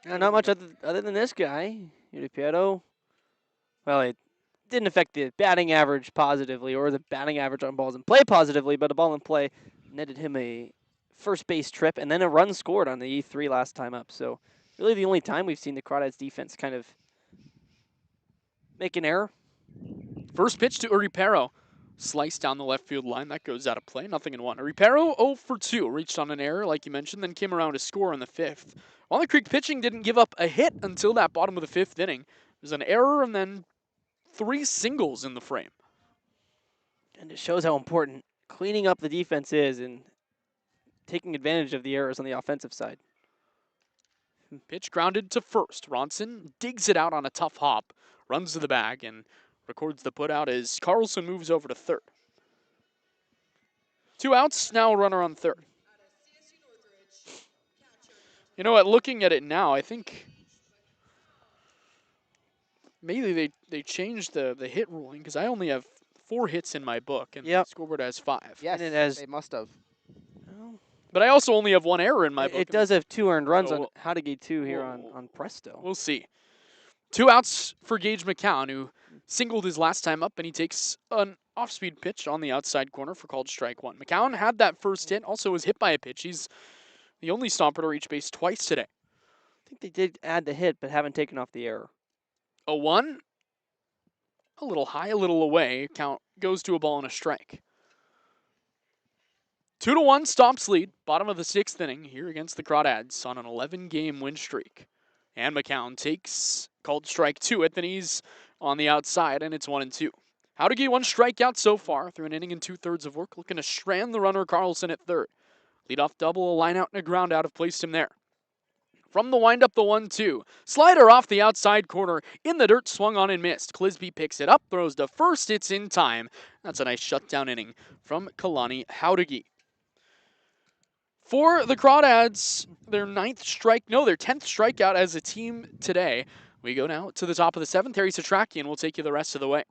Not much other than this guy, Uripiero. Well, it didn't affect the batting average positively or the batting average on balls in play positively, but a ball in play netted him a first base trip and then a run scored on the E3 last time up. So really the only time we've seen the Crawdads defense kind of make an error.
First pitch to Uripiero. Slice down the left field line. That goes out of play. Nothing in 1. Uripiero 0 for 2. Reached on an error, like you mentioned, then came around to score in the 5th. Walnut Creek pitching didn't give up a hit until that bottom of the 5th inning. There's an error and then 3 singles in the frame.
And it shows how important cleaning up the defense is and taking advantage of the errors on the offensive side.
Pitch grounded to first. Ronson digs it out on a tough hop, runs to the bag, and records the putout as Carlson moves over to third. 2 outs, now a runner on third. You know what, looking at it now, I think maybe they changed the hit ruling because I only have 4 hits in my book and the scoreboard has 5.
Yes,
and it has,
they must have.
But I also only have 1 error in my book.
It does have 2 earned runs on Howdegi 2 here on Presto.
We'll see. 2 outs for Gage McCown, who singled his last time up, and he takes an off-speed pitch on the outside corner for called strike 1. McCown had that first hit, also was hit by a pitch. He's the only Stomper to reach base twice today.
I think they did add the hit, but haven't taken off the error.
0-1. A little high, a little away. Count goes to a ball and a strike. 2-1 Stomps lead. Bottom of the 6th inning here against the Crawdads on an 11-game win streak. And McCown takes called strike 2 at the knees on the outside, and it's 1-2. Howdegi 1 strikeout so far through an inning and 2/3 of work, looking to strand the runner Carlson at third. Leadoff double, a line out and a ground out have placed him there. From the windup, the 1-2. Slider off the outside corner. In the dirt, swung on and missed. Clisby picks it up, throws to first. It's in time. That's a nice shutdown inning from Kalani Howdegi. For the Crawdads, their 10th strikeout as a team today. We go now to the top of the 7th. Harry Setrakian will take you the rest of the way.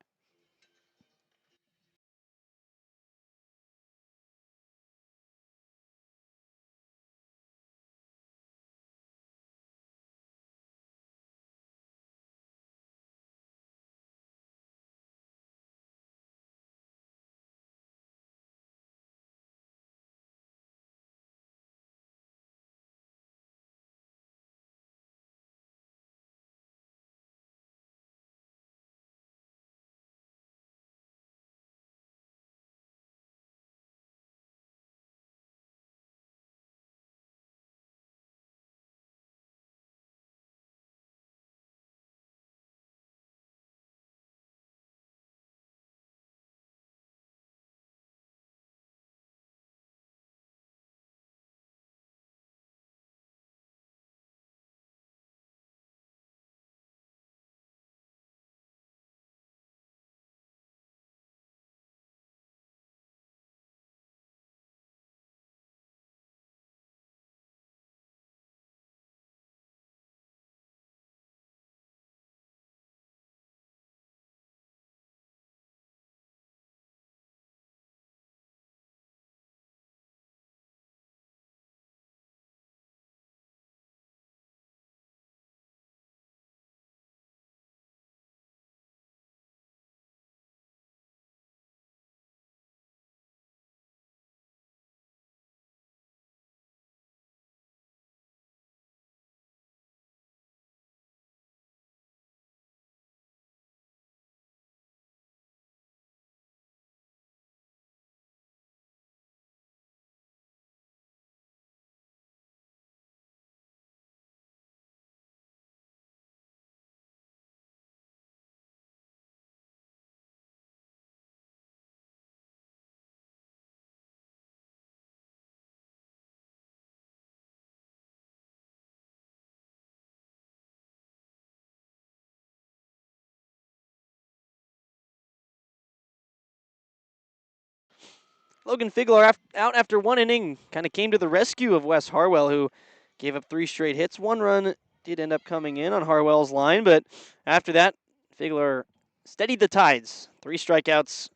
Logan Figler out after 1 inning, kind of came to the rescue of Wes Harwell, who gave up 3 straight hits. 1 run did end up coming in on Harwell's line, but after that, Figler steadied the tides. 3 strikeouts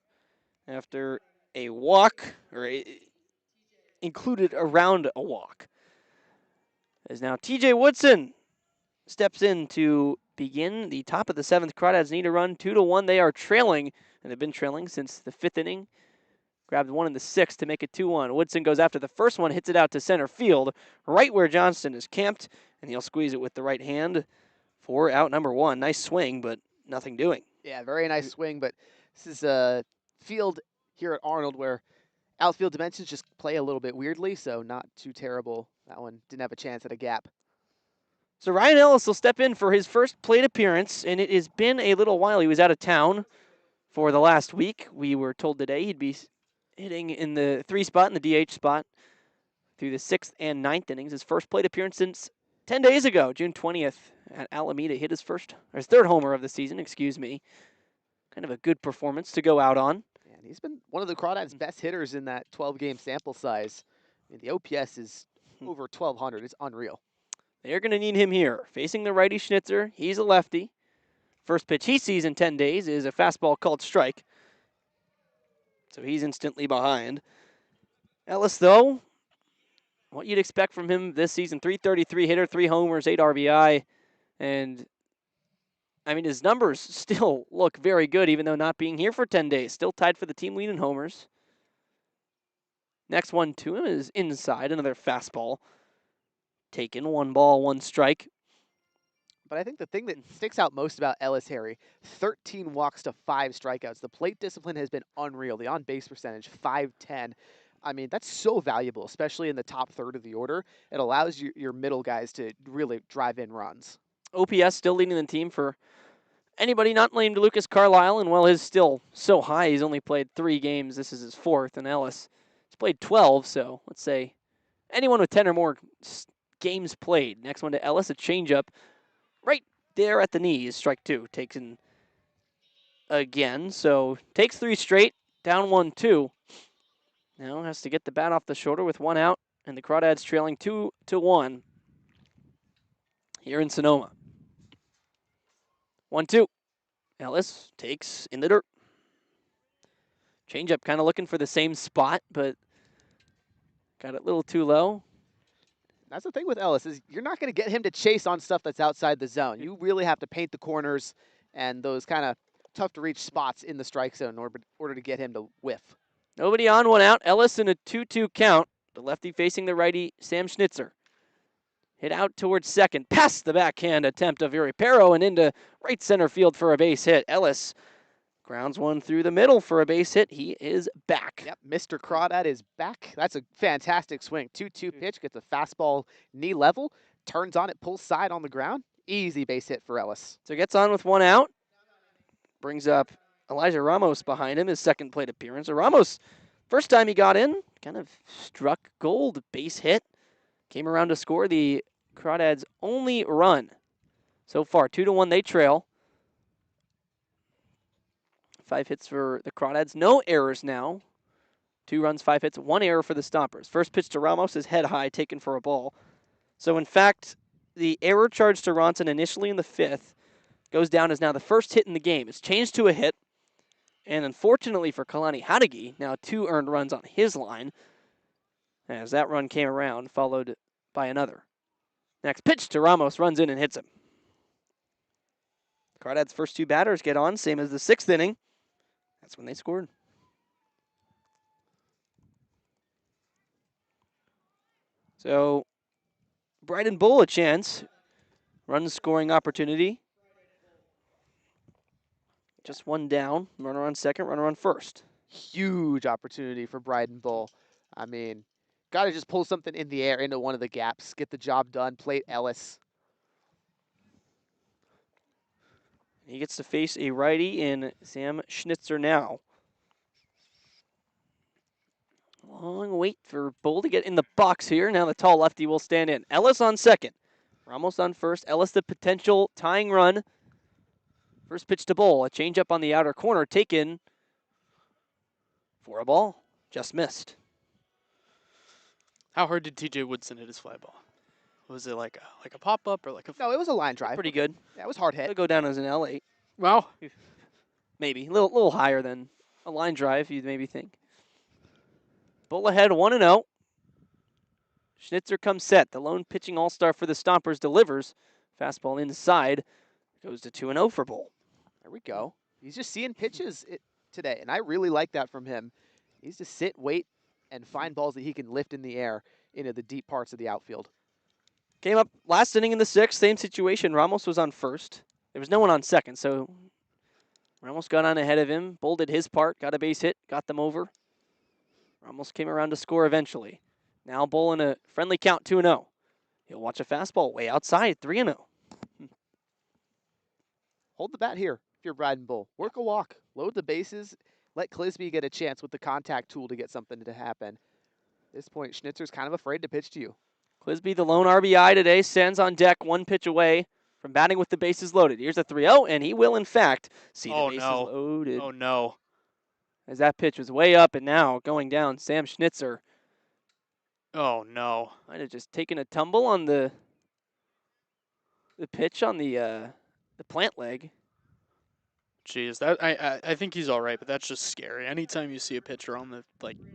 after a walk, included around a walk. As now TJ Woodson steps in to begin the top of the 7th. Crawdads need a run 2-1. They are trailing, and they've been trailing since the 5th inning. Grabbed 1 in the 6th to make it 2-1. Woodson goes after the first one, hits it out to center field, right where Johnston is camped, and he'll squeeze it with the right hand for out number 1. Nice swing, but nothing doing.
Yeah, very nice swing, but this is a field here at Arnold where outfield dimensions just play a little bit weirdly, so not too terrible. That one didn't have a chance at a gap.
So Ryan Ellis will step in for his first plate appearance, and it has been a little while. He was out of town for the last week. We were told today he'd be hitting in the 3 spot, in the DH spot, through the 6th and 9th innings. His first plate appearance since 10 days ago, June 20th, at Alameda. Hit his 3rd homer of the season, excuse me. Kind of a good performance to go out on.
And he's been one of the Crawdads' best hitters in that 12-game sample size. I mean, the OPS is over 1,200. It's unreal.
They're going to need him here. Facing the righty Schnitzer, he's a lefty. First pitch he sees in 10 days is a fastball called strike. So he's instantly behind. Ellis, though, what you'd expect from him this season, 333 hitter, 3 homers, 8 RBI. And, I mean, his numbers still look very good, even though not being here for 10 days. Still tied for the team lead in homers. Next one to him is inside, another fastball. Taken, 1 ball, 1 strike.
But I think the thing that sticks out most about Ellis, Harry, 13 walks to 5 strikeouts. The plate discipline has been unreal. The on-base percentage, 510. I mean, that's so valuable, especially in the top third of the order. It allows your middle guys to really drive in runs.
OPS still leading the team for anybody not named Lucas Carlisle, and while his still so high, he's only played 3 games. This is his 4th, and Ellis has played 12, so let's say anyone with 10 or more games played. Next one to Ellis, a changeup. Right there at the knees, strike 2, taken again. So takes 3 straight, down 1-2. Now has to get the bat off the shoulder with 1 out, and the Crawdads trailing 2-1 here in Sonoma. 1-2. Ellis takes in the dirt. Changeup kind of looking for the same spot, but got it a little too low.
That's the thing with Ellis is you're not going to get him to chase on stuff that's outside the zone. You really have to paint the corners and those kind of tough to reach spots in the strike zone in order to get him to whiff.
Nobody on, 1 out. Ellis in a 2-2 count. The lefty facing the righty, Sam Schnitzer. Hit out towards second, past the backhand attempt of Perro and into right center field for a base hit. Ellis grounds one through the middle for a base hit. He is back.
Yep, Mr. Crawdad is back. That's a fantastic swing. 2-2 pitch, gets a fastball knee level, turns on it, pulls side on the ground. Easy base hit for Ellis.
So gets on with 1 out. Brings up Elijah Ramos behind him, his 2nd plate appearance. So Ramos, first time he got in, kind of struck gold. Base hit. Came around to score the Crawdads' only run so far. 2-1 they trail. 5 hits for the Crawdads. No errors now. 2 runs, 5 hits, 1 error for the Stompers. First pitch to Ramos is head high, taken for a ball. So in fact, the error charge to Ronson initially in the 5th goes down as now the first hit in the game. It's changed to a hit. And unfortunately for Kalani Hadagi, now 2 earned runs on his line, as that run came around, followed by another. Next pitch to Ramos, runs in and hits him. Crawdads' first 2 batters get on, same as the 6th inning. That's when they scored. So, Bryden Bull a chance. Run scoring opportunity. Just 1 down. Runner on second, runner on first.
Huge opportunity for Bryden Bull. I mean, got to just pull something in the air into one of the gaps, get the job done, plate Ellis.
He gets to face a righty in Sam Schnitzer now. Long wait for Bull to get in the box here. Now the tall lefty will stand in. Ellis on second. Ramos on first. Ellis the potential tying run. First pitch to Bull. A changeup on the outer corner taken for a ball. just missed.
How hard did TJ Woodson hit his fly ball? Was it like a pop up or like a?
No, it was a line drive.
Pretty good.
Yeah, it was hard hit.
It'll go down as an L8.
Wow.
Maybe. A little higher than a line drive, you'd maybe think. Bull ahead 1-0. Schnitzer comes set. The lone pitching all-star for the Stompers delivers. Fastball inside. Goes to 2-0 for Bull.
There we go. He's just seeing pitches today, and I really like that from him. He's to sit, wait, and find balls that he can lift in the air into the deep parts of the outfield.
Came up last inning in the 6th. Same situation. Ramos was on first. There was no one on second, so Ramos got on ahead of him. Bull did his part. Got a base hit. Got them over. Ramos came around to score eventually. Now Bull in a friendly count 2-0. He'll watch a fastball way outside 3-0.
Hold the bat here if you're Bryden Bull. Work a walk. Load the bases. Let Clisby get a chance with the contact tool to get something to happen. At this point, Schnitzer's kind of afraid to pitch to you.
Clisby, the lone RBI today, stands on deck 1 pitch away from batting with the bases loaded. Here's a 3-0, and he will, in fact, see the bases loaded.
Oh, no.
As that pitch was way up and now going down, Sam Schnitzer
Oh, no.
might have just taken a tumble on the pitch on the plant leg.
Jeez, that I think he's all right, but that's just scary. Anytime you see a pitcher on the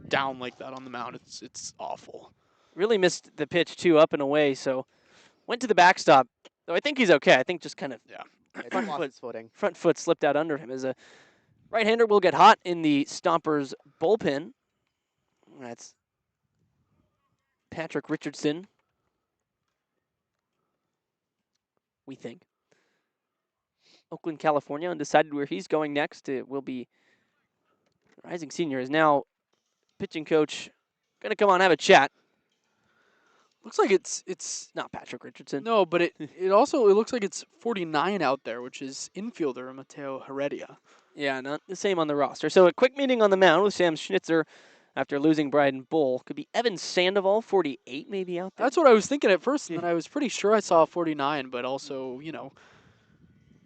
down like that on the mound, it's awful.
Really missed the pitch, too, up and away, so went to the backstop. Though I think he's okay. I think just kind of front foot slipped out under him. As a right-hander will get hot in the Stompers bullpen. That's Patrick Richardson, we think. Oakland, California, undecided where he's going next. It will be rising senior is now pitching coach. Going to come on and have a chat.
Looks like it's
not Patrick Richardson.
No, but it also looks like it's 49 out there, which is infielder Mateo Heredia.
Yeah, not the same on the roster. So a quick meeting on the mound with Sam Schnitzer after losing Bryden Bull. Could be Evan Sandoval, 48 maybe out there.
That's what I was thinking at first, and then I was pretty sure I saw 49, but also,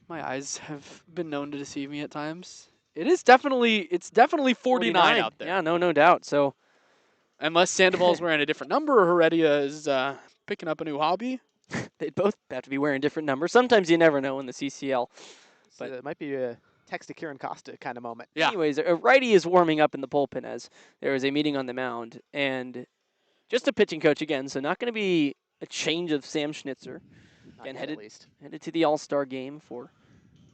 my eyes have been known to deceive me at times. It's definitely 49 out there.
Yeah, no doubt. So
unless Sandoval's wearing a different number or Heredia is picking up a new hobby.
They'd both have to be wearing different numbers. Sometimes you never know in the CCL.
But it might be a text to Kieran Costa kind of moment.
Yeah.
Anyways, a righty is warming up in the bullpen as there is a meeting on the mound. And just a pitching coach again, so not going to be a change of Sam Schnitzer. Again, headed to the All-Star game for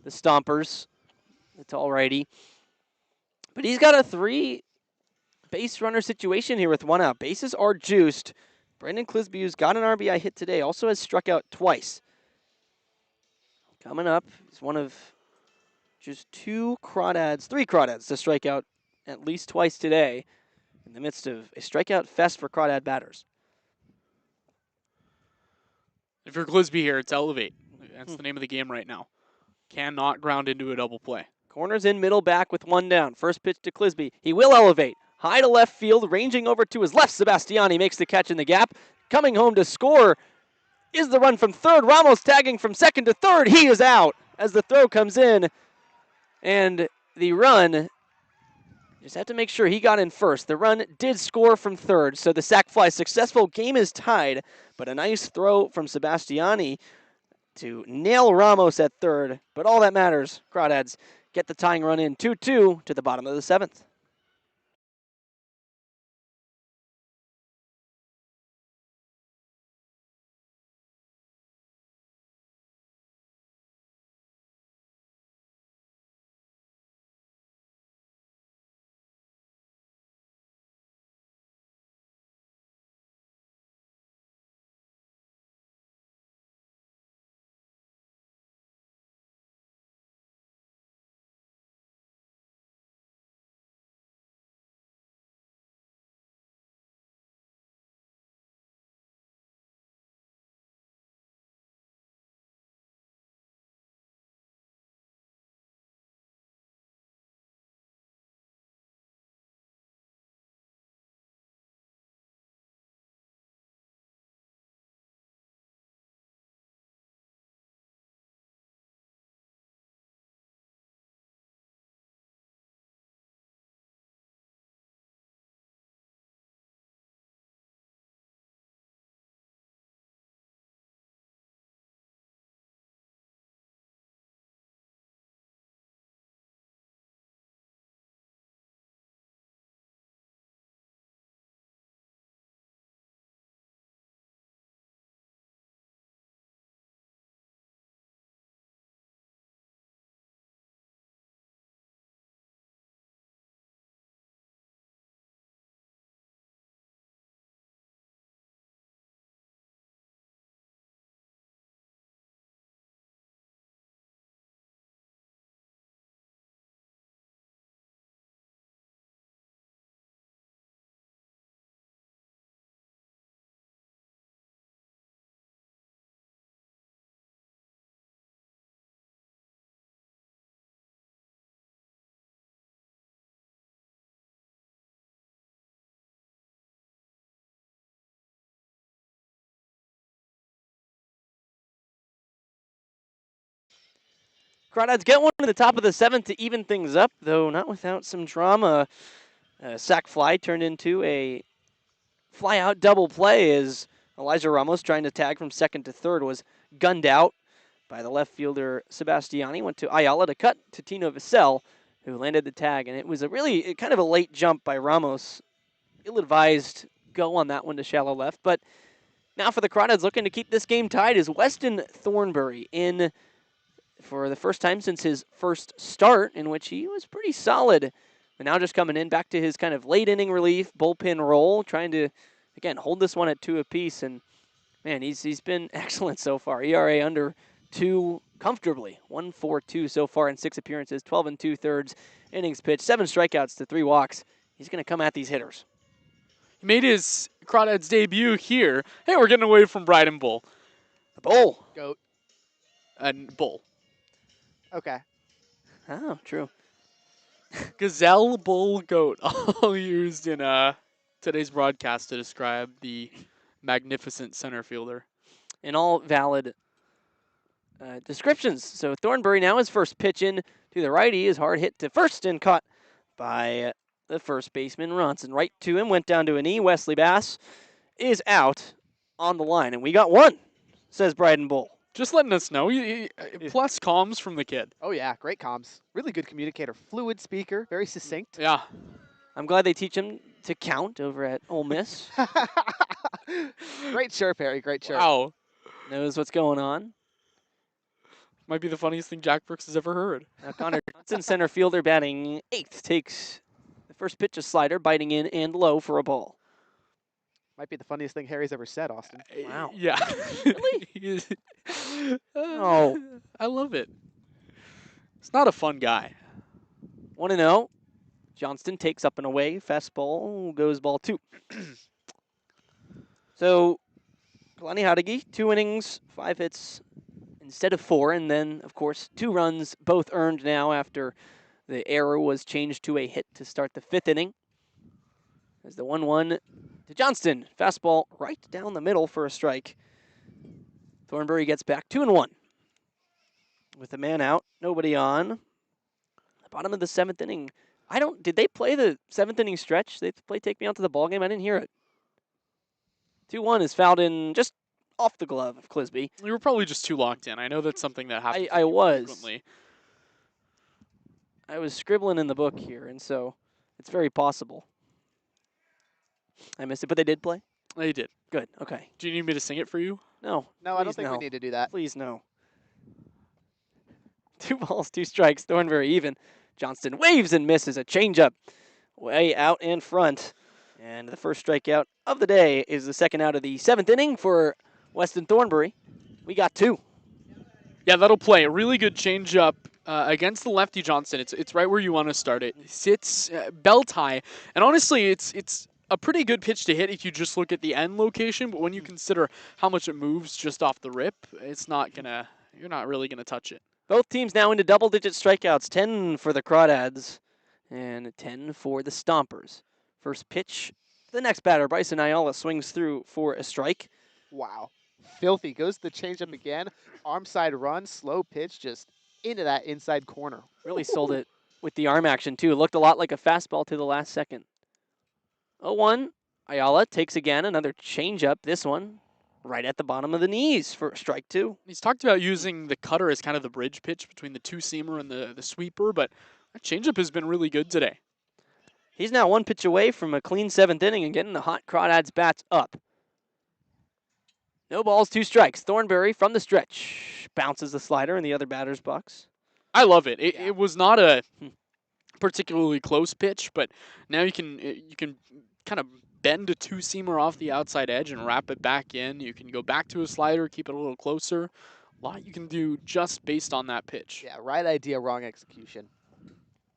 the Stompers. It's all righty. But he's got a 3-base runner situation here with 1 out. Bases are juiced. Brandon Clisby, who's got an RBI hit today, also has struck out twice. Coming up, he's one of just 3 crawdads to strike out at least twice today in the midst of a strikeout fest for crawdad batters.
If you're Clisby here, it's elevate. That's the name of the game right now. Cannot ground into a double play.
Corners in, middle back with 1 down. First pitch to Clisby. He will elevate. High to left field, ranging over to his left. Sebastiani makes the catch in the gap. Coming home to score is the run from third. Ramos tagging from second to third. He is out as the throw comes in. And the run, just have to make sure he got in first. The run did score from third, so the sac fly successful. Game is tied, but a nice throw from Sebastiani to nail Ramos at third. But all that matters, Crawdads get the tying run in 2-2 to the bottom of the 7th. Crawdads get one to the top of the 7th to even things up, though not without some drama. Sack fly turned into a fly-out double play as Elijah Ramos, trying to tag from 2nd to 3rd, was gunned out by the left fielder Sebastiani. Went to Ayala to cut to Tino Vassell, who landed the tag. And it was a really kind of a late jump by Ramos. Ill-advised go on that one to shallow left. But now for the Crawdads looking to keep this game tied is Weston Thornbury in for the first time since his first start, in which he was pretty solid. But now just coming in back to his kind of late inning relief, bullpen role, trying to, again, hold this one at 2 apiece. And, man, he's been excellent so far. ERA under 2 comfortably. 1.42 so far in 6 appearances, 12 2/3 innings pitched, 7 strikeouts to 3 walks. He's going to come at these hitters.
He made his Crawdads debut here. Hey, we're getting away from Bryden Bull.
The Bull.
Goat.
And Bull.
Okay.
Oh, true.
Gazelle, bull, goat, all used in today's broadcast to describe the magnificent center fielder.
And all valid descriptions. So Thornbury now his first pitch in to the righty is hard hit to first and caught by the first baseman Ronson. Right to him, went down to a knee. Wesley Bass is out on the line. And we got one, says Bryden Bull.
Just letting us know. Plus comms from the kid.
Oh, yeah. Great comms. Really good communicator. Fluid speaker. Very succinct.
Yeah.
I'm glad they teach him to count over at Ole Miss.
Great chirp, Harry. Great chirp.
Wow.
Knows what's going on.
Might be the funniest thing Jack Brooks has ever heard.
Now Connor Johnson, center fielder, batting 8th, takes the first pitch, a slider, biting in and low for a ball.
Might be the funniest thing Harry's ever said, Austin.
Wow.
Yeah.
Really? Oh.
I love it. It's not a fun guy.
1-0. Johnston takes up and away. Fastball goes ball 2. So, Kalani Hadagi, 2 innings, 5 hits instead of 4. And then, of course, 2 runs, both earned now after the error was changed to a hit to start the 5th inning. As the 1-1 to Johnston. Fastball right down the middle for a strike. Thornbury gets back 2-1. With a man out, nobody on. The bottom of the 7th inning. Did they play the 7th inning stretch? They play Take Me Out to the Ball Game? I didn't hear it. 2-1 is fouled in just off the glove of Clisby.
You were probably just too locked in. I know that's something that happens
I was.
frequently.
I was scribbling in the book here, and so it's very possible. I missed it, but they did play?
They did.
Good, okay.
Do you need me to sing it for you?
No.
No, I don't
please
think
no.
we need to do that.
Please, no. 2 balls, 2 strikes. Thornbury even. Johnston waves and misses a changeup way out in front. And the first strikeout of the day is the second out of the 7th inning for Weston Thornbury. We got 2.
Yeah, that'll play. A really good changeup against the lefty Johnston. It's right where you want to start it. Sits belt high. And honestly, it's a pretty good pitch to hit if you just look at the end location, but when you consider how much it moves just off the rip, you're not really gonna touch it.
Both teams now into double-digit strikeouts, 10 for the Crawdads and 10 for the Stompers. First pitch, the next batter, Bryson Ayala, swings through for a strike.
Wow. Filthy. Goes to the changeup again. Arm side run, slow pitch, just into that inside corner.
Really sold it with the arm action, too. It looked a lot like a fastball to the last second. 0-1, Ayala takes again another changeup. This one right at the bottom of the knees for strike 2.
He's talked about using the cutter as kind of the bridge pitch between the 2-seamer and the sweeper, but that changeup has been really good today.
He's now 1 pitch away from a clean 7th inning and getting the hot Crawdads bats up. No balls, 2 strikes. Thornbury from the stretch bounces the slider in the other batter's box.
I love it. It was not a particularly close pitch, but now you can kind of bend a 2-seamer off the outside edge and wrap it back in. You can go back to a slider, keep it a little closer. A lot you can do just based on that pitch.
Yeah, right idea, wrong execution.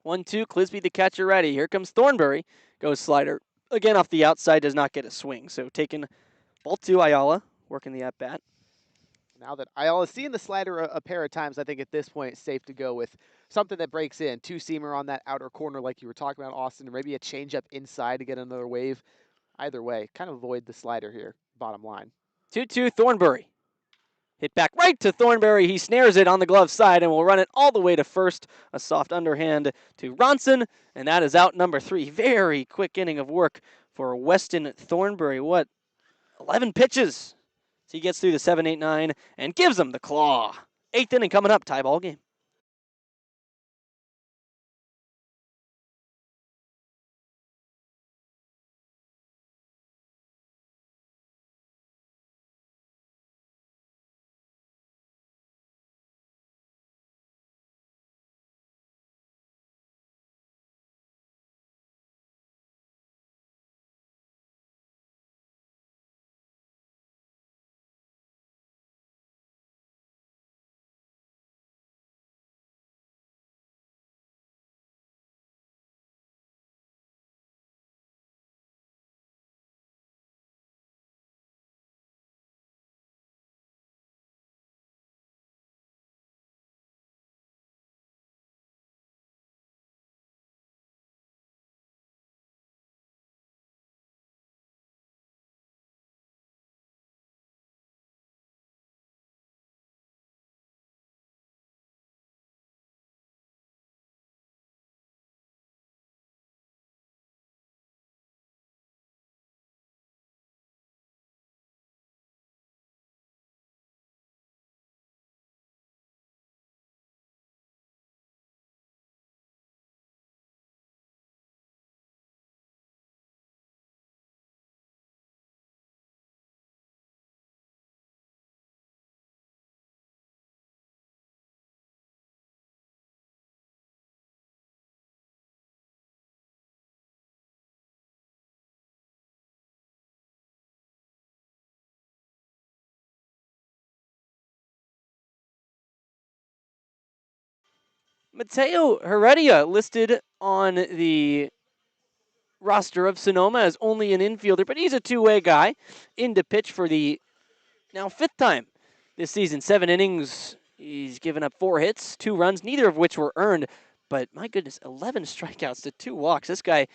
1-2, Clisby the catcher ready. Here comes Thornbury. Goes slider. Again off the outside, does not get a swing. So taking ball 2, Ayala, working the at-bat.
Now that Ayala's seen the slider a pair of times, I think at this point it's safe to go with something that breaks in. 2-seamer on that outer corner like you were talking about, Austin, or maybe a changeup inside to get another wave. Either way, kind of avoid the slider here, bottom line.
2-2, Thornbury. Hit back right to Thornberry. He snares it on the glove side and will run it all the way to first. A soft underhand to Ronson, and that is out number 3. Very quick inning of work for Weston Thornberry. What, 11 pitches? So he gets through the 7, 8, 9 and gives them the claw. 8th inning coming up, tie ball game. Mateo Heredia listed on the roster of Sonoma as only an infielder, but he's a two-way guy in to pitch for the now 5th time this season. 7 innings. He's given up 4 hits, 2 runs, neither of which were earned. But my goodness, 11 strikeouts to 2 walks. This guy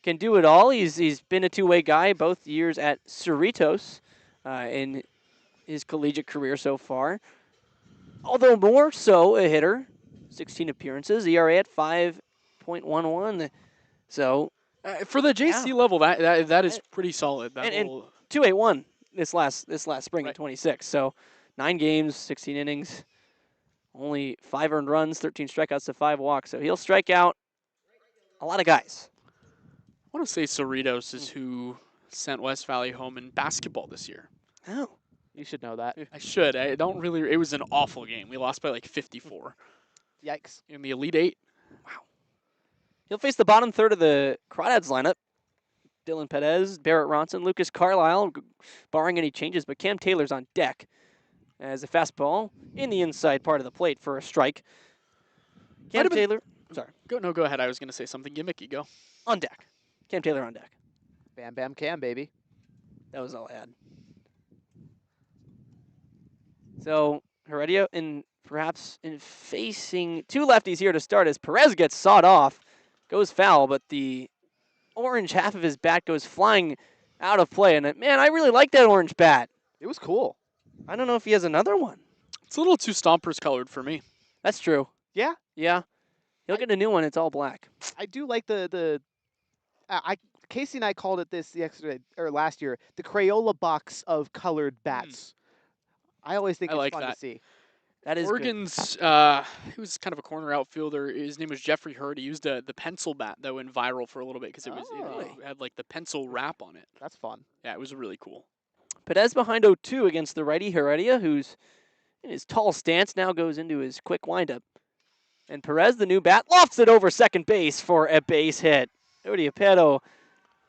can do it all. He's been a two-way guy both years at Cerritos in his collegiate career so far. Although more so a hitter. 16 appearances, ERA at 5.11. So
for the JC level, that is pretty solid. That
and 281 this last spring in 26. So 9 games, 16 innings, only 5 earned runs, 13 strikeouts to 5 walks. So he'll strike out a lot of guys.
I want to say Cerritos is who sent West Valley home in basketball this year.
Oh,
You should know that.
I should. I don't really. It was an awful game. We lost by like 54
Yikes.
in the Elite 8.
he'll face the bottom third of the Crawdads lineup. Dylan Perez, Barrett Ronson, Lucas Carlisle, barring any changes, but Cam Taylor's on deck as a fastball in the inside part of the plate for a strike. Cam Taylor, sorry.
Go ahead. I was going to say something gimmicky. Go.
On deck. Cam Taylor on deck.
Bam, bam, Cam, baby.
That was all I had. So Heredia perhaps in facing 2 lefties here to start as Perez gets sawed off, goes foul, but the orange half of his bat goes flying out of play. And man, I really like that orange bat.
It was cool.
I don't know if he has another one.
It's a little too Stompers colored for me.
That's true.
Yeah.
Yeah. He'll get a new one. It's all black.
I do like Casey and I called it this yesterday or last year, the Crayola box of colored bats. I always think
I
it's
like
fun
that.
to see.
That is good.
Oregon's, he was kind of a corner outfielder. His name was Jeffrey Hurd. He used the pencil bat that went viral for a little bit because it had like the pencil wrap on it.
That's fun.
Yeah, it was really cool.
Perez behind 0-2 against the righty Heredia, who's in his tall stance, now goes into his quick windup. And Perez, the new bat, lofts it over second base for a base hit. Odi Apedo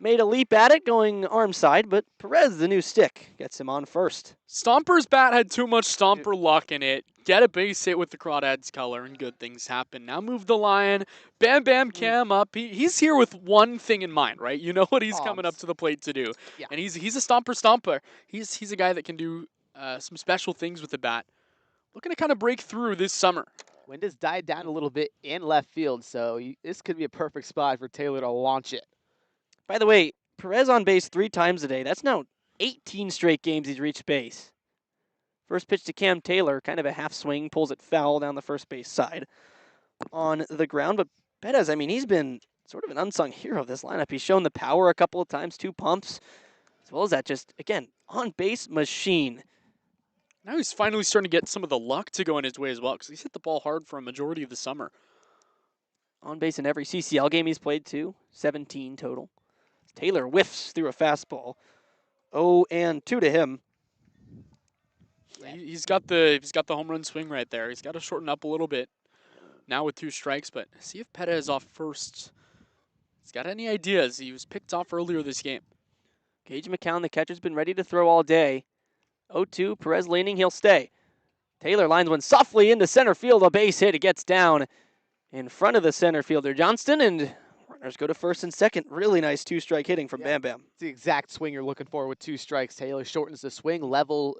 made a leap at it going arm side, but Perez, the new stick, gets him on first.
Stomper's bat had too much Stomper luck in it. Get a base hit with the Crawdads color and good things happen. Now move the line. Bam, bam, Cam up. He's here with one thing in mind, right? You know what he's coming up to the plate to do.
Yeah.
And he's a Stomper. He's a guy that can do some special things with the bat. Looking to kind of break through this summer.
Wind has died down a little bit in left field, so this could be a perfect spot for Taylor to launch it.
By the way, Perez on base 3 times a day. That's now 18 straight games he's reached base. First pitch to Cam Taylor, kind of a half swing, pulls it foul down the first base side on the ground. But Perez, I mean, he's been sort of an unsung hero of this lineup. He's shown the power a couple of times, 2 pumps, as well as that just, again, on-base machine.
Now he's finally starting to get some of the luck to go in his way as well, because he's hit the ball hard for a majority of the summer.
On base in every CCL game he's played, too. 17 total. Taylor whiffs through a fastball. 0-2 to him.
He's got the home run swing right there. He's got to shorten up a little bit now with 2 strikes, but see if Perez off first. He's got any ideas. He was picked off earlier this game.
Gage McCown, the catcher's been ready to throw all day. 0-2, Perez leaning, he'll stay. Taylor lines one softly into center field, a base hit. It gets down in front of the center fielder, Johnston, and runners go to first and second. Really nice 2-strike hitting from Bam Bam.
It's the exact swing you're looking for with 2 strikes. Taylor shortens the swing, level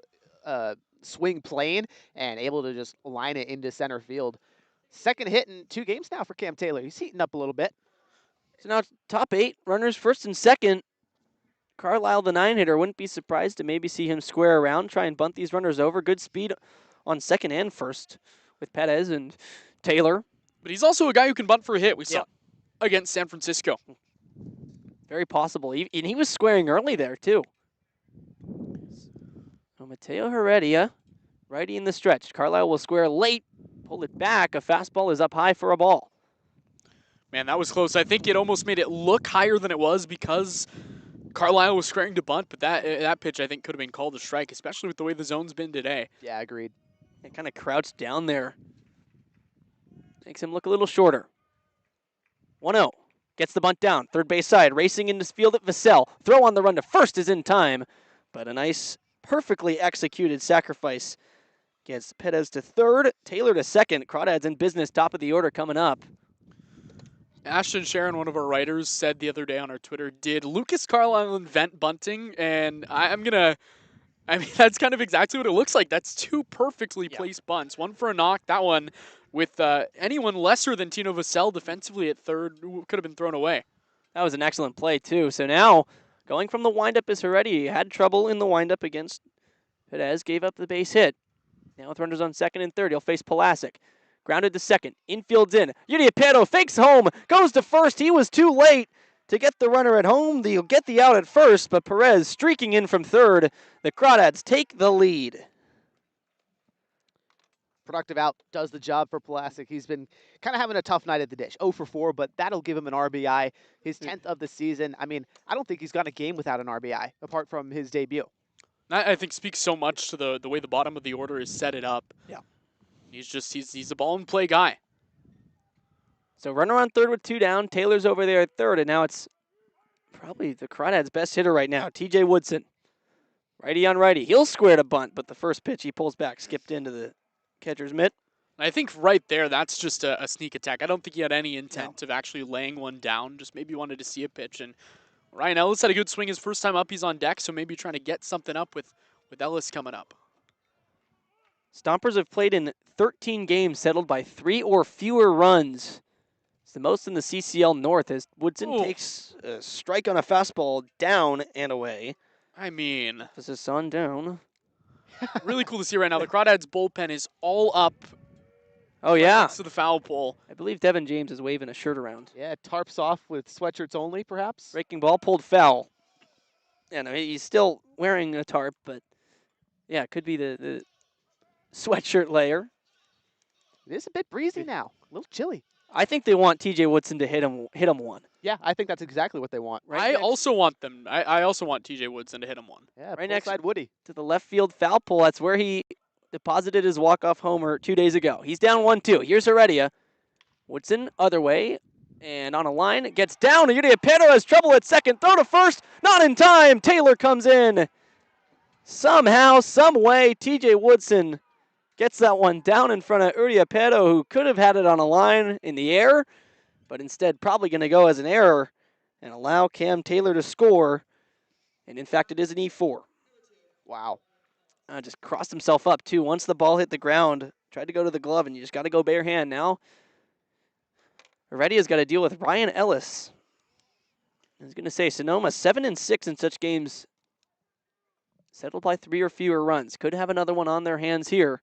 swing plane, and able to just line it into center field. Second hit in 2 games now for Cam Taylor. He's heating up a little bit.
So now top 8, runners first and second. Carlisle, the 9-hitter, wouldn't be surprised to maybe see him square around, try and bunt these runners over. Good speed on second and first with Perez and Taylor.
But he's also a guy who can bunt for a hit. We saw against San Francisco.
Very possible. And he was squaring early there, too. So Mateo Heredia, righty in the stretch. Carlisle will square late, pull it back. A fastball is up high for a ball.
Man, that was close. I think it almost made it look higher than it was because Carlisle was squaring to bunt, but that pitch I think could have been called a strike, especially with the way the zone's been today.
Yeah, agreed.
And kind of crouched down there. Makes him look a little shorter. 1-0. Gets the bunt down. Third base side. Racing into field at Vassell. Throw on the run to first is in time. But a nice, perfectly executed sacrifice gets Perez to third. Taylor to second. Crawdads in business. Top of the order coming up.
Ashton Sharon, one of our writers, said the other day on our Twitter, did Lucas Carlisle invent bunting? And I mean, that's kind of exactly what it looks like. That's 2 perfectly placed bunts. One for a knock. That one with anyone lesser than Tino Vassell defensively at third could have been thrown away.
That was an excellent play, too. So now, going from the windup is Heredia. He had trouble in the windup against Perez, gave up the base hit. Now with runners on second and third, he'll face Pulasic. Grounded to second. Infield's in. Yuriapero fakes home. Goes to first. He was too late to get the runner at home. He'll get the out at first, but Perez streaking in from third. The Crawdads take the lead.
Productive out does the job for Pulasic. He's been kind of having a tough night at the dish. 0 for 4, but that'll give him an RBI. His 10th of the season. I mean, I don't think he's gone a game without an RBI, apart from his debut.
That, I think, speaks so much to the way the bottom of the order is set it up.
Yeah.
He's a ball and play guy.
So runner on third with 2 down. Taylor's over there at third, and now it's probably the Crawdads' best hitter right now, TJ Woodson. Righty on righty. He'll square to bunt, but the first pitch he pulls back, skipped into the catcher's mitt.
I think right there, that's just a sneak attack. I don't think he had any intent of actually laying one down, just maybe wanted to see a pitch. And Ryan Ellis had a good swing his first time up. He's on deck, so maybe trying to get something up with Ellis coming up.
Stompers have played in 13 games, settled by 3 or fewer runs. It's the most in the CCL North as Woodson takes a strike on a fastball down and away.
I mean,
This is on down.
really cool to see right now. The Crawdads bullpen is all up.
Oh, yeah.
Next to the foul pole.
I believe Devin James is waving a shirt around.
Yeah, tarps off with sweatshirts only, perhaps.
Breaking ball pulled foul. And I mean, he's still wearing a tarp, but yeah, it could be the sweatshirt layer.
It is a bit breezy now, a little chilly.
I think they want TJ Woodson to hit him one.
Yeah, I think that's exactly what they want.
I also want TJ Woodson to hit him one.
Yeah,
right next
side Woody.
to the left field foul pole. That's where he deposited his walk-off homer 2 days ago. He's down 1-2. Here's Heredia. Woodson, other way. And on a line, it gets down. Yuriapero has trouble at second. Throw to first. Not in time. Taylor comes in. Somehow, some way, TJ Woodson gets that one down in front of Yuriapero, who could have had it on a line in the air, but instead probably going to go as an error and allow Cam Taylor to score. And in fact, it is an E4.
Wow.
Just crossed himself up, too. Once the ball hit the ground, tried to go to the glove, and you just got to go bare hand now. Heredia's got to deal with Ryan Ellis. I was going to say, Sonoma 7-6 in such games settled by 3 or fewer runs. Could have another one on their hands here.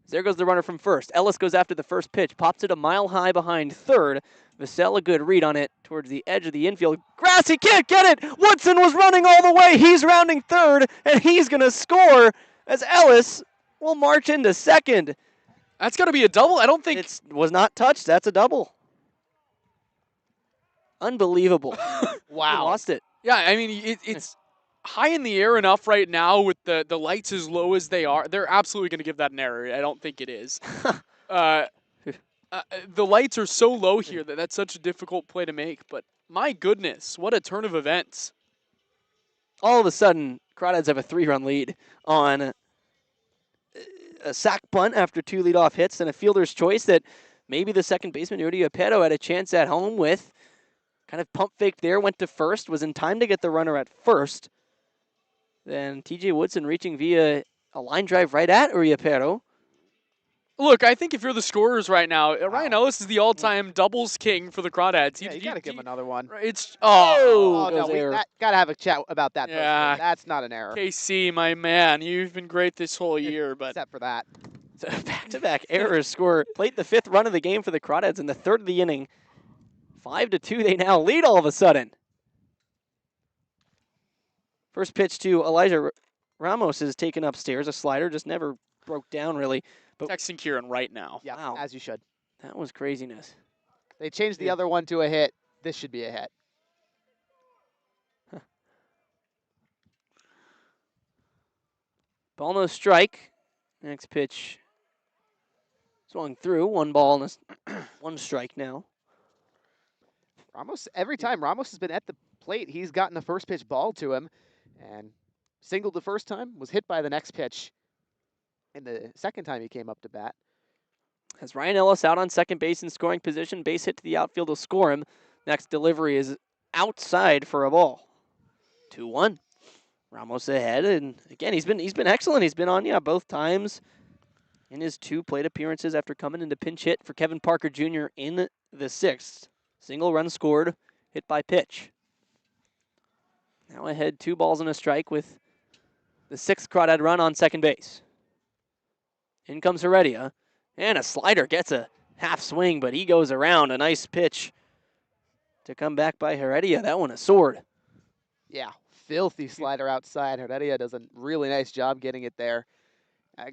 There goes the runner from first. Ellis goes after the first pitch, pops it a mile high behind third. Vassell, a good read on it towards the edge of the infield. Grassy can't get it! Woodson was running all the way. He's rounding third, and he's going to score as Ellis will march into second.
That's got to be a double. I don't think
it was not touched. That's a double. Unbelievable.
Wow.
He lost it.
Yeah, I mean, it's high in the air enough right now with the lights as low as they are. They're absolutely going to give that an error. I don't think it is. The lights are so low here that that's such a difficult play to make. But my goodness, what a turn of events.
All of a sudden, Crawdads have a 3-run lead on a sac bunt after 2 leadoff hits and a fielder's choice that maybe the second baseman, Udi Apeto, had a chance at home with. Kind of pump faked there, went to first, was in time to get the runner at first. Then TJ Woodson reaching via a line drive right at Uri Apeto.
Look, I think if you're the scorers right now, Ryan Ellis is the all-time doubles king for the Crawdads.
Yeah, you got to give him another one.
It's
Oh no, got to have a chat about that.
Yeah.
That's not an error.
KC, my man, you've been great this whole year, but
except for that.
So back-to-back errors score. Played the 5th run of the game for the Crawdads in the 3rd of the inning. 5-2, they now lead all of a sudden. First pitch to Elijah Ramos is taken upstairs. A slider just never broke down, really. But
texting Kieran right now.
Yeah,
wow.
as you should.
That was craziness.
They changed the other one to a hit. This should be a hit.
Huh. Ball no strike. Next pitch swung through. 1 ball and 1 strike now.
Ramos, every time Ramos has been at the plate, he's gotten a first pitch ball to him and singled the first time, was hit by the next pitch. And the second time he came up to bat.
Has Ryan Ellis out on second base in scoring position. Base hit to the outfield will score him. Next delivery is outside for a ball. 2-1. Ramos ahead, and again he's been excellent. He's been on both times in his 2 plate appearances after coming into pinch hit for Kevin Parker Jr. in the 6th. Single run scored, hit by pitch. Now ahead 2 balls and a strike with the 6th Crawdad run on second base. In comes Heredia, and a slider gets a half swing, but he goes around. A nice pitch to come back by Heredia. That one a sword.
Yeah, filthy slider outside. Heredia does a really nice job getting it there.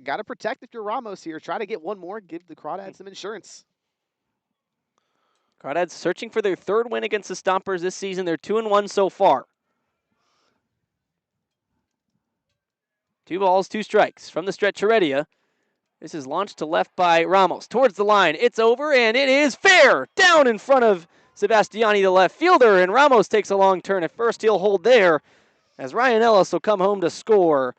Got to protect if you're Ramos here. Try to get one more. Give the Crawdads some insurance.
Crawdads searching for their 3rd win against the Stompers this season. They're 2-1 so far. 2 balls, 2 strikes. From the stretch, Heredia. This is launched to left by Ramos. Towards the line. It's over, and it is fair. Down in front of Sebastiani, the left fielder, and Ramos takes a long turn at first. He'll hold there as Ryan Ellis will come home to score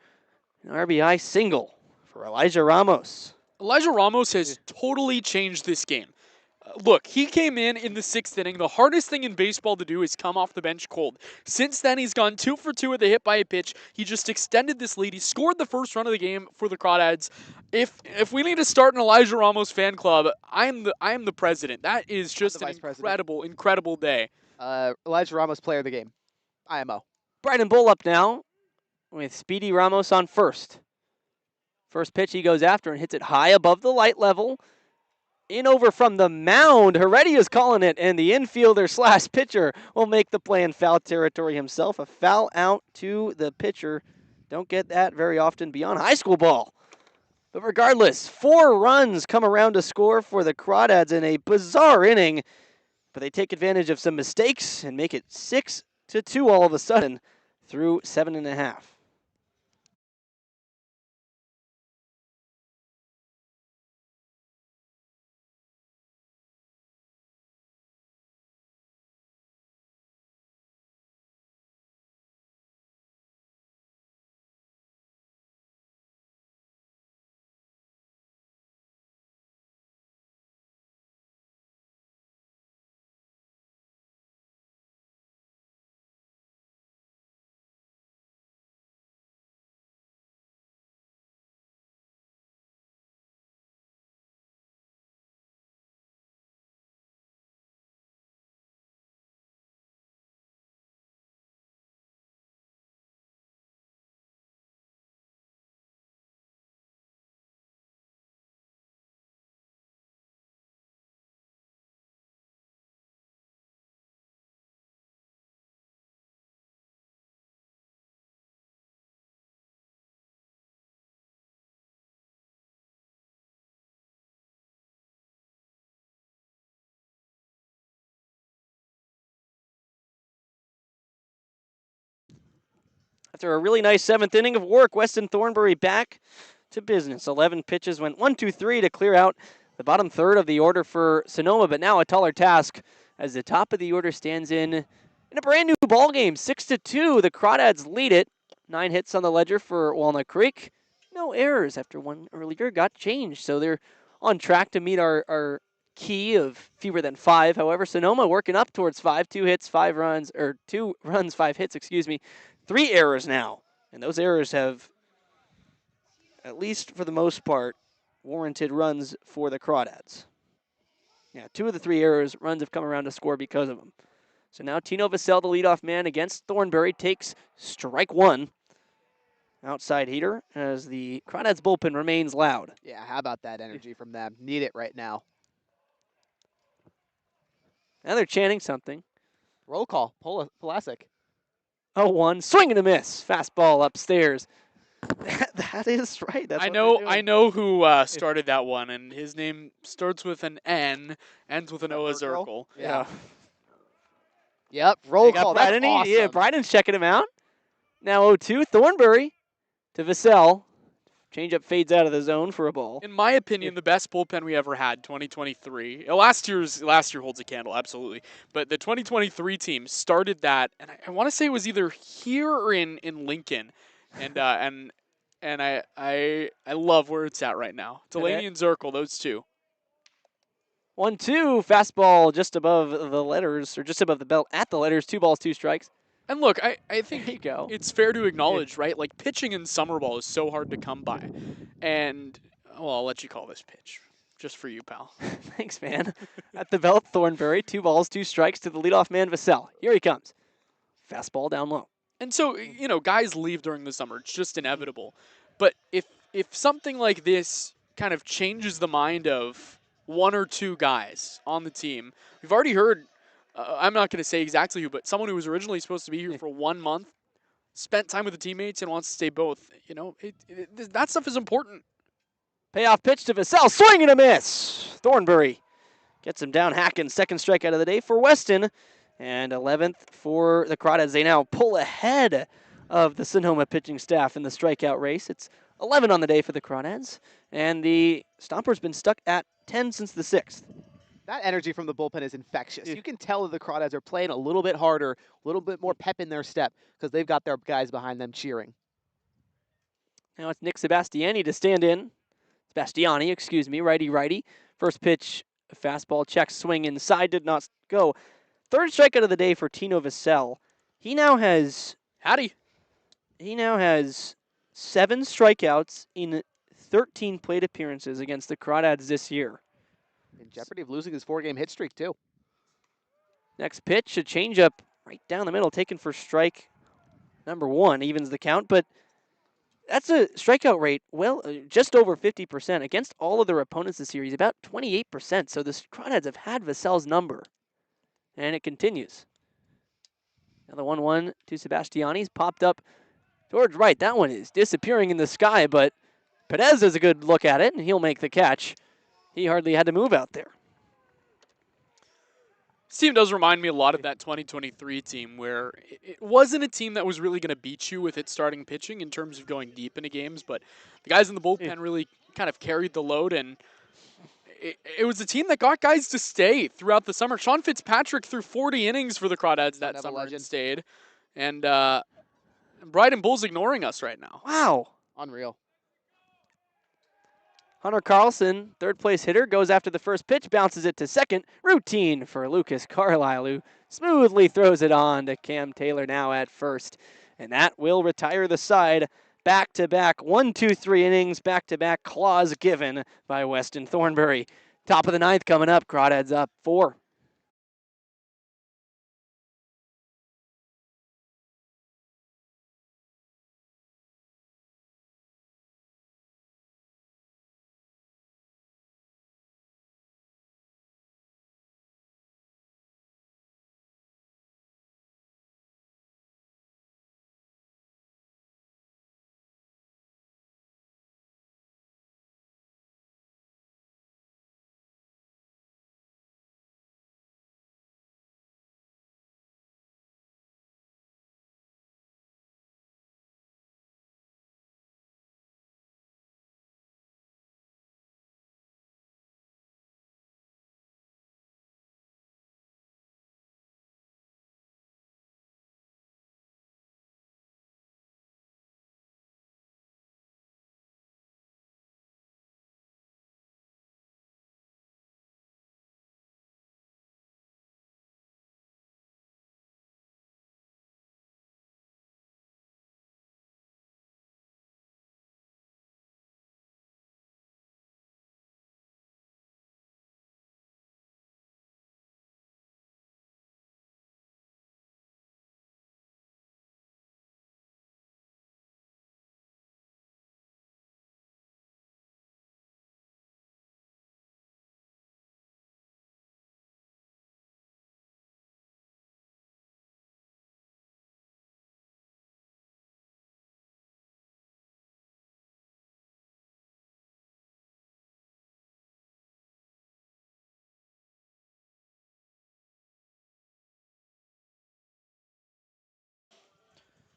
an RBI single for Elijah Ramos.
Elijah Ramos has totally changed this game. Look, he came in the 6th inning. The hardest thing in baseball to do is come off the bench cold. Since then, he's gone 2 for 2 with a hit by a pitch. He just extended this lead. He scored the 1st run of the game for the Crawdads. If we need to start an Elijah Ramos fan club, I am the president. That is just an incredible day.
Elijah Ramos, player of the game. IMO.
Bryden Bull up now with Speedy Ramos on first. First pitch he goes after and hits it high above the light level. In over from the mound. Heredia's calling it, and the infielder / pitcher will make the play in foul territory himself. A foul out to the pitcher. Don't get that very often beyond high school ball. But regardless, 4 runs come around to score for the Crawdads in a bizarre inning. But they take advantage of some mistakes and make it 6-2 all of a sudden through 7.5. after a really nice 7th inning of work, Weston Thornbury back to business. 11 pitches went 1, 2, 3 to clear out the bottom third of the order for Sonoma, but now a taller task as the top of the order stands in a brand new ball game. 6-2, the Crawdads lead it. 9 hits on the ledger for Walnut Creek. No errors after one earlier got changed, so they're on track to meet our key of fewer than 5. However, Sonoma working up towards 5. 2 hits, 5 runs, or 2 runs, 5 hits, 3 errors now. And those errors have, at least for the most part, warranted runs for the Crawdads. Yeah, 2 of the 3 errors, runs have come around to score because of them. So now Tino Vassell, the leadoff man against Thornbury, takes strike 1. Outside heater as the Crawdads bullpen remains loud.
Yeah, how about that energy from them? Need it right now.
Now they're chanting something.
Roll call, Pulasic.
0-1, swing and a miss. Fastball upstairs. That is right. That's
I
what
know.
they're
I
doing.
know who started that one, and his name starts with an N, ends with an O as
Urkel?
Urkel.
Yeah.
Yep, roll
They got
call. That's
Bryden.
awesome.
Yeah, Bryden's checking him out. Now 0-2, Thornbury to Vassell. Changeup fades out of the zone for a ball.
In my opinion, the best bullpen we ever had, 2023. Last year holds a candle, absolutely. But the 2023 team started that, and I want to say it was either here or in Lincoln, and I love where it's at right now. Delaney and Zirkle, those two.
1-2, fastball just above the letters, or just above the belt at the letters. 2 balls, 2 strikes.
And look, I think
There you go.
it's fair to acknowledge, right? Like, pitching in summer ball is so hard to come by. And, well, I'll let you call this pitch. Just for you, pal.
Thanks, man. At the belt, Thornbury, 2 balls, 2 strikes to the leadoff man, Vassell. Here he comes. Fastball down low.
And so, guys leave during the summer. It's just inevitable. But if something like this kind of changes the mind of 1 or 2 guys on the team, we've already heard, I'm not going to say exactly who, but someone who was originally supposed to be here for 1 month, spent time with the teammates and wants to stay both. That stuff is important.
Payoff pitch to Vassell. Swing and a miss. Thornbury gets him down. Hacking, second strikeout of the day for Weston. And 11th for the Crawdads. They now pull ahead of the Sonoma pitching staff in the strikeout race. It's 11 on the day for the Crawdads. And the Stompers been stuck at 10 since the 6th.
That energy from the bullpen is infectious. You can tell that the Crawdads are playing a little bit harder, a little bit more pep in their step, because they've got their guys behind them cheering.
Now it's Nick Sebastiani to stand in. Righty-righty. First pitch, fastball check, swing inside, did not go. Third strikeout of the day for Tino Vassell. He now has 7 strikeouts in 13 plate appearances against the Crawdads this year.
In jeopardy of losing his 4-game hit streak, too.
Next pitch, a changeup right down the middle, taken for strike number 1, evens the count, but that's a strikeout rate, just over 50%. Against all of their opponents this year, he's about 28%, so the Crawdads have had Vassell's number, and it continues. Now the 1-1 to Sebastiani's popped up towards right. That one is disappearing in the sky, but Perez has a good look at it, and he'll make the catch. He hardly had to move out there.
This team does remind me a lot of that 2023 team where it wasn't a team that was really going to beat you with its starting pitching in terms of going deep into games, but the guys in the bullpen really kind of carried the load, and it was a team that got guys to stay throughout the summer. Sean Fitzpatrick threw 40 innings for the Crawdads that summer and stayed, and Bryden Bull's ignoring us right now.
Wow.
Unreal.
Hunter Carlson, third place hitter, goes after the first pitch, bounces it to second. Routine for Lucas Carlisle, who smoothly throws it on to Cam Taylor now at first. And that will retire the side. Back-to-back 1, 2, 3 innings, back-to-back claws given by Weston Thornbury. Top of the 9th coming up, Crawdads up 4.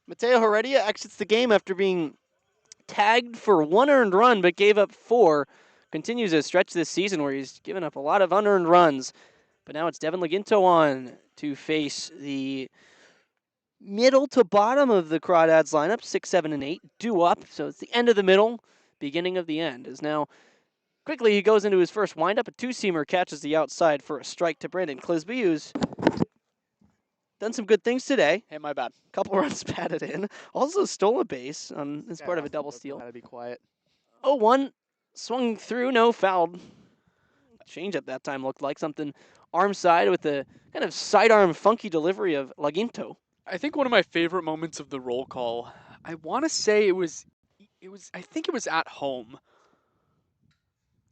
Mateo Heredia exits the game after being tagged for 1 earned run, but gave up 4. Continues a stretch this season where he's given up a lot of unearned runs. But now it's Devin Laginto on to face the middle to bottom of the Crawdads lineup, 6, 7, and 8, due up. So it's the end of the middle, beginning of the end. As now quickly he goes into his first windup. A two-seamer catches the outside for a strike to Brandon Clisby, who's done some good things today.
Hey, my bad.
Couple runs batted in. Also stole a base as part of a double steal.
Gotta be quiet.
0-1, swung through, no fouled. Change up that time looked like something arm side with a kind of sidearm funky delivery of Laginto.
I think one of my favorite moments of the roll call, I want to say I think it was at home.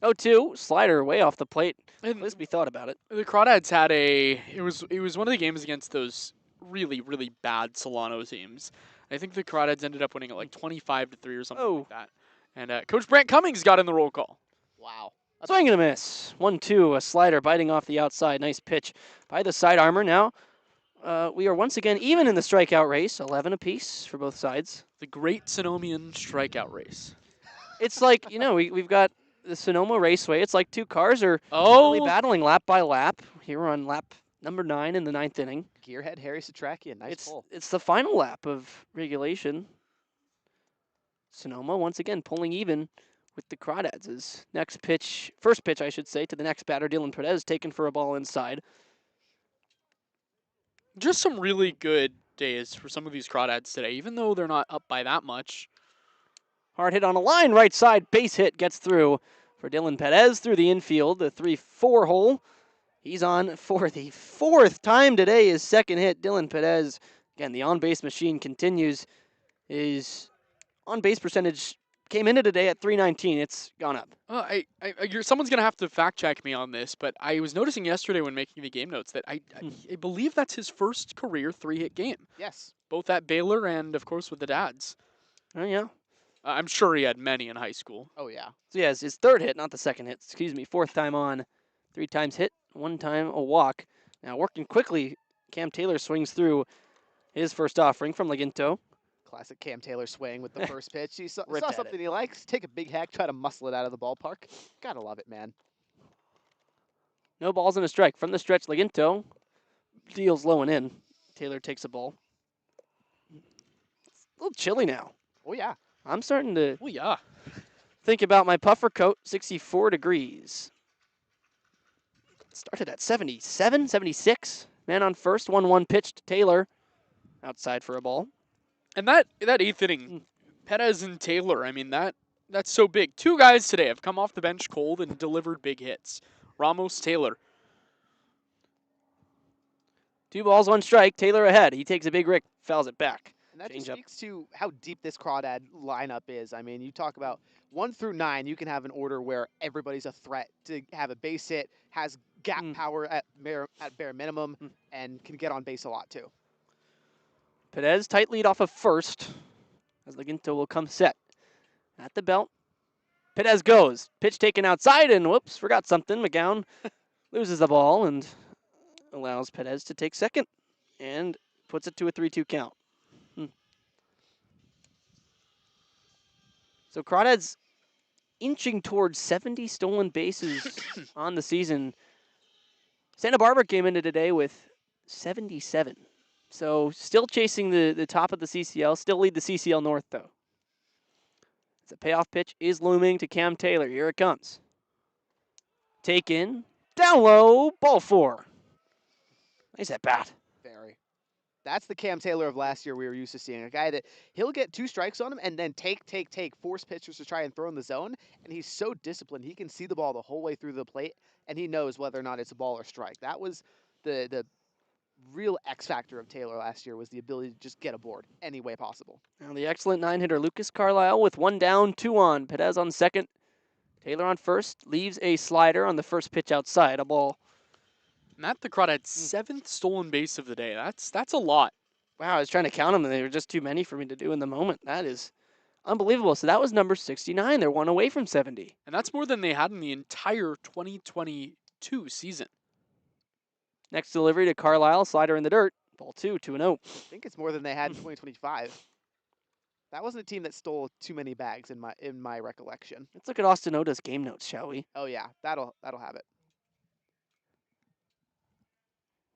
0-2, slider way off the plate.
And
At least we thought about it.
the Crawdads had it was one of the games against those really, really bad Solano teams. I think the Crawdads ended up winning at like 25-3 or something like that. And Coach Brant Cummings got in the roll call.
Wow.
Swing and a miss. 1-2, a slider biting off the outside. Nice pitch by the side armor. Now we are once again even in the strikeout race, 11 apiece for both sides.
The great Sonomian strikeout race.
It's like, we've got the Sonoma Raceway. It's like two cars are really battling lap by lap. Here we're on lap number 9 in the 9th inning.
Gearhead Harry Setrakian, nice pull.
It's the final lap of regulation. Sonoma once again pulling even with the Crawdads. His first pitch, I should say, to the next batter, Dylan Perez, taken for a ball inside.
Just some really good days for some of these Crawdads today, even though they're not up by that much.
Hard hit on a line, right side, base hit gets through for Dylan Perez through the infield, the 3-4 hole. He's on for the 4th time today, his second hit. Dylan Perez, again, the on-base machine continues. His on-base percentage came into today at .319. It's gone up.
Someone's going to have to fact check me on this, but I was noticing yesterday when making the game notes that I believe that's his first career 3-hit game.
Yes.
Both at Baylor and, of course, with the Dads.
Oh, yeah.
I'm sure he had many in high school.
Oh, yeah.
So, yeah, it's his 3rd hit, not the 2nd hit. 4th time on. 3 times hit, 1 time a walk. Now, working quickly, Cam Taylor swings through his first offering from Laginto.
Classic Cam Taylor swing with the first pitch. He saw
Ripped at
something
it.
he likes, take a big hack, try to muscle it out of the ballpark. Gotta love it, man.
No balls and a strike. From the stretch, Laginto deals low and in. Taylor takes a ball. It's a little chilly now.
Oh, yeah.
I'm starting to
Oh, yeah.
think about my puffer coat, 64 degrees. Started at 77, 76. Man on first, 1-1 pitch to Taylor. Outside for a ball.
And that 8th inning, Perez and Taylor, I mean, that's so big. 2 guys today have come off the bench cold and delivered big hits. Ramos, Taylor.
2 balls, 1 strike. Taylor ahead. He takes a big rick, fouls it back.
And that just
Change up.
speaks to how deep this Crawdad lineup is. I mean, you talk about 1 through 9, you can have an order where everybody's a threat to have a base hit, has gap power at bare minimum, and can get on base a lot, too.
Perez tight lead off of first as Laginto will come set. At the belt. Perez goes. Pitch taken outside and whoops, forgot something. McGowan loses the ball and allows Perez to take second and puts it to a 3-2 count. So Crawdads inching towards 70 stolen bases on the season. Santa Barbara came into today with 77. So still chasing the top of the CCL, still lead the CCL North, though. The payoff pitch is looming to Cam Taylor. Here it comes. Taken, down low, ball 4. Nice at bat.
Very. That's the Cam Taylor of last year we were used to seeing. A guy that he'll get 2 strikes on him and then take, force pitchers to try and throw in the zone. And he's so disciplined. He can see the ball the whole way through the plate, and he knows whether or not it's a ball or strike. That was the real X factor of Taylor last year, was the ability to just get aboard any way possible.
Now the excellent 9-hitter Lucas Carlisle with 1 down, 2 on. Perez on second. Taylor on first. Leaves a slider on the first pitch outside. A ball.
Matt the Crawdads' 7th stolen base of the day. That's a lot.
Wow, I was trying to count them, and they were just too many for me to do in the moment. That is unbelievable. So that was number 69. They're 1 away from 70.
And that's more than they had in the entire 2022 season.
Next delivery to Carlisle. Slider in the dirt. Ball 2, 2-0.
I think it's more than they had in 2025. That wasn't a team that stole too many bags in my recollection.
Let's look at Austin Ota's game notes, shall we?
Oh yeah, that'll have it.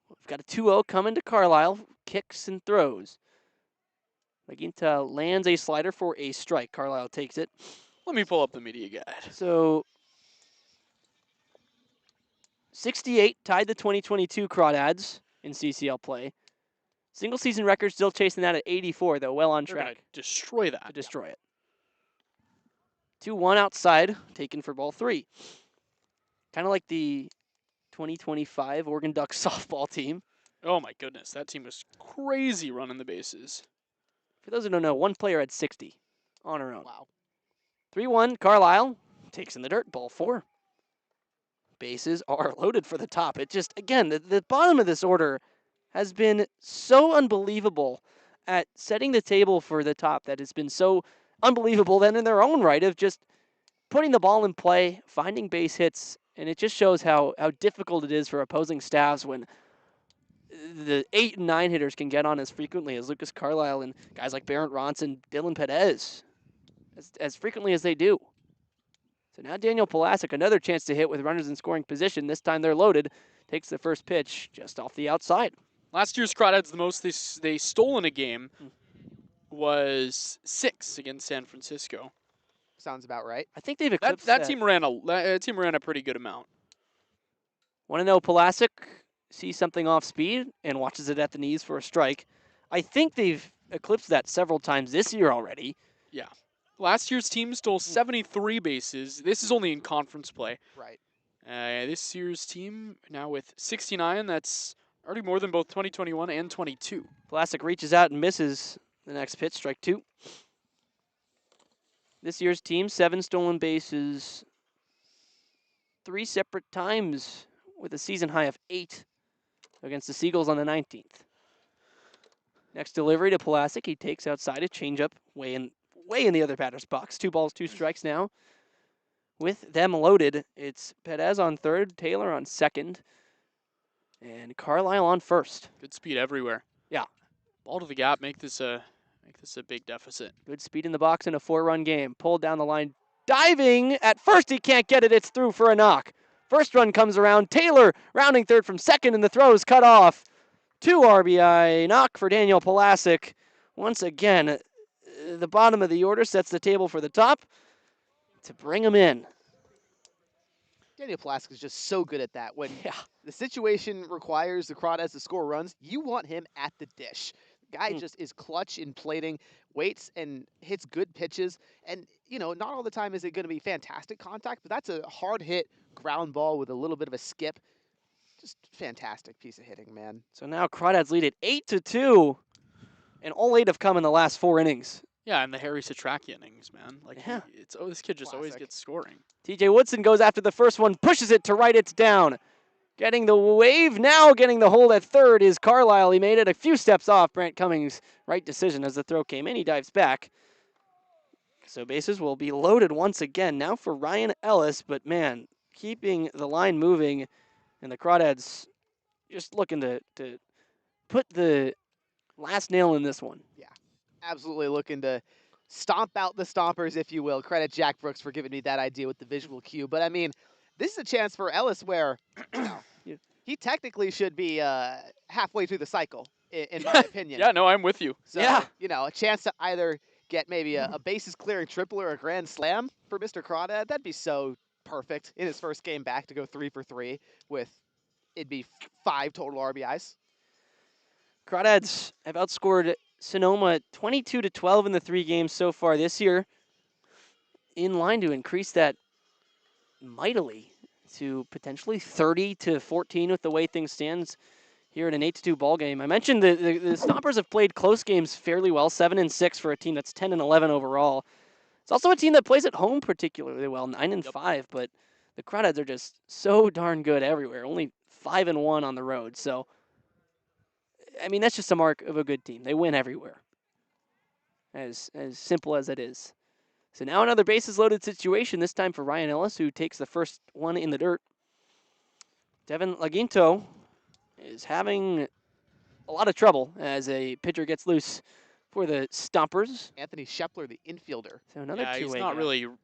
We've got a 2-0 coming to Carlisle. Kicks and throws. Laginta lands a slider for a strike. Carlisle takes it.
Let me pull up the media guide.
So 68 tied the 2022 Crawdads in CCL play. Single season record still chasing that at 84, though, well on
They're gonna
track
destroy that.
to destroy it. 2-1 outside, taken for ball 3. Kind of like the 2025 Oregon Ducks softball team.
Oh my goodness, that team was crazy running the bases.
For those who don't know, one player had 60 on her own.
Wow.
3-1, Carlisle takes in the dirt, ball 4. Bases are loaded for the top. It just, again, the bottom of this order has been so unbelievable at setting the table for the top that it's been so unbelievable then in their own right of just putting the ball in play, finding base hits, and it just shows how difficult it is for opposing staffs when the 8 and 9 hitters can get on as frequently as Lucas Carlisle and guys like Barrett Ronson, Dylan Perez, as frequently as they do. So now Daniel Pulasic, another chance to hit with runners in scoring position. This time they're loaded. Takes the first pitch just off the outside.
Last year's Crawdads, the most they stole in a game was 6 against San Francisco.
Sounds about right.
I think they've eclipsed
That team ran a pretty good amount.
Want to know Pulasic sees something off speed and watches it at the knees for a strike. I think they've eclipsed that several times this year already.
Yeah. Last year's team stole 73 bases. This is only in conference play.
Right.
This year's team now with 69. That's already more than both 2021 and 22.
Pulasic reaches out and misses the next pitch, strike 2. This year's team, 7 stolen bases 3 separate times with a season high of 8 against the Seagulls on the 19th. Next delivery to Pulasic. He takes outside a changeup way in the other batter's box. 2 balls, 2 strikes now. With them loaded, it's Perez on third, Taylor on second, and Carlisle on first.
Good speed everywhere.
Yeah.
Ball to the gap, make this a big deficit.
Good speed in the box in a 4-run game. Pulled down the line, diving at first. He can't get it. It's through for a knock. First run comes around. Taylor rounding third from second, and the throw is cut off. 2 RBI knock for Daniel Pulasic. Once again, the bottom of the order sets the table for the top to bring him in.
Daniel Pulasic is just so good at that. When the situation requires the Crawdads to score runs, you want him at the dish. The guy just is clutch in plating, waits and hits good pitches. And, not all the time is it going to be fantastic contact, but that's a hard hit ground ball with a little bit of a skip. Just fantastic piece of hitting, man.
So now Crawdads lead it 8-2, and all 8 have come in the last 4 innings.
Yeah, and the Harry Setrakian innings, man.
Yeah.
This kid just always gets scoring.
TJ Woodson goes after the first one, pushes it to right, it's down. Getting the wave now, getting the hold at third is Carlisle. He made it a few steps off. Brant Cummings' right decision as the throw came in. He dives back. So bases will be loaded once again. Now for Ryan Ellis, but man, keeping the line moving, and the Crawdads just looking to put the last nail in this one.
Yeah, absolutely looking to stomp out the Stompers, if you will. Credit Jack Brooks for giving me that idea with the visual cue. But, I mean, this is a chance for Ellis where he technically should be halfway through the cycle, in my opinion.
Yeah, no, I'm with you.
So, a chance to either get maybe a bases-clearing triple or a grand slam for Mr. Crawdad, that'd be so perfect in his first game back to go 3 for 3 with it'd be 5 total RBIs.
Crawdads have outscored Sonoma 22-12 in the 3 games so far this year, in line to increase that mightily to potentially 30-14 with the way things stands here in an 8-2 ball game. I mentioned the Stompers have played close games fairly well, 7-6 for a team that's 10-11 overall. It's also a team that plays at home particularly well, 9-5, but the Crawdads are just so darn good everywhere, only 5-1 on the road. So, I mean, that's just a mark of a good team. They win everywhere, as simple as it is. So now another bases loaded situation, this time for Ryan Ellis, who takes the first one in the dirt. Devin Laginto is having a lot of trouble as a pitcher gets loose for the Stompers.
Anthony Shepler, the infielder.
So another
Yeah,
two-way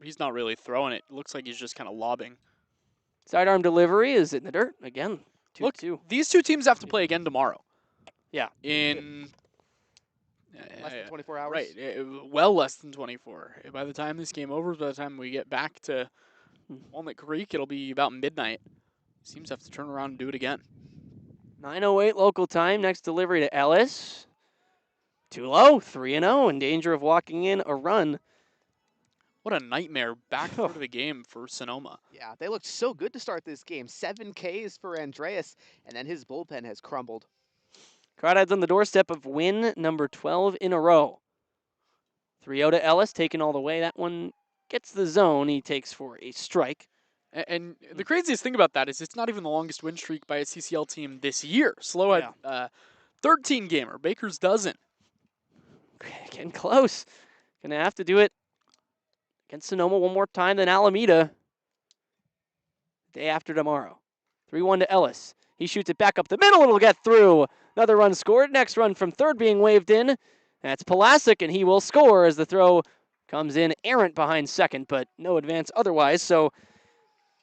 he's not really throwing it. Looks like he's just kind of lobbing.
Sidearm delivery is in the dirt again. 2-2.
Look, these two teams have to play again tomorrow.
Yeah.
In
Less than 24 hours.
Right, well less than 24. By the time this game over, by the time we get back to Walnut Creek, it'll be about midnight. Teams have to turn around and do it again.
9:08 local time. Next delivery to Ellis. Too low. 3-0. In danger of walking in a run.
What a nightmare back part of the game for Sonoma.
Yeah, they looked so good to start this game. 7 Ks for Andreas, and then his bullpen has crumbled.
Crawdads on the doorstep of win number 12 in a row. 3-0 to Ellis, taken all the way. That one gets the zone. He takes for a strike.
And the craziest thing about that is it's not even the longest win streak by a CCL team this year. Slow had 13 gamer. Baker's doesn't.
Getting close. Gonna have to do it against Sonoma one more time than Alameda. Day after tomorrow. 3-1 to Ellis. He shoots it back up the middle. It'll get through. Another run scored. Next run from third being waved in. That's Pulasic, and he will score as the throw comes in errant behind second, but no advance otherwise. So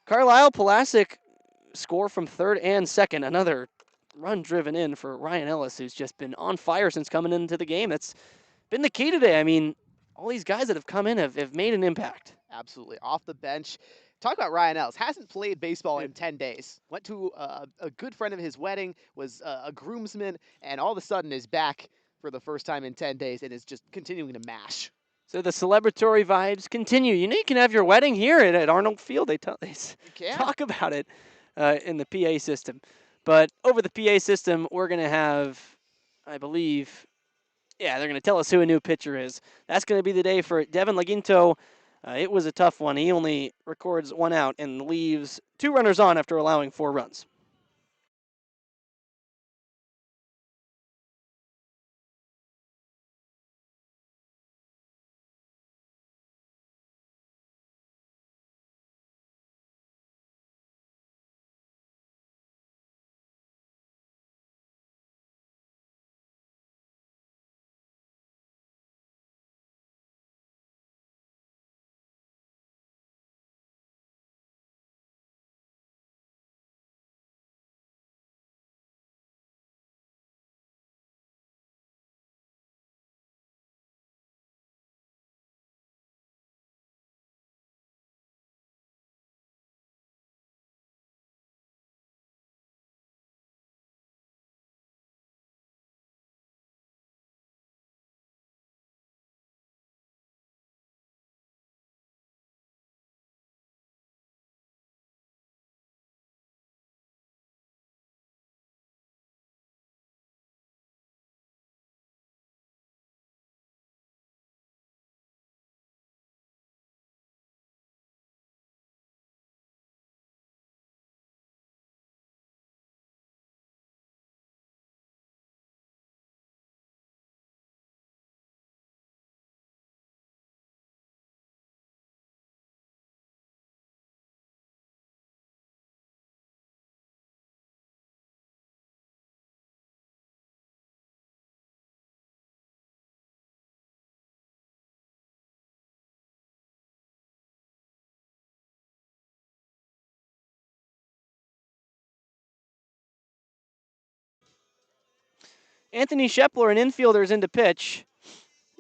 Carlisle, Pulasic score from third and second. Another run driven in for Ryan Ellis, who's just been on fire since coming into the game. That's been the key today. I mean, all these guys that have come in have made an impact.
Absolutely. Off the bench. Talk about Ryan Ellis. Hasn't played baseball in 10 days. Went to a good friend of his wedding, was a groomsman, and all of a sudden is back for the first time in 10 days and is just continuing to mash.
So the celebratory vibes continue. You know, you can have your wedding here at Arnold Field. They talk about it in the PA system. But over the PA system, we're going to have, I believe, they're going to tell us who a new pitcher is. That's going to be the day for Devin Laginto. It was a tough one. He only records 1 out and leaves 2 runners on after allowing 4 runs. Anthony Shepler, an infielder, is into pitch.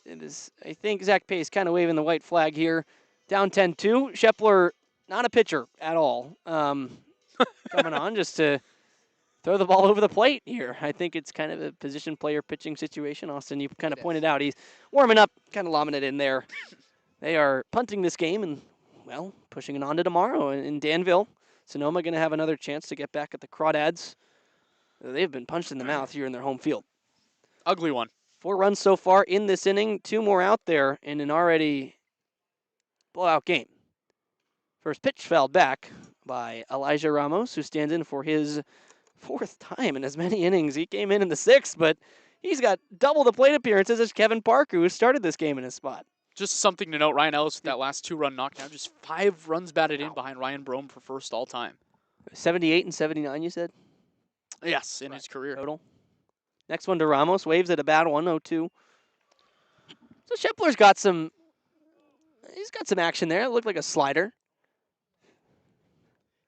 It is, I think, Zach Pace kind of waving the white flag here. Down 10-2. Shepler, not a pitcher at all. Coming on just to throw the ball over the plate here. I think it's kind of a position player pitching situation. Austin, you kind of pointed out he's warming up, kind of lobbing it in there. They are punting this game and, well, pushing it on to tomorrow in Danville. Sonoma going to have another chance to get back at the Crawdads. They've been punched in the mouth here in their home field.
Ugly one.
4 runs so far in this inning, 2 more out there in an already blowout game. First pitch fouled back by Elijah Ramos, who stands in for his 4th time in as many innings. He came in the 6th, but he's got double the plate appearances as Kevin Parker, who started this game in his spot.
Just something to note, Ryan Ellis with that last 2-run knockdown, just 5 runs batted in behind Ryan Brome for first all time.
78 and 79, you said?
Yes, in his career.
Total. Next one to Ramos. Waves at a bad one, 0-2. So Schepler's got some. He's got some action there. It looked like a slider.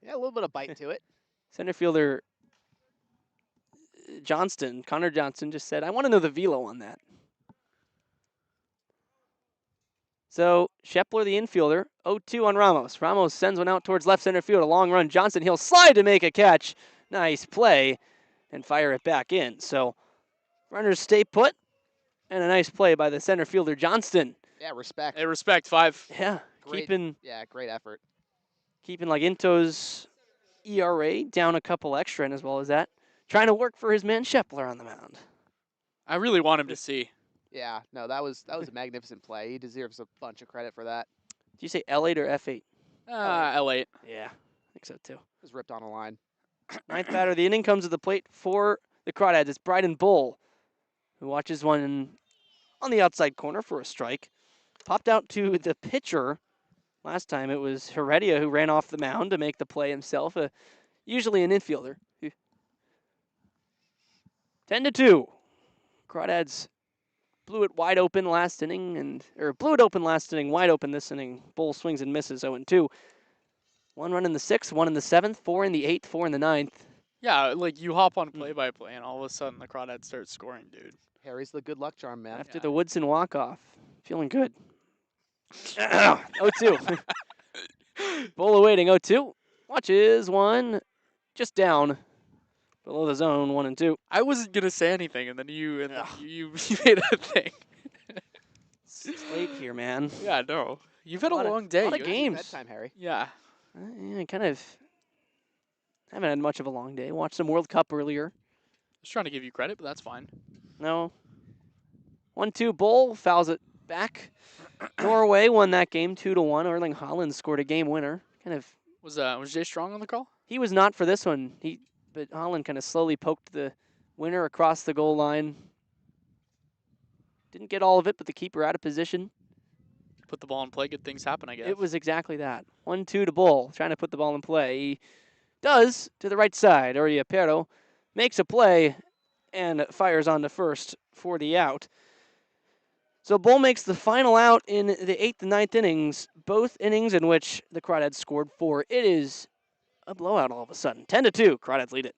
Yeah, a little bit of bite to it.
Center fielder Connor Johnston, just said, I want to know the velo on that. So Schepler, the infielder, 0-2 on Ramos. Ramos sends one out towards left center field. A long run. Johnston, he'll slide to make a catch. Nice play and fire it back in. So runners stay put, and a nice play by the center fielder Johnston.
Yeah, respect.
Hey, respect, 5.
Yeah,
Great,
keeping
great effort.
Keeping like Into's ERA down a couple extra, and as well as that, trying to work for his man Schepler on the mound.
I really want him to see.
Yeah, no, that was a magnificent play. He deserves a bunch of credit for that.
Did you say L8 or F8?
L8.
Yeah, I think so too.
It was ripped on a line.
Ninth batter of the inning comes to the plate for the Crawdads. It's Bryden Bull, who watches one on the outside corner for a strike. Popped out to the pitcher. Last time it was Heredia who ran off the mound to make the play himself. Usually an infielder. 10-2. Crawdads blew it wide open last inning, blew it open last inning, wide open this inning. Bull swings and misses, 0-2. 1 run in the 6th, 1 in the 7th, 4 in the 8th, 4 in the 9th.
Yeah, like you hop on play-by-play, and all of a sudden the Crawdads start scoring, dude.
Harry's the good luck charm, man.
After the Woodson walk-off. Feeling good. 0-2. Bull awaiting 0-2. Watches one just down below the zone, 1-2.
I wasn't gonna say anything, and then you made a thing.
It's late here, man.
Yeah, no. You've had a long day.
A lot of
You-
games.
Bedtime, Harry.
Yeah.
Yeah, I kind of haven't had much of a long day. Watched some World Cup earlier.
I was trying to give you credit, but that's fine.
No. 1-2 Bull fouls it back. Norway won that game 2-1. Erling Haaland scored a game winner. Kind of.
Was Jay Strong on the call?
He was not for this one. But Haaland kind of slowly poked the winner across the goal line. Didn't get all of it, but the keeper out of position.
Put the ball in play, good things happen, I guess.
It was exactly that. 1-2 to Bull, trying to put the ball in play. He does to the right side. Oria Pero makes a play and fires on to first for the out. So Bull makes the final out in the 8th and 9th innings, both innings in which the Crawdads scored 4. It is a blowout all of a sudden. 10-2, Crawdads lead it.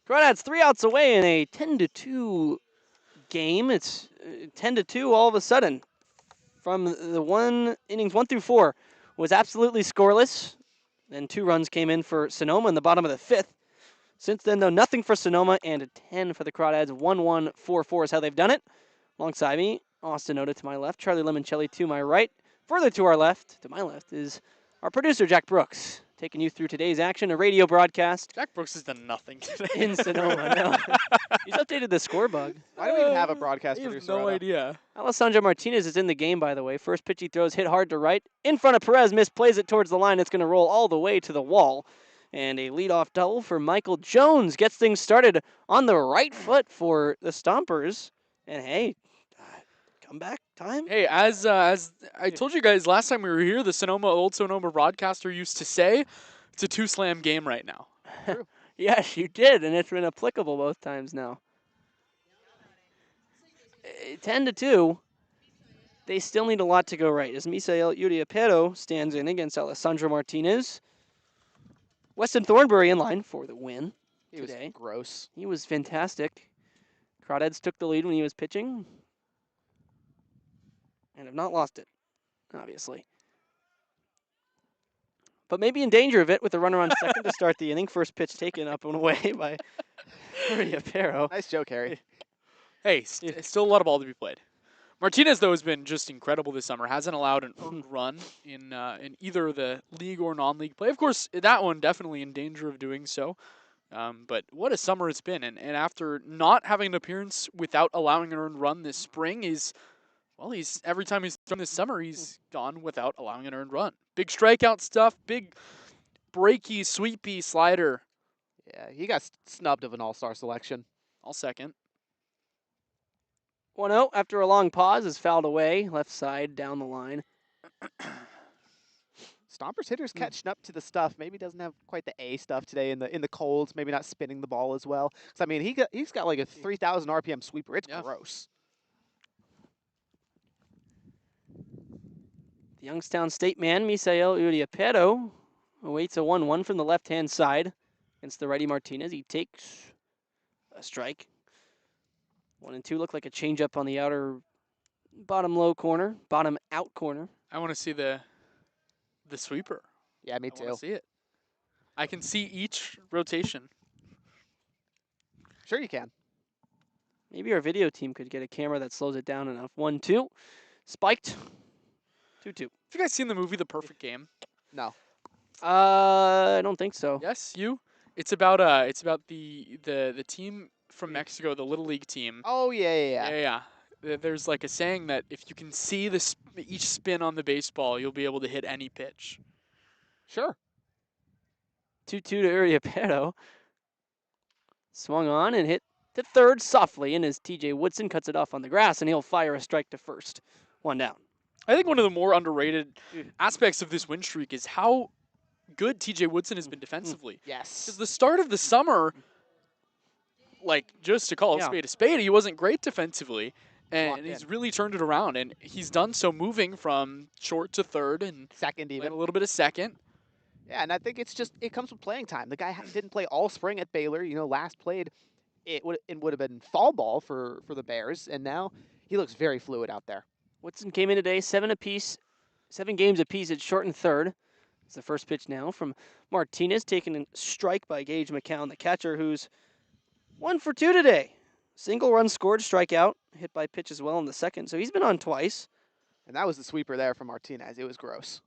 Crawdads 3 outs away in a 10-2 game. It's 10-2 all of a sudden. From the innings 1 through 4 was absolutely scoreless. Then 2 runs came in for Sonoma in the bottom of the 5th. Since then, though, nothing for Sonoma and a 10 for the Crawdads. 1-1-4-4 is how they've done it. Alongside me, Austin Ota to my left, Charlie Limoncelli to my right. Further to my left, is our producer, Jack Brooks, taking you through today's action, a radio broadcast.
Jack Brooks has done nothing today.
In Sonoma, no. He's updated the score bug.
Why do we even have a broadcast
I have
producer?
no
Ota?
idea.
Alessandro Martinez is in the game, by the way. First pitch he throws hit hard to right. In front of Perez, misplays it towards the line. It's going to roll all the way to the wall. And a leadoff double for Michael Jones gets things started on the right foot for the Stompers. And hey, comeback time.
Hey, as I told you guys last time we were here, old Sonoma broadcaster used to say, it's a 2-slam game right now.
Yes, you did, and it's been applicable both times now. 10-2. They still need a lot to go right as Misael Uriapero stands in against Alessandro Martinez. Weston Thornbury in line for the win today.
Was gross.
He was fantastic. Crawdads took the lead when he was pitching and have not lost it, obviously. But maybe in danger of it with a runner on second to start the inning. First pitch taken up and away by Uriapero.
Nice joke, Harry.
Hey, still a lot of ball to be played. Martinez, though, has been just incredible this summer. Hasn't allowed an earned run in either the league or non-league play. Of course, that one definitely in danger of doing so. But what a summer it's been. And after not having an appearance without allowing an earned run this spring, every time he's thrown this summer, he's gone without allowing an earned run. Big strikeout stuff, big breaky, sweepy slider.
Yeah, he got snubbed of an all-star selection.
I'll second.
1-0 after a long pause is fouled away, left side down the line.
Stompers hitters catching up to the stuff. Maybe doesn't have quite the A stuff today in the colds. Maybe not spinning the ball as well. 'Cause, I mean, he's got like a 3,000 RPM sweeper. It's gross.
The Youngstown State man, Misael Uriapero, awaits a 1-1 from the left-hand side against the righty Martinez. He takes a strike. 1 and 2 look like a changeup on the outer bottom out corner.
I want to see the sweeper.
Yeah, me
I
too.
want to see it. I can see each rotation.
Sure you can.
Maybe our video team could get a camera that slows it down enough. 1-2, spiked. 2-2.
Have you guys seen the movie The Perfect Game?
No.
I don't think so.
Yes, you. It's about the team from Mexico, the Little League team.
Oh yeah.
Yeah. There's like a saying that if you can see each spin on the baseball, you'll be able to hit any pitch.
Sure.
2-2 to Uriapero. Swung on and hit to third softly, and as TJ Woodson cuts it off on the grass, and he'll fire a strike to first. 1 down.
I think one of the more underrated aspects of this win streak is how good TJ Woodson has been defensively.
Yes.
Because the start of the summer, like, just to call a spade, he wasn't great defensively. And he's really turned it around. And he's done so moving from short to third and
second even.
A little bit of second.
Yeah, and I think it comes with playing time. The guy didn't play all spring at Baylor. Last played, it would have been fall ball for the Bears. And now he looks very fluid out there.
Woodson came in today, 7 games apiece at short and third. It's the first pitch now from Martinez, taking a strike by Gage McCown, the catcher, who's 1 for 2 today. Single run scored, strikeout, hit by pitch as well in the second. So he's been on twice.
And that was the sweeper there from Martinez. It was gross.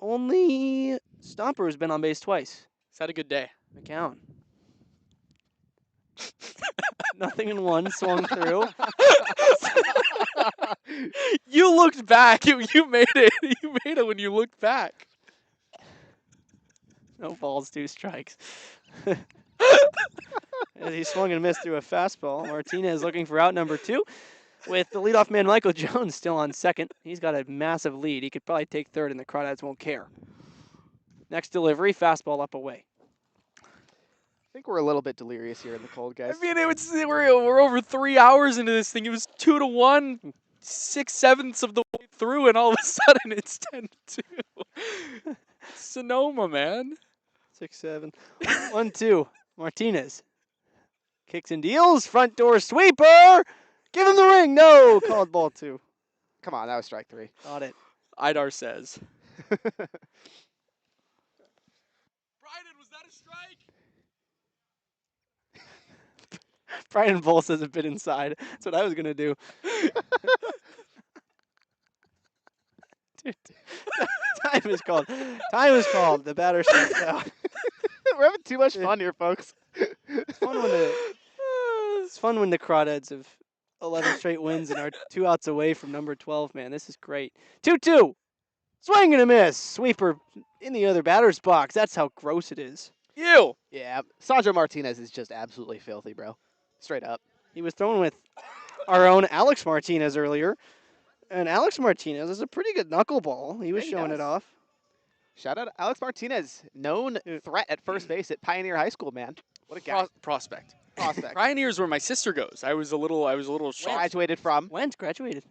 Only Stomper has been on base twice.
He's had a good day.
McCown. Nothing in one, swung through.
You looked back. You made it. You made it when you looked back.
No balls, 2 strikes. As he swung and missed through a fastball, Martinez looking for out number 2 with the leadoff man Michael Jones still on second. He's got a massive lead. He could probably take third and the Crawdads won't care. Next delivery, fastball up away.
I think we're a little bit delirious here in the cold, guys.
I mean, we're over 3 hours into this thing. It was 2-1, 6/7 of the way through, and all of a sudden it's 10-2. Sonoma, man.
6-7. 1-2. Martinez. Kicks and deals. Front door sweeper. Give him the ring. No. Called ball 2.
Come on, that was strike 3.
Got it.
Idar says. Bryden, was that a strike?
Brian Volz has a bit inside. That's what I was going to do. Dude, time is called. Time is called. The batter strikes out.
We're having too much fun here, folks.
It's fun when the Crawdads have 11 straight wins and are 2 outs away from number 12, man. This is great. 2-2. Swing and a miss. Sweeper in the other batter's box. That's how gross it is.
Ew.
Yeah, Sandro Martinez is just absolutely filthy, bro. Straight up.
He was thrown with our own Alex Martinez earlier. And Alex Martinez is a pretty good knuckleball. He was showing it off.
Shout out Alex Martinez, known threat at first base at Pioneer High School, man. What a guy.
Prospect.
Prospect.
Pioneers where my sister goes. I was a little shocked.
Graduated from.
Wentz graduated.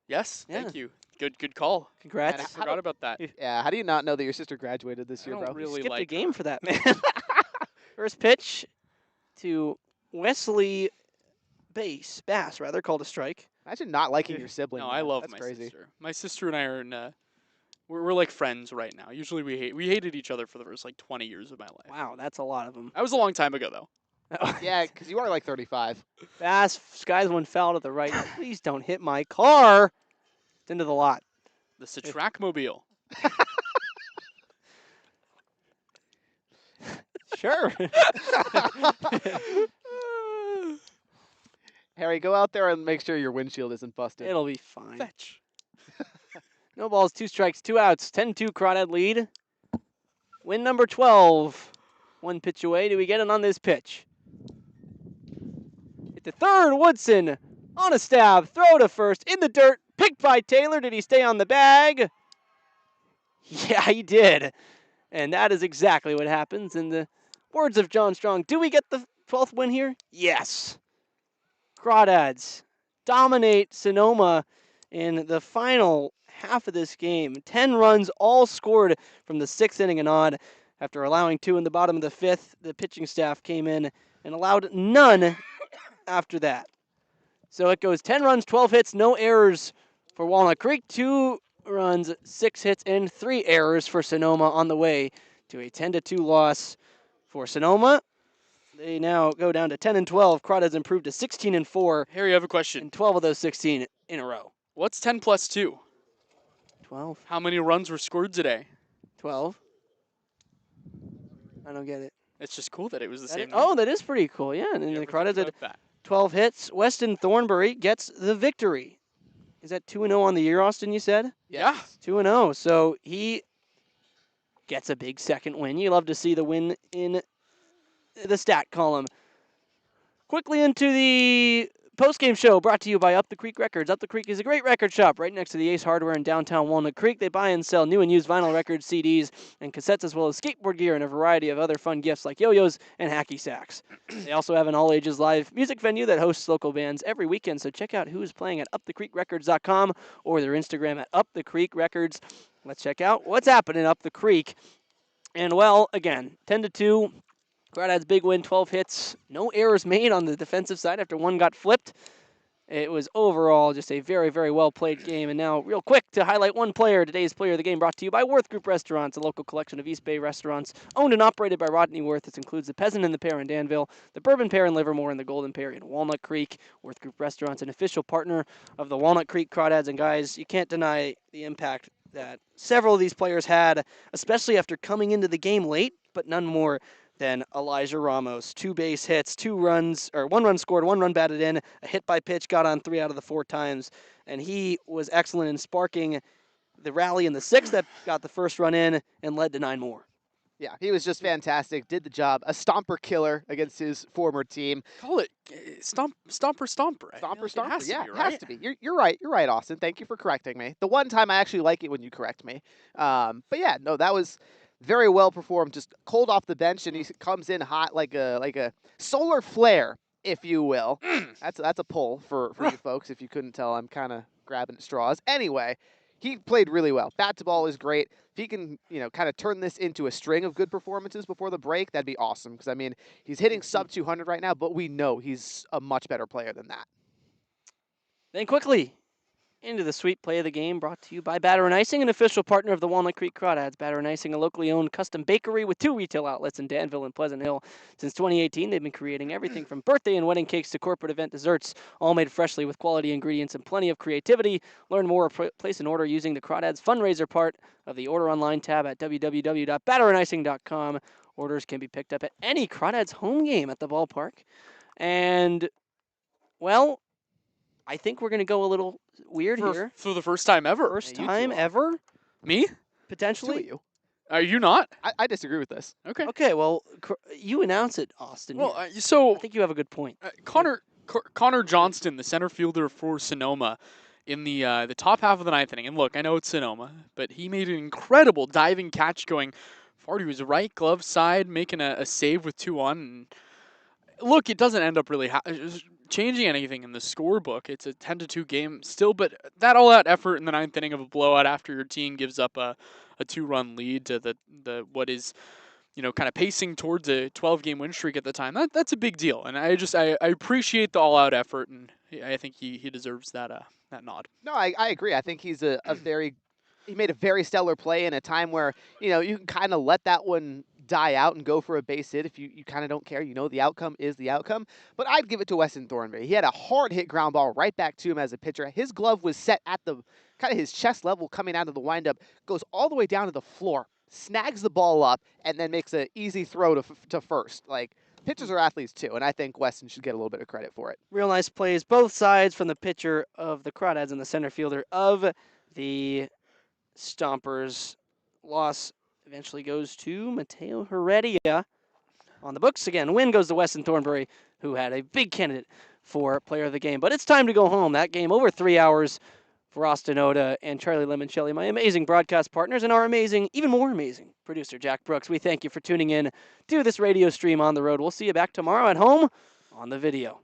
Yes,
Yeah.
thank you. Good call.
Congrats.
And
I forgot about that.
Yeah, how do you not know that your sister graduated this year,
don't
bro?
really
Skipped a
like
game
her.
for that, man. First pitch to Wesley Bass, rather, called a strike.
Imagine not liking your sibling.
No,
man.
I love
That's
my
crazy.
sister. My sister and I are in. We're like friends right now. Usually we hated each other for the first like 20 years of my life.
Wow, that's a lot of them.
That was a long time ago though.
Yeah, because you are like 35.
Bass skies one foul to the right. Please don't hit my car. It's into the lot.
The Setrakmobile.
Sure.
Harry, go out there and make sure your windshield isn't busted.
It'll be fine.
Fetch.
No balls, 2 strikes, 2 outs. 10-2 Crawdad lead. Win number 12. 1 pitch away. Do we get it on this pitch? Hit the third. Woodson on a stab. Throw to first. In the dirt. Picked by Taylor. Did he stay on the bag? Yeah, he did. And that is exactly what happens. In the words of John Strong, do we get the 12th win here? Yes. Crawdads dominate Sonoma in the final half of this game. 10 runs all scored from the 6th inning and on. After allowing 2 in the bottom of the 5th, the pitching staff came in and allowed none after that. So it goes 10 runs, 12 hits, no errors for Walnut Creek. 2 runs, 6 hits, and 3 errors for Sonoma on the way to a 10-2 loss for Sonoma. They now go down to 10-12. Crawdads improved to 16-4.
Harry, I have a question.
And 12 of those 16 in a row.
What's 10 plus 2?
12.
How many runs were scored today?
12. I don't get it.
It's just cool that it was the
That
same.
oh, that is pretty cool. Yeah, and the Crawdads had
that.
12 hits. Weston Thornbury gets the victory. Is that 2-0 on the year, Austin, you said?
Yeah.
2-0. So he gets a big second win. You love to see the win in the stat column. Quickly into the post-game show brought to you by Up the Creek Records. Up the Creek is a great record shop right next to the Ace Hardware in downtown Walnut Creek. They buy and sell new and used vinyl records, CDs, and cassettes, as well as skateboard gear and a variety of other fun gifts like yo-yos and hacky sacks. They also have an all-ages live music venue that hosts local bands every weekend, so check out who's playing at upthecreekrecords.com or their Instagram at upthecreekrecords. Let's check out what's happening up the creek. And, well, again, 10-2. Crawdads big win, 12 hits. No errors made on the defensive side after one got flipped. It was overall just a very, very well-played game. And now, real quick, to highlight one player, today's player of the game brought to you by Worth Group Restaurants, a local collection of East Bay restaurants owned and operated by Rodney Worth. This includes the Peasant and the Pear in Danville, the Bourbon Pear in Livermore, and the Golden Pear in Walnut Creek. Worth Group Restaurants, an official partner of the Walnut Creek Crawdads. And, guys, you can't deny the impact that several of these players had, especially after coming into the game late, but none more than Elijah Ramos. 2 base hits, 2 runs, or 1 run scored, 1 run batted in, a hit by pitch, got on 3 out of the 4 times. And he was excellent in sparking the rally in the 6th that got the first run in and led to 9 more.
Yeah, he was just fantastic, did the job. A stomper killer against his former team.
Call it stomper.
Stomper,
It has
yeah,
to be,
it
right?
has to be. You're right, Austin. Thank you for correcting me. The one time I actually like it when you correct me. But yeah, no, that was very well performed. Just cold off the bench, and he comes in hot like a solar flare, if you will. That's a pull for you folks. If you couldn't tell, I'm kind of grabbing at straws. Anyway, he played really well. Bat to ball is great. If he can, kind of turn this into a string of good performances before the break, that'd be awesome. Because, I mean, he's hitting sub 200 right now, but we know he's a much better player than that.
Then quickly, into the sweet play of the game, brought to you by Batter and Icing, an official partner of the Walnut Creek Crawdads. Batter and Icing, a locally owned custom bakery with 2 retail outlets in Danville and Pleasant Hill. Since 2018, they've been creating everything from birthday and wedding cakes to corporate event desserts, all made freshly with quality ingredients and plenty of creativity. Learn more or place an order using the Crawdads fundraiser part of the Order Online tab at www.batterandicing.com. Orders can be picked up at any Crawdads home game at the ballpark. And, well, I think we're going to go a little weird here.
For the first time ever.
First time ever?
Me?
Potentially.
You.
Are you not?
I disagree with this.
Okay.
Okay, well, you announce it, Austin.
Well,
I
so
think you have a good point.
Connor Johnston, the center fielder for Sonoma, in the top half of the 9th inning. And look, I know it's Sonoma, but he made an incredible diving catch going far to his right glove side, making a save with 2 on. And look, it doesn't end up really changing anything in the scorebook. It's a 10-2 game still, but that all-out effort in the 9th inning of a blowout after your team gives up a 2-run lead to the what is, kind of pacing towards a 12-game win streak at the time. That's a big deal, and I appreciate the all-out effort, and I think he deserves that nod.
No, I agree. I think he's he made a very stellar play in a time where, you can kind of let that one die out and go for a base hit if you kind of don't care. The outcome is the outcome. But I'd give it to Weston Thornberry. He had a hard hit ground ball right back to him as a pitcher. His glove was set at the kind of his chest level coming out of the windup, goes all the way down to the floor, snags the ball up, and then makes an easy throw to first. Like, pitchers are athletes too, and I think Weston should get a little bit of credit for it.
Real nice plays, both sides, from the pitcher of the Crawdads and the center fielder of the Stompers. Loss eventually goes to Mateo Heredia on the books. Again, win goes to Weston Thornberry, who had a big candidate for player of the game. But it's time to go home. That game over 3 hours for Austin Ota and Charlie Limoncelli, my amazing broadcast partners, and our amazing, even more amazing, producer, Jack Brooks. We thank you for tuning in to this radio stream on the road. We'll see you back tomorrow at home on the video.